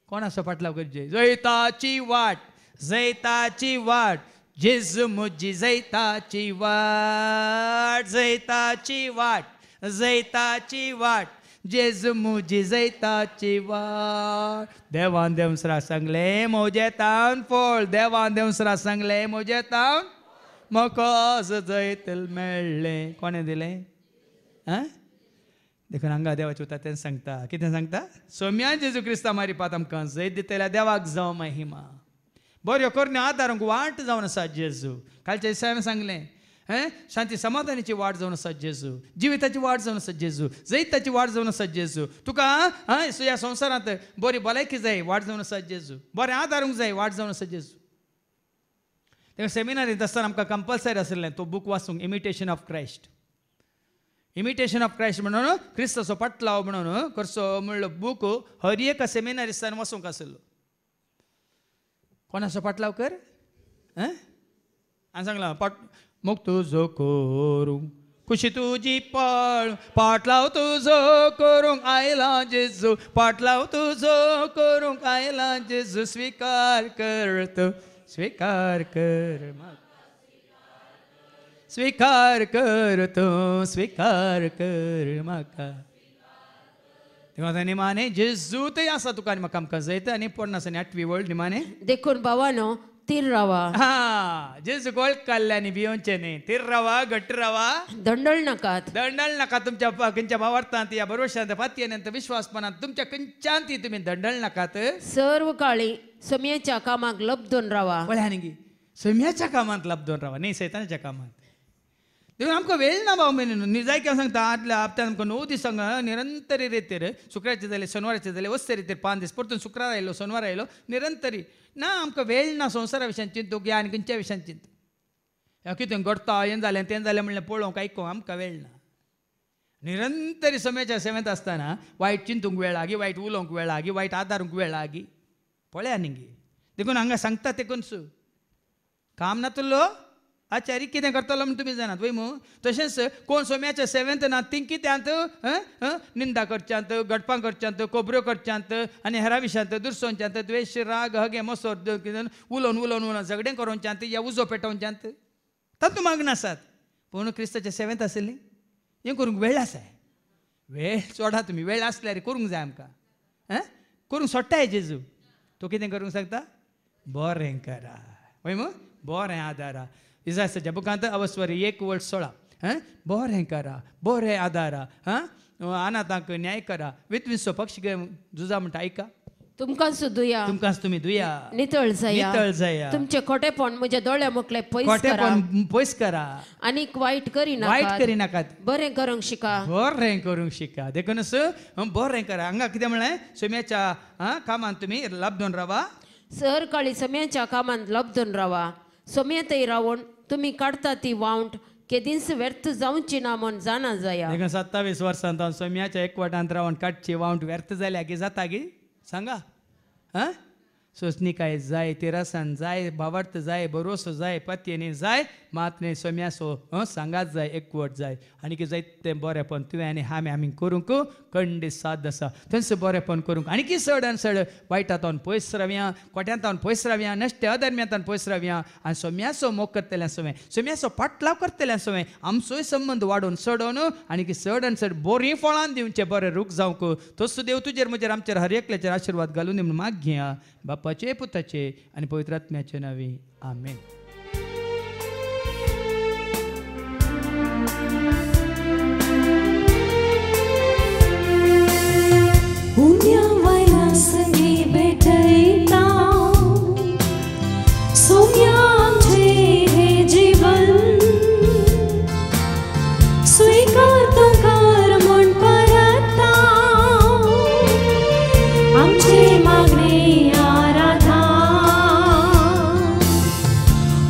कोणाचो पटलाव करचे? जैताची वाट, जैताची वाट, जेजू म्हजी जैताची वाट, जैताची वाट, जैताची वाट, जेजू म्हजी जैताची वाट. देवान देवसरा सांगले म्हजे तावन फळ, देवान देवसरा सांगले म्हजे तावन म्हाका आज जैत मेळ्ळें. कोणें दिलें? देखून हांगा देवाचें उतर तें सांगता. कितें सांगता? सोम्या जेजू क्रिस्ता मारिपात आमकां जैत दितल्या देवाक जावं महिमा. बऱ्यो करण्यो आदारूंक वाट जावन आसा जेजू. कालच्या दिसा सांगलें शांती समाधानाची वाट जावन आसा जेजू, जिविताची वाट जावन आसा जेजू, जैताची वाट जावन आसा जेजू. तुका ह्या संवसारांत बरी भलायकी जाय वाट जावन आसा जेजू, बरें आदारूंक जाय वाट जावन आसा जेजू. तें सेमिनारींत आसतना आमकां कंपल्सरी आसलें तो बूक वाचूंक, imitation of Christ. Imitation of Christ म्हणून क्रिस्ताचो पटलाव म्हणून करचो म्हणलो बूक हर एका सेमिनारिस्तान वाचूंक आसलो. कोणाचो पटलाव कर? हांवें सांगलां मोग तुजो करूंक खुशी तुजी पाटलाव तुजो करूंक आयला जेजू, पाटलाव तुजो करूंक आयला जेजू. स्वीकार कर तूं, स्वीकार कर, स्वीकार कर तूं, स्वीकार कर म्हाका. तेव्हा निमाणे जेजू ते आसा तुका आनी म्हाका आमकां जायत. आनी 58वी वर्ड निमाणे देखून भावानो तीर रावा. जेजू गोळ काडल्यानी भियोवचें न्ही. तीर रावा, घट्ट रावा, दंडळ नाकात, दंडळ नाका. तुमच्या खंयच्या भावार्थांत या भरवशांत पातयेंत विश्वासपणांत तुमच्या खंयच्यान तुमी दंडळ नाकात. सर्व काळी सम्याच्या कामाक लबदून रावा. पळया न्ही सम्याच्या कामांत लबदून रावा, न्ही सैतानाच्या कामांत. देखून आमकां वेळ ना भाव म्हण जाय किंवा सांगता. आदल्या हप्त्यान आमकां 9 दीस निरंतरी रितीर शुक्राचे जाले, शनिवाराचे जाले, वस्ते रितीर 5 दीस, परतून शुक्रार आयलो, शनिवार आयलो, निरंतरी ना. आमकां वेळ ना संवसारा विशयान चिंतूंक या आनी खंयच्या विशयान चिंतूंक. कितें घडटा, हें जालें तें जालें म्हणलें पळोवंक आयकूंक आमकां वेळ ना. निरंतरी सम्याच्या सेवेंत आसतना वायट चिंतूंक वेळ लागी, वायट उलोवंक वेळ लागी, वायट आदारूंक वेळ लागी. पळया न्ही देखून हांगा सांगता ते कन्सू काम नातलो आचारी कितें करतलो म्हण तुमी जाणात. वय मू तशेंच कोण सोम्याच्या सेवेंत ना तीं कित्यांत निंदा करच्यांत, गडपां करच्यांत, कोबऱ्यो करच्यांत आनी हेरा विशयांत दुरसोवच्यांत, द्वेश राग हगे मसोर उलोवन उलोवन उलोवन झगडें करोवच्यांत या उजो पेटोवच्यांत तातूंत मागण आसात. पूण क्रिस्ताच्या सेवेंत आसली हें करूंक वेळ आसा. वेळ सोडा तुमी, वेळ आसल्यार करूंक जाय आमकां. करूंक सोडटाय जेजू. तो कितें करूंक सांगता? बरें करा. वय मू बरें आदारा. इसायाच्या बुकांत अवस्वरी 1:16 बरें करा, बरें आदारा, अनाथांक न्याय करा, विधविंचो पक्ष झुजा म्हणटा ऐका. तुमकां सुदुया तुमकांच तुम्ही दुया नितळ जाया नितळ जाया तुमचे खोटेपण म्हज्या दोळ्या मुखले पयस करा खोटेपण पयस करा आनीक वाईट करिनाकात वाईट करिनाकात बरें करूंक शिका बरें करूंक शिका देखूनच बरें करा हांगा कितें म्हळें सोम्याच्या कामांत तुमी लाभदोन रावा सर काळी सोम्याच्या कामांत लबदून रावा सोम्यातय रावून तुमी काडटा ती वावंट केदींच व्यर्थ जावची ना म्हूण जाणा जाया देखून 27 वर्सांत हांव सोम्याच्या एकवटांत रावन काडची वावंट व्यर्थ जाल्या की जाता गे सांगा सोसनिकाय जाय तेरासान जाय भावार्थ जाय बरोसो जाय पत्येनी जाय मातने सोम्यासो सांगात जाय एकवट जाय आनी की जायत तें बरेंपण तुवें आनी आमी करूंक खंडीत साद आसा थंयच बरेंपण करूंक आनी की चड आनी चड वायटांतावन पयस रावया कोट्यांतावन पयस रावया नश्टे अधर्म्यांतावन पयस रावया आनी सोम्याचो मोग करतलें सवय सोम्याचो पाटलाव करतलें सवय आमचोय संबंद वाडोवन चडोवन आनी की चड आनी चड बरीं फळां दिवचें बरें रूख जावंक तसो देव तुजेर म्हजेर आमचेर हर एकल्याचेर आशिर्वाद घालून म्हूण माग घेया बापाचे पुताचे आनी पवित्र आत्म्याचे नांवे आमेन. उन्या वायला संगी भेटयता सोम्या आमचे हे जीवन स्वीकार तो कर म्हण परता आमचे मागणे आराधा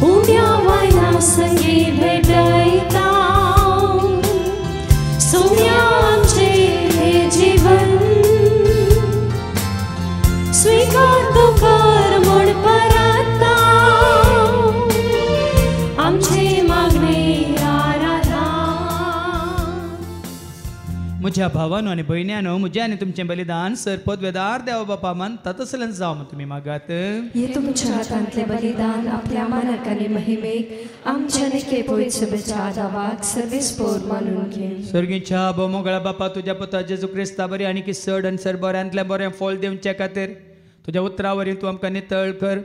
उन्या वायला संगी भेटयता सोम्या आमचे हे जीवन स्वीकार तो कर म्हण परता आमचे मागणे आराधा. म्हज्या भावानो आनी भयण्यानो म्हजें आनी तुमचें बलिदान सर पदवेदार देवा बापा मानता तसलें जावं म्हण तुमी मागात. हे तुमच्या हातांतले बलिदान आपल्या मानक आनी महिमेक आमच्या निके पवित्र शुभेच्छा आदावाक सर्वेस्पोर मानून घे. सर्गीच्या मोगळा बापा तुज्या पुता जेजू क्रिस्ता बरी आनी की चड आनी चड बऱ्यांतलें बरें फळ दिवचे खातीर तुज्या उतरावरी तूं आमकां नितळ कर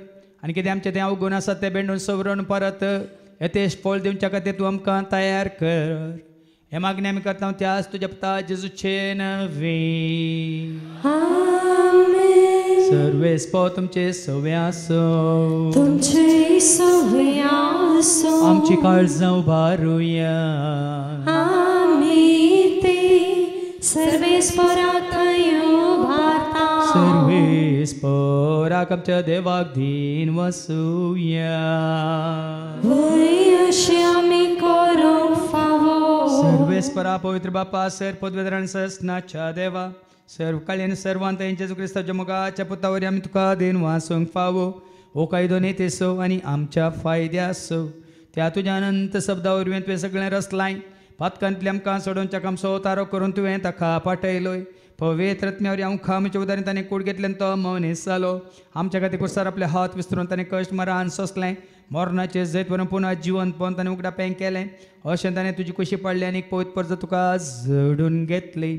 आनी कितें आमचें तें अवगुण आसा तें भेंडून सवरून परत येतेश फळ दिवच्या खातीर तूं आमकां तयार कर. हे मागणी आमी करता त्याच तुज्या पुता जेजूचे नवे सर्वेस्पो तुमचे सवे आसो तुमचे सवे आसो आमची काळजां उबारुया आमी ते सर्वेस्पराक उबारता सर्वेस्पराक आमच्या देवाक दिन वसूया वय अशें आमी करूंक फावो सर्वेस्परा पवित्र बापा सर पदवेदारान सस्नाच्या देवा सर्व काळेन सर्वांत जेजू क्रिस्ताच्या मोगाच्या पुतावरी आमी तुका दिन वासूंक फावो हो कायदो नेतेसो आनी आमच्या फायद्यासो त्या तुज्या अनंत शब्दा वरवीं तुवें सगळें रचलाय पातकांतली आमकां सोडोवच्या कामसो तारो करून तुवें ताका पाठयलोय पवित्र आत्म्यावरी आमकां आमच्या उदारीत ताणें कूड घेतल्यान तो मनीस जालो आमच्या खातीर कुर्सार आपले हात विस्तरून ताणें कश्ट मरान सोंसलें मरणाचें जैत व्हरून पुन्हा जिवंतपण ताणें उगडा पेंग केलें अशें ताणें तुजी कुशी पडली आनी पवित्र परजो तुका जडून घेतली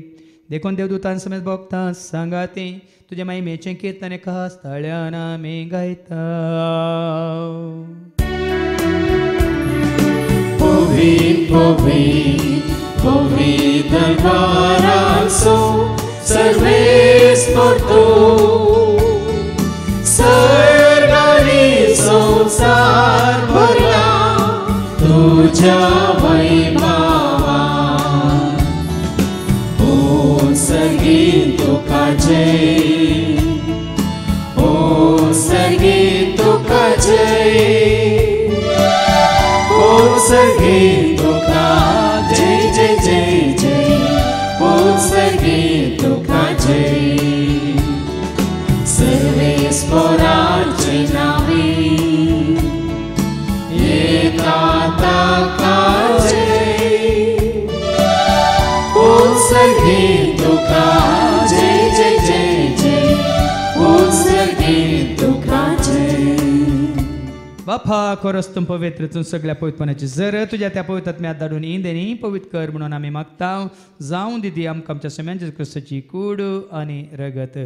देखून देवदूतान समेत भोगता सांगा ती तुज्या महिमेचें कीर्तन एका स्थळ्यान आमी गायता. Provide darbaraso सर्वेस्पर तू सर्गानी संसार भरला तुझ्या वैभवा ओ सर्गी तुका जय ओ सर्गी तुका जय ओ सर्गी तुका जय जय जय जय ओ सर्गी तुका जय सर्वेस्पराचे नावे येता ताका जय ओ सर्गी तुका जय जय जय जय ओ सर्गी तुका जय. बापा खरोच तुम पवित्र तूं सगळ्या पवित्रपणाची जर तुज्या त्या पवित्रात्म्यात धाडून इंदेनी पवित्र कर म्हणून आमी मागता जावं दिदी आमकां आमच्या समेंच्या क्रिस्ताची कूड आनी रगत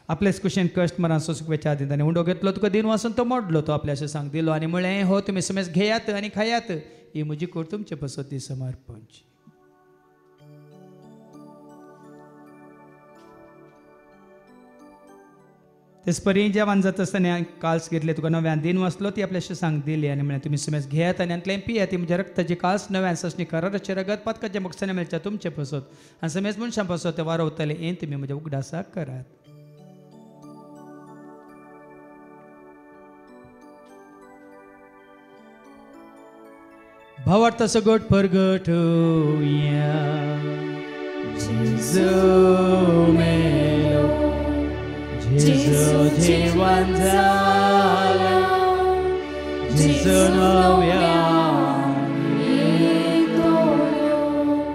आपलेच कुशेन कश्ट मरान सोसुकवेच्या आदी ताणें उंडो घेतलो तुका दिन वासून तो मोडलो तो आपल्या अशें सांग दिलो आनी म्हळें हो तुमी समेज घेयात आनी खायात ही म्हजी कूड तुमचे पसोती समर्पण. तेचपरी जेवण जात असताना काल्स घेतले तुका नव्यान दिन वाचलो ती आपल्याशी सांग दिली आणि म्हणे तुम्ही सुमेस घेयात आणि अंतले पिया ती म्हणजे रक्ताची काल्स नव्यान ससणी कराराचे रगत पदकाचे मकसने मेळच्या तुमचे पसत आणि समेस मनशां पसत ते वारवतले येन तुम्ही म्हणजे उगडासा करात. भावार्थ सगट परगटूया जेजू मेलो जेजू जीवन जाला जेजू नव्यान येतलो.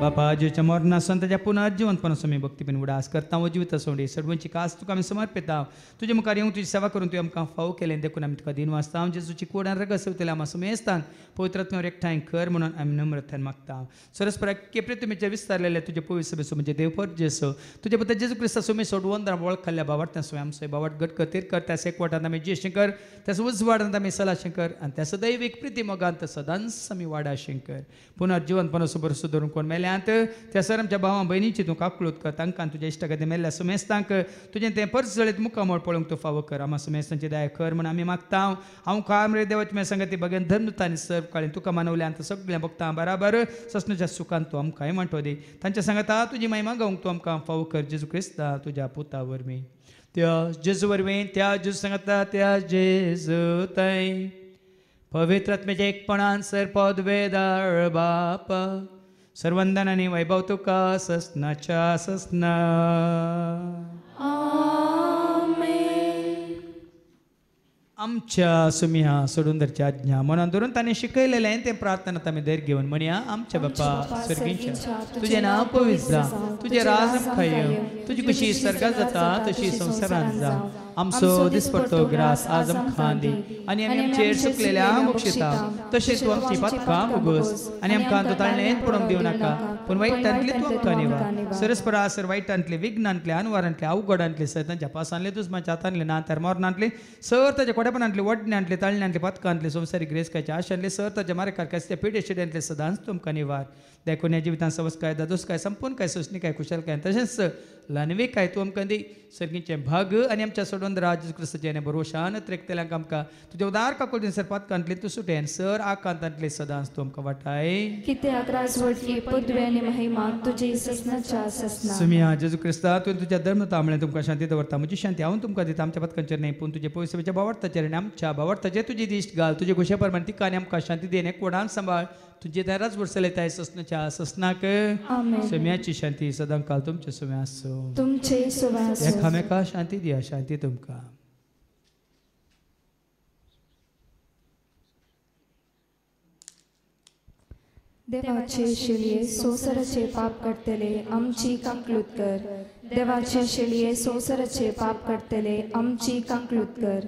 बापा आजूच्या मरणासून ताच्या पुनर्जीवनपणासून मी भक्तीपण उडास करता व जिवित सोडी सर्वांची कास तुका आमी समर्पिता. तुझे मुखार येऊन तुझी सेवा करून तुवें आमकां फाव केलें देखून आमी तुका दिन वाचता. जेजूची कोडान रगत सवतले आम्हा सुमेस्तान पवित्रात्म्यावर एकठांय कर म्हणून आमी नम्रतान मागता. सरस्परा केप्रे तुमीचे विस्तारलेले तुझे पवित्र सभेचो म्हणजे देवपर जेसो तुझे बद्दल जेजू क्रिस्ता सुमे सोडवून वळखल्या बावट सुमे आमचो बावट गट कतीर कर त्या एकवटांत आमी जे शंकर त्यास उजवाडांत आमी सला शंकर आणि त्यास दैविक प्रिती मोगांत सदांच आमी वाडा शंकर. पुनर्जीवनपणा सुबर सुदरून कोण मेल्यांत त्या सर आमच्या भावां भयणीची तूं काकूळत कर तांकां तुज्या इश्टागती मेल्ल्या सुमेस्तांक तुजें तें परस जळीत मुखामोळ पळोवंक तूं फावो कर. आम्हा सुमेस्तांची दया कर म्हणून आमी मागता. हांव काम रे देवाची मे सांगती बगेन धर्मतांनी सर्व काळी तुका मानवल्यांत सगळ्या भक्तां बराबर ससनाच्या सुखांत तूं आमकांय म्हणटो दी. तांच्या सांगता तुजी महिमा गावंक तूं आमकां फावो कर. जेजू क्रिस्ता तुज्या पुता वरवीं त्या जेजू वरवीं त्या जेजू सांगता त्या जेजू थंय पवित्र आत्म्याच्या एकपणान सर पद वेदाळ बाप सर्वंदन आणि वैभव तुका ससनाच्या ससना. आमच्या सुमिया सोडूंदरची आज्ञा मनान धरून ताणें शिकयलेलें तें प्रार्थनात आमी धैर्य घेवन म्हणया. आमच्या बापा सर्गींच्या तुजें नांव पवित्र जा तुजें राज आमकां येवं तुजी कशी सर्गांत जाता तशी संवसारांत जावं. आमचो दिसपडटो ग्रास आज आमकां दी आनी आमी आमचेर चुकलेल्या मोक्षिता तशें तूं आमची पातकां भोगोस आनी आमकां दोताळणेंत पडोवंक दिवं नाका पूण वायटांतली तूं आमकां निवार. सरस्परा सर वायटांतले विघ्नांतले अनवारांतले अवघडांतले सैतांच्या पासांतले दुस्माच्या हातांतले नात्यार मरणांतले सर ताच्या कोडेपणांतले वडण्यांतले ताळण्यांतले पातकांतले संवसारीक ग्रेसकाच्या आशांतले सर ताच्या मारेकार कास्त्या पिडे शिड्यांतले सदांच तुमकां निवार. देखून ह्या जिवितांत सवस्काय दादोसकाय संपूर्ण काय सोसणीकाय कुशलकाय तशेंच ल्हानवीकाय तूं आमकां दी. सर्गीचे भाग आनी आमच्या सोडून राज क्रिस्ताचे भरोशान त्रेकतेल्यांक आमकां तुज्या उदार काकुळीन सर पातकांतले तूं सुटेन सर आकांतांतले सदांच तूं आमकां वाटाय. कित्याक राजवटी पदवी आनी महिमा तुजे ससनाच्या ससना. सुमिया जेजू क्रिस्ता तुवें तुज्या धर्मता म्हळ्यार तुमकां शांती दवरता. म्हजी शांती हांव तुमकां दिता आमच्या पदकांचेर न्हय पूण तुजे पवित्र सभेच्या भावार्थाचेर आनी आमच्या भावार्थाचेर तुजी दिश्ट घाल. तुजे खुशे प्रमाणे तिका आनी आमकां शांती दी आनी कोणान सांबाळ तुजे दाराच वर्सलेताय ससनाच्या ससनाक. सुम्याची शांती सदां काल तुमचे सुम्या आसूं तुमचे सुवास एकामेका शांती दिया. शांती तुमकां. देवाचे शिलये सोसराचे पाप करतले आमची कांकलूत कर. देवाचे शिलये सोसराचे पाप करतले आमची कांकलूत कर.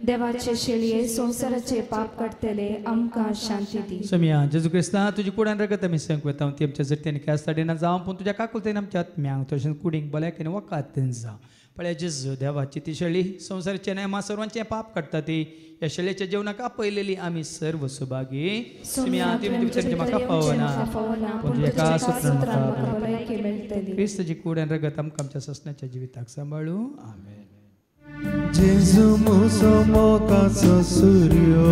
देवाचे शिलये संसाराचे पाप करतले आमकां शांती दी. सुमिया जेजू क्रिस्ता तुजी कुडान रगत आमी संक वता ती आमच्या जट्टेन कास्ताडेना जावं पूण तुज्या काकुलतेन आमच्या आत्म्यांक तशेंच कुडींक बल्याकेन वकातेन जावं. पळय जेजू देवाची ती शेळी संवसाराचे नेमा सर्वांचे पाप काडटा ती ह्या शेळयेच्या जिवनाक आपयलेली आमी सर्व सुभागी. सुमिया तुमी म्हाका पावना पूण तुज्या एका सुत्रान म्हाका मेळटली. क्रिस्ताची कुडान रगत आमकां आमच्या ससनाच्या जिविताक सांबाळूं. आमेन. Gesù muso mocaso suryo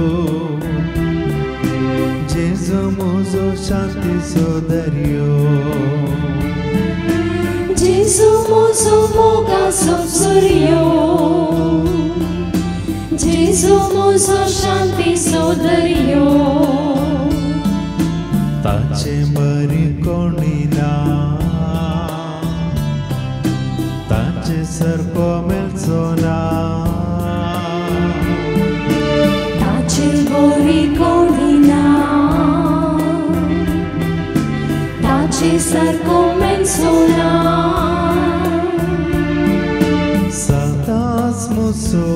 Gesù muso shanti sodaryo Gesù muso mocaso suryo Gesù muso shanti sodaryo Tace mari konina Tace sarko melzona Tace bori konina Tace sarko melzona Sadas muso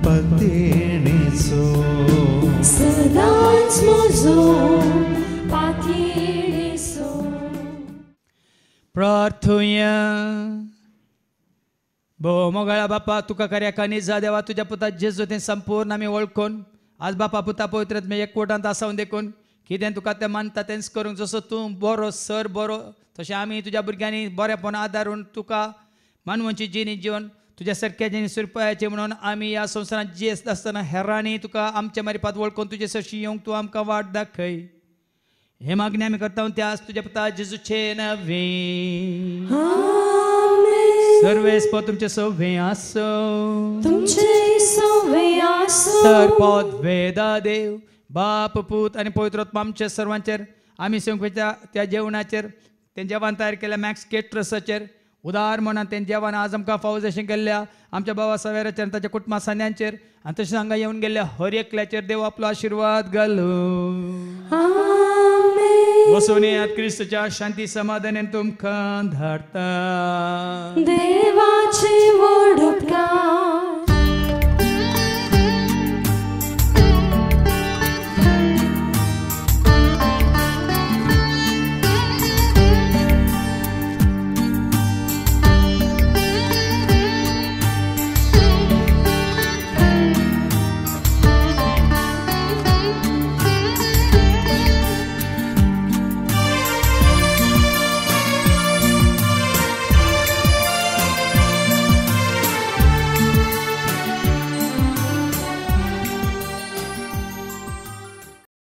patiniso Sadas muso patiniso प्रार्थुया. भो मोगळा बापा तुका कार्याक जा देवा तुझ्या पुता जेजू तें संपूर्ण आमी वळखून आज बापा पुता पवित्र एकवटांत आसावन देखून कितें तुका तें मानता तेंच करूंक जसो तूं बरो सर बरो तशें आमी तुज्या भुरग्यांनी बरेपण आदारून तुका मानवांची जिणी जीवन तुझ्या सारख्याचे निसुरपायाचे म्हणून आम्ही या संवसारात जियेत असताना हेरांनी तुका आमच्या मारिपात वळखून तुझे सशी येवंक तू आमकां वाट दाखय. हे मागणी आम्ही करता त्यास तुझ्या पुता जेजूचे नवे. सर्वेस्प तुमचे सव्वे आसो. तुमचे सव्वे आसो. सर्पोद वेदा देव बाप पूत आणि पवित्रोत्मा आमच्या सर्वांचेर आम्ही संख्येच्या त्या जेवणाचेर ते जेवण तयार केल्या मॅक्स केट्रसाचेर उदार म्हणून ते जेवण आज आमकां फावज अशें केल्ल्या आमच्या बाबा सवेराचेर ताच्या कुटुंबा सान्यांचेर आनी तशें हांगा येवन गेल्ल्या हर एकल्याचेर देव आपलो आशिर्वाद घालूं. वचून येयात क्रिस्तच्या शांती समाधानान तुमकां धाडटा. देवाचे व्हड उपकार